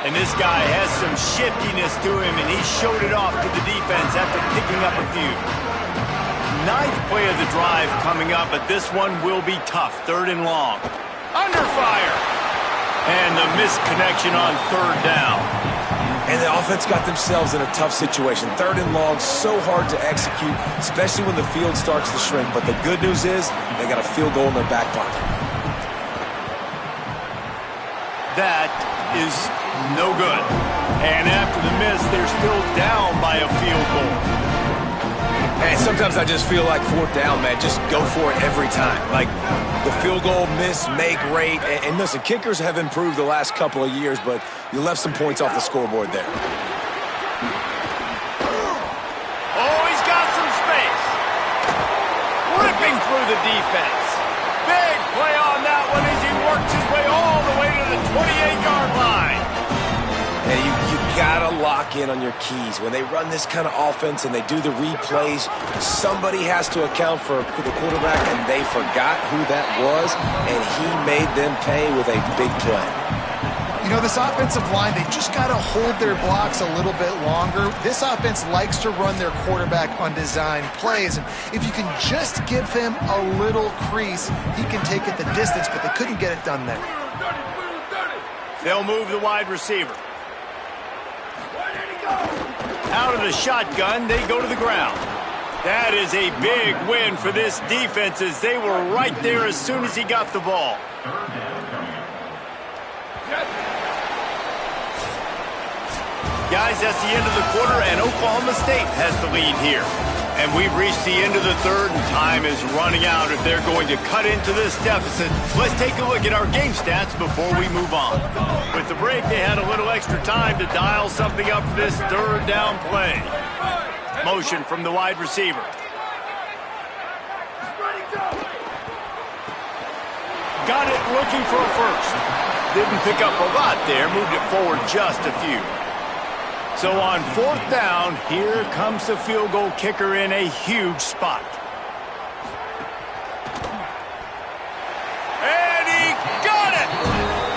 And this guy has some shiftiness to him, and he showed it off to the defense after picking up a few. 9th play of the drive coming up, but this one will be tough. 3rd and long. Under fire. And the misconnection on 3rd down. And the offense got themselves in a tough situation. 3rd and long, so hard to execute, especially when the field starts to shrink. But the good news is they got a field goal in their back pocket. That is no good. And after the miss, they're still down by a field goal. And sometimes I just feel like 4th down, man. Just go for it every time. Like the field goal, miss, make, rate. And listen, kickers have improved the last couple of years, but you left some points off the scoreboard there. Oh, he's got some space. Ripping through the defense. Big play on that one as he works his way all the way to the 28-yard line. And you gotta lock in on your keys. When they run this kind of offense and they do the replays, somebody has to account for the quarterback, and they forgot who that was, and he made them pay with a big play. You know, this offensive line, they just got to hold their blocks a little bit longer. This offense likes to run their quarterback on design plays, and if you can just give him a little crease, he can take it the distance, but they couldn't get it done there. They'll move the wide receiver. Out of the shotgun, they go to the ground. That is a big win for this defense as they were right there as soon as he got the ball. Guys, that's the end of the quarter, and Oklahoma State has the lead here. And we've reached the end of the 3rd, and time is running out if they're going to cut into this deficit. Let's take a look at our game stats before we move on. With the break, they had a little extra time to dial something up for this 3rd down play. Motion from the wide receiver. Got it looking for a first. Didn't pick up a lot there, moved it forward just a few. So on 4th down, here comes the field goal kicker in a huge spot. And he got it!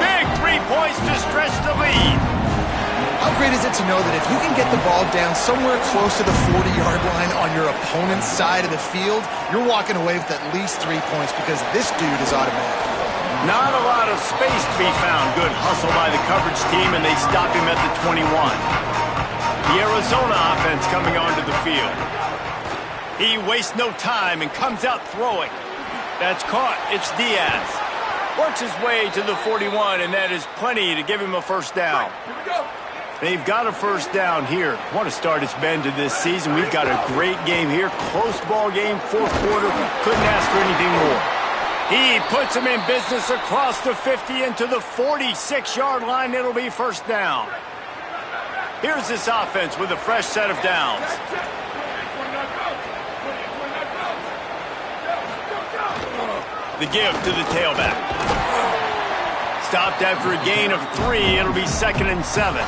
Big 3 points to stretch the lead. How great is it to know that if you can get the ball down somewhere close to the 40-yard line on your opponent's side of the field, you're walking away with at least 3 points because this dude is automatic. Not a lot of space to be found. Good hustle by the coverage team, and they stop him at the 21. The Arizona offense coming onto the field. He wastes no time and comes out throwing. That's caught. It's Diaz. Works his way to the 41, and that is plenty to give him a first down. They've got a first down here. What a start it's been to this season. We've got a great game here. Close ball game, 4th quarter. Couldn't ask for anything more. He puts him in business across the 50 into the 46-yard line. It'll be first down. Here's this offense with a fresh set of downs. The give to the tailback. Stopped after a gain of 3. It'll be 2nd and 7.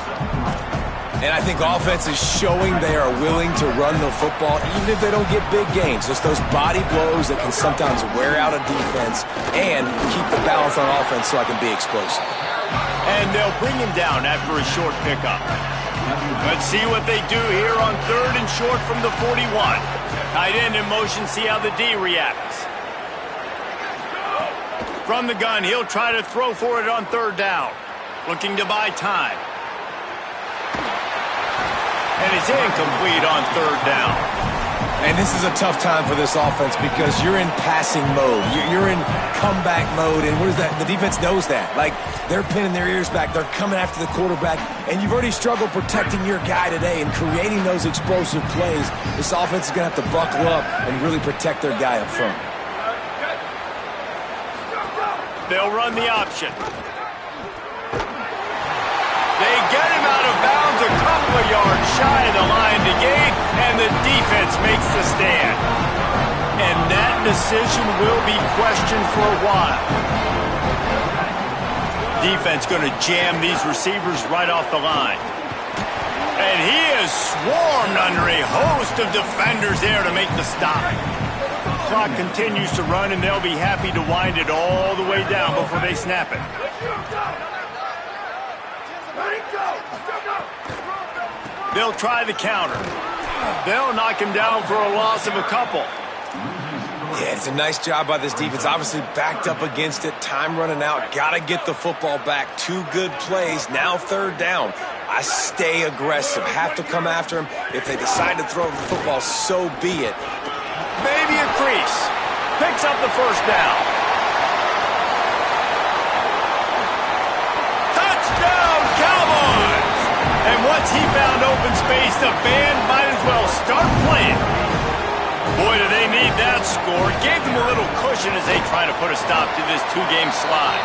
And I think offense is showing they are willing to run the football even if they don't get big gains. Just those body blows that can sometimes wear out a defense and keep the balance on offense so I can be explosive. And they'll bring him down after a short pickup. Let's see what they do here on 3rd and short from the 41. Tight end in motion, see how the D reacts. From the gun, he'll try to throw for it on 3rd down. Looking to buy time. and it's incomplete on third down. And this is a tough time for this offense because you're in passing mode. You're in comeback mode, and what is that? The defense knows that. Like, they're pinning their ears back. They're coming after the quarterback, and you've already struggled protecting your guy today and creating those explosive plays. This offense is going to have to buckle up and really protect their guy up front. They'll run the option. They get him out of bounds a couple of yards shy of the line to gain, and the defense makes the stand. And that decision will be questioned for a while. Defense going to jam these receivers right off the line. And he is swarmed under a host of defenders there to make the stop. Clock continues to run, and they'll be happy to wind it all the way down before they snap it. They'll try the counter. They'll knock him down for a loss of a couple. Yeah, it's a nice job by this defense. Obviously backed up against it. Time running out. Got to get the football back. 2 good plays. Now third down. I stay aggressive. Have to come after him. If they decide to throw the football, so be it. Maybe a crease. Picks up the first down. Touchdown, Cowboys! And once he found open space, the band might as well start playing. Boy, do they need that score. Gave them a little cushion as they try to put a stop to this 2-game slide.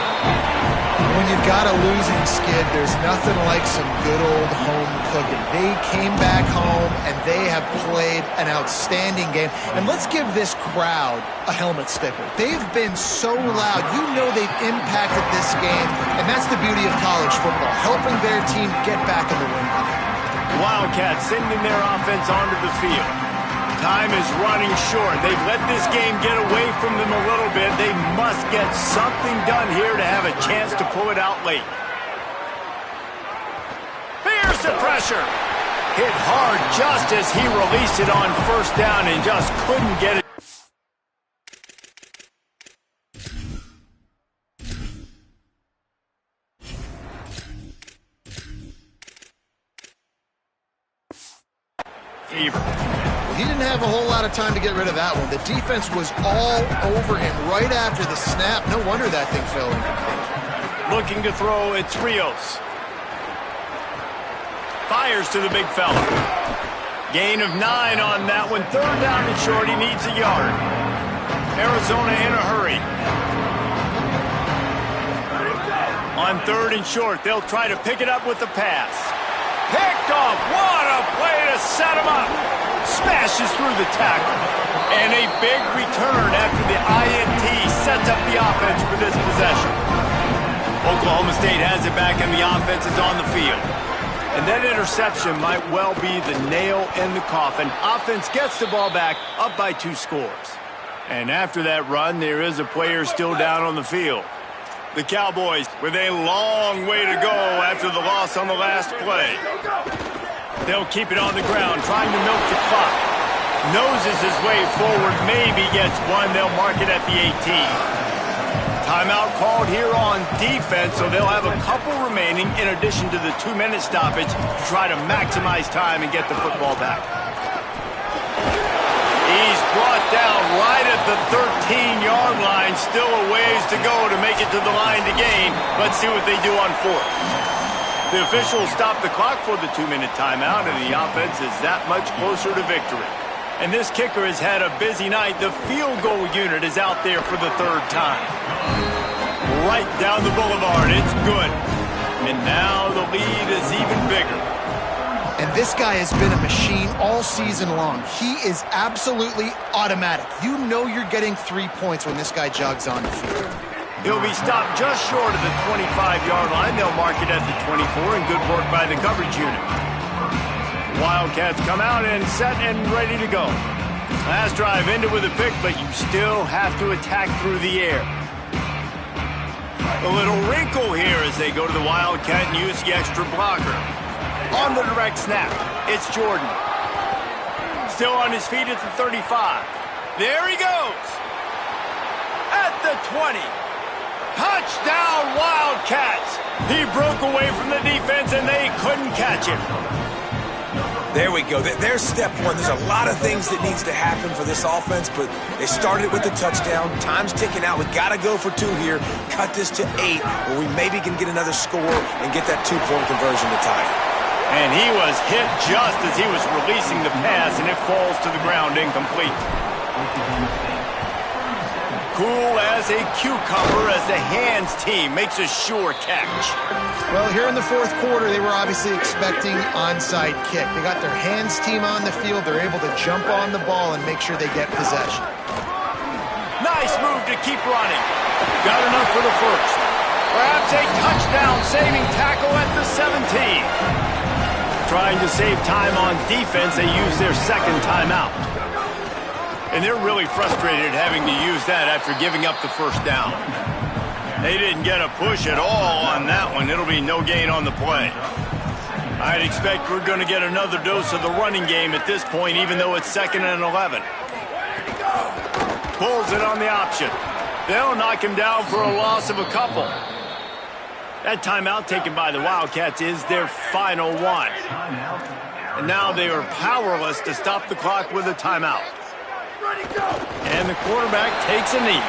When you've got a losing skid, there's nothing like some good old home cooking. They came back home, and they have played an outstanding game. And let's give this crowd a helmet sticker. They've been so loud. You know they've impacted this game, and that's the beauty of college football, helping their team get back in the win column. Wildcats sending their offense onto the field. Time is running short. They've let this game get away from them a little bit. They must get something done here to have a chance to pull it out late. Here's the pressure. Hit hard just as he released it on first down and just couldn't get it. He didn't have a whole lot of time to get rid of that one. The defense was all over him right after the snap. No wonder that thing fell incomplete. Looking to throw, it's Rios. Fires to the big fella. Gain of 9 on that one. Third down and short. He needs a yard. Arizona in a hurry. On third and short, they'll try to pick it up with the pass. Picked off. What a play to set him up. Smashes through the tackle. And a big return after the INT sets up the offense for this possession. Oklahoma State has it back and the offense is on the field. And that interception might well be the nail in the coffin. Offense gets the ball back, up by 2 scores. And after that run, there is a player still down on the field. The Cowboys with a long way to go after the loss on the last play. They'll keep it on the ground, trying to milk the clock. Noses his way forward, maybe gets one. They'll mark it at the 18. Timeout called here on defense, so they'll have a couple remaining in addition to the 2-minute stoppage to try to maximize time and get the football back. He's brought down right at the 13-yard line. Still a ways to go to make it to the line to gain. Let's see what they do on fourth. The officials stop the clock for the 2-minute timeout, and the offense is that much closer to victory. And this kicker has had a busy night. The field goal unit is out there for the 3rd time. Right down the boulevard. It's good. And now the lead is even bigger. And this guy has been a machine all season long. He is absolutely automatic. You know you're getting 3 points when this guy jogs on the field. He'll be stopped just short of the 25-yard line. They'll mark it at the 24, and good work by the coverage unit. Wildcats come out and set and ready to go. Last drive ended with a pick, but you still have to attack through the air. A little wrinkle here as they go to the Wildcat and use the extra blocker. On the direct snap, it's Jordan. Still on his feet at the 35. There he goes. At the 20. Touchdown, Wildcats! He broke away from the defense, and they couldn't catch him. There we go. There's step one. There's a lot of things that needs to happen for this offense, but they started with the touchdown. Time's ticking out. We got to go for 2 here. Cut this to 8, where we maybe can get another score and get that 2-point conversion to tie it. And he was hit just as he was releasing the pass, and it falls to the ground incomplete. Cool as a cucumber as the hands team makes a sure catch. Well, here in the fourth quarter, they were obviously expecting onside kick. They got their hands team on the field. They're able to jump on the ball and make sure they get possession. Nice move to keep running. Got enough for the first. Perhaps a touchdown-saving tackle at the 17. Trying to save time on defense, they use their second timeout. And they're really frustrated having to use that after giving up the first down. They didn't get a push at all on that one. It'll be no gain on the play. I'd expect we're going to get another dose of the running game at this point, even though it's 2nd and 11. Pulls it on the option. They'll knock him down for a loss of a couple. That timeout taken by the Wildcats is their final one. And now they are powerless to stop the clock with a timeout. And the quarterback takes a knee.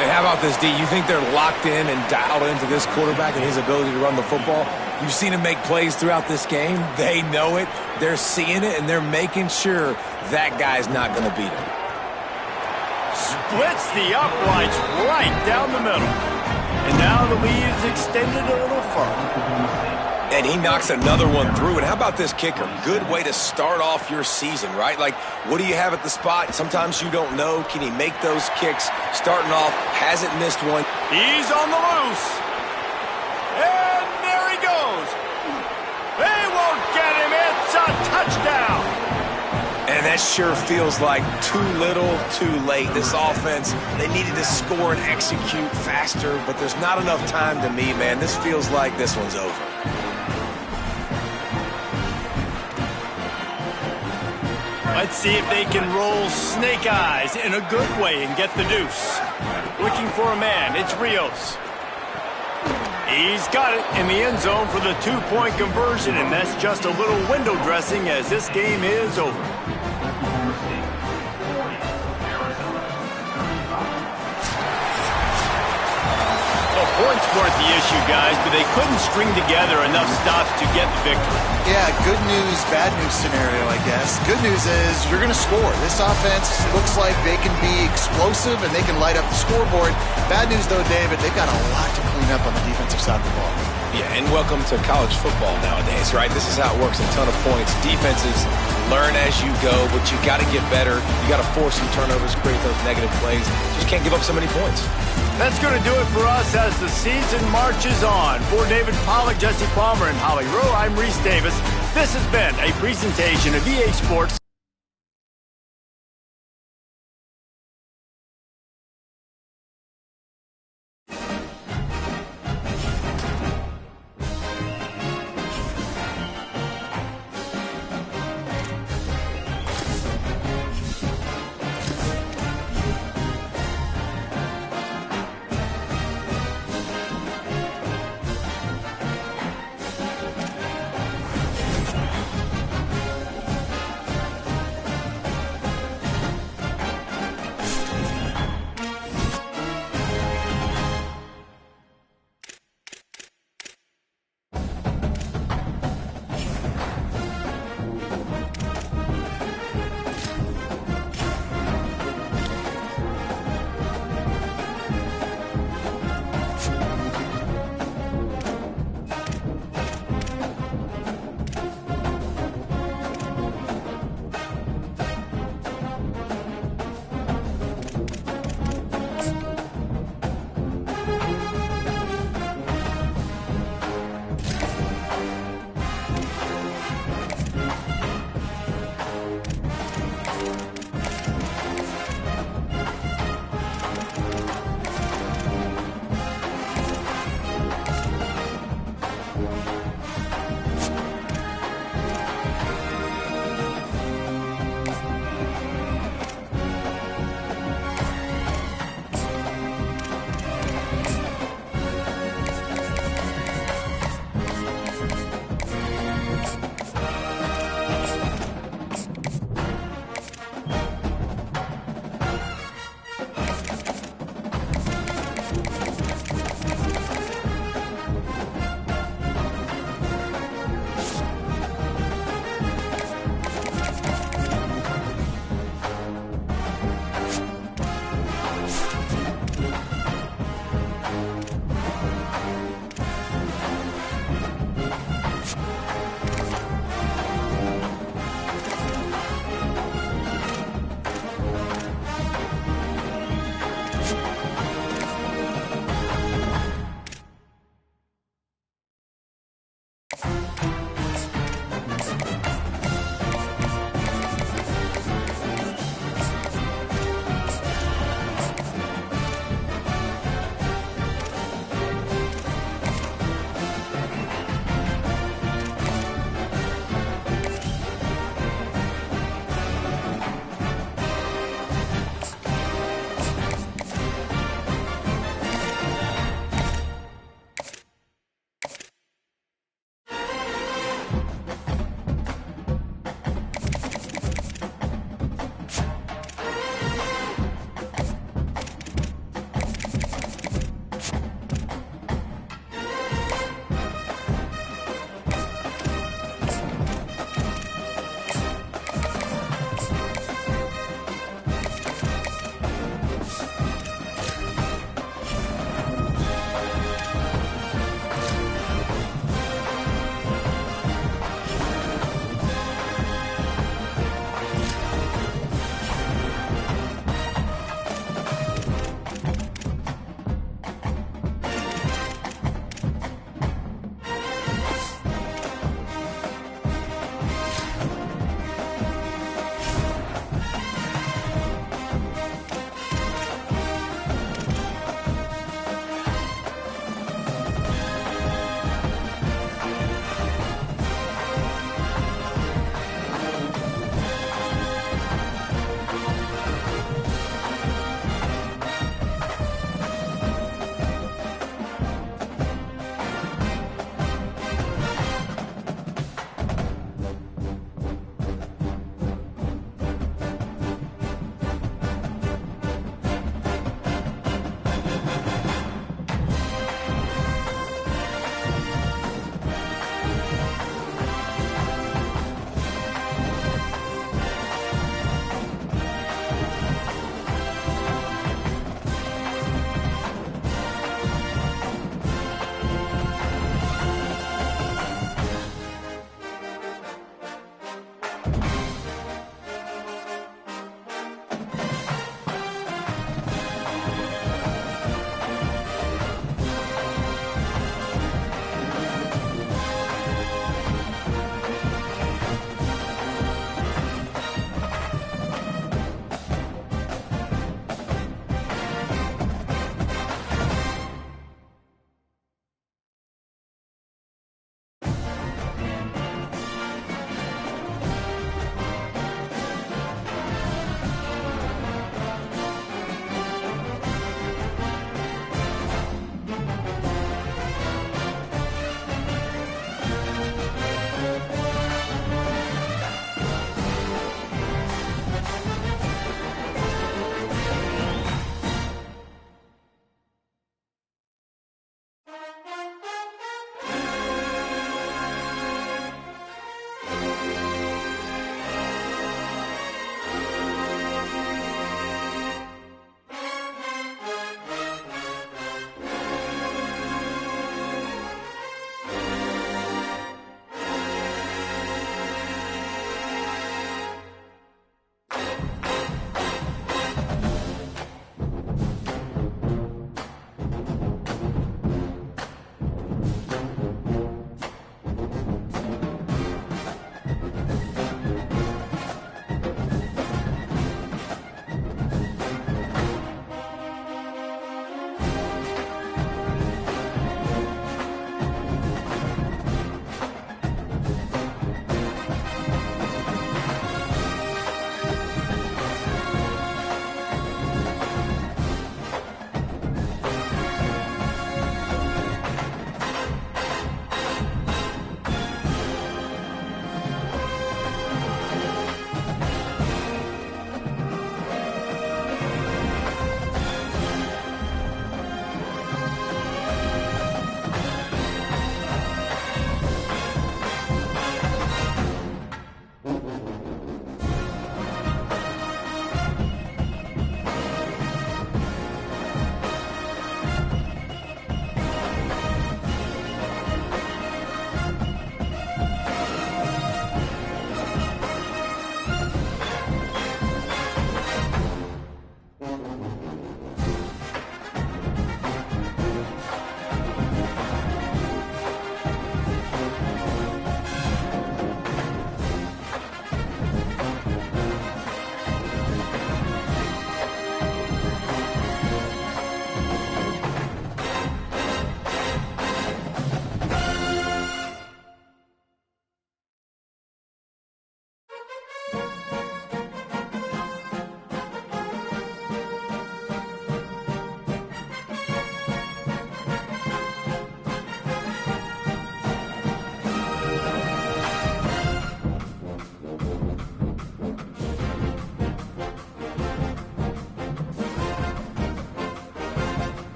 Hey, how about this, D? You think they're locked in and dialed into this quarterback and his ability to run the football? You've seen him make plays throughout this game. They know it. They're seeing it, and they're making sure that guy's not going to beat him. Splits the uprights right down the middle. And now the lead is extended a little further. And he knocks another one through. And how about this kicker? Good way to start off your season, right? Like, what do you have at the spot? Sometimes you don't know. Can he make those kicks? Starting off, hasn't missed one. He's on the loose. And there he goes. They won't get him. It's a touchdown. And that sure feels like too little, too late. This offense, they needed to score and execute faster, but there's not enough time to me, man. This feels like this one's over. Let's see if they can roll snake eyes in a good way and get the deuce. Looking for a man. It's Rios. He's got it in the end zone for the 2-point conversion, and that's just a little window dressing as this game is over. Points weren't the issue, guys, but they couldn't string together enough stops to get the victory. Yeah, good news, bad news scenario, I guess. Good news is you're going to score. This offense looks like they can be explosive and they can light up the scoreboard. Bad news, though, David, they've got a lot to clean up on the defensive side of the ball. Yeah, and welcome to college football nowadays, right? This is how it works, a ton of points. Defenses learn as you go, but you got to get better. You got to force some turnovers, create those negative plays. Just can't give up so many points. That's going to do it for us as the season marches on. For David Pollack, Jesse Palmer, and Holly Rowe, I'm Reese Davis. This has been a presentation of EA Sports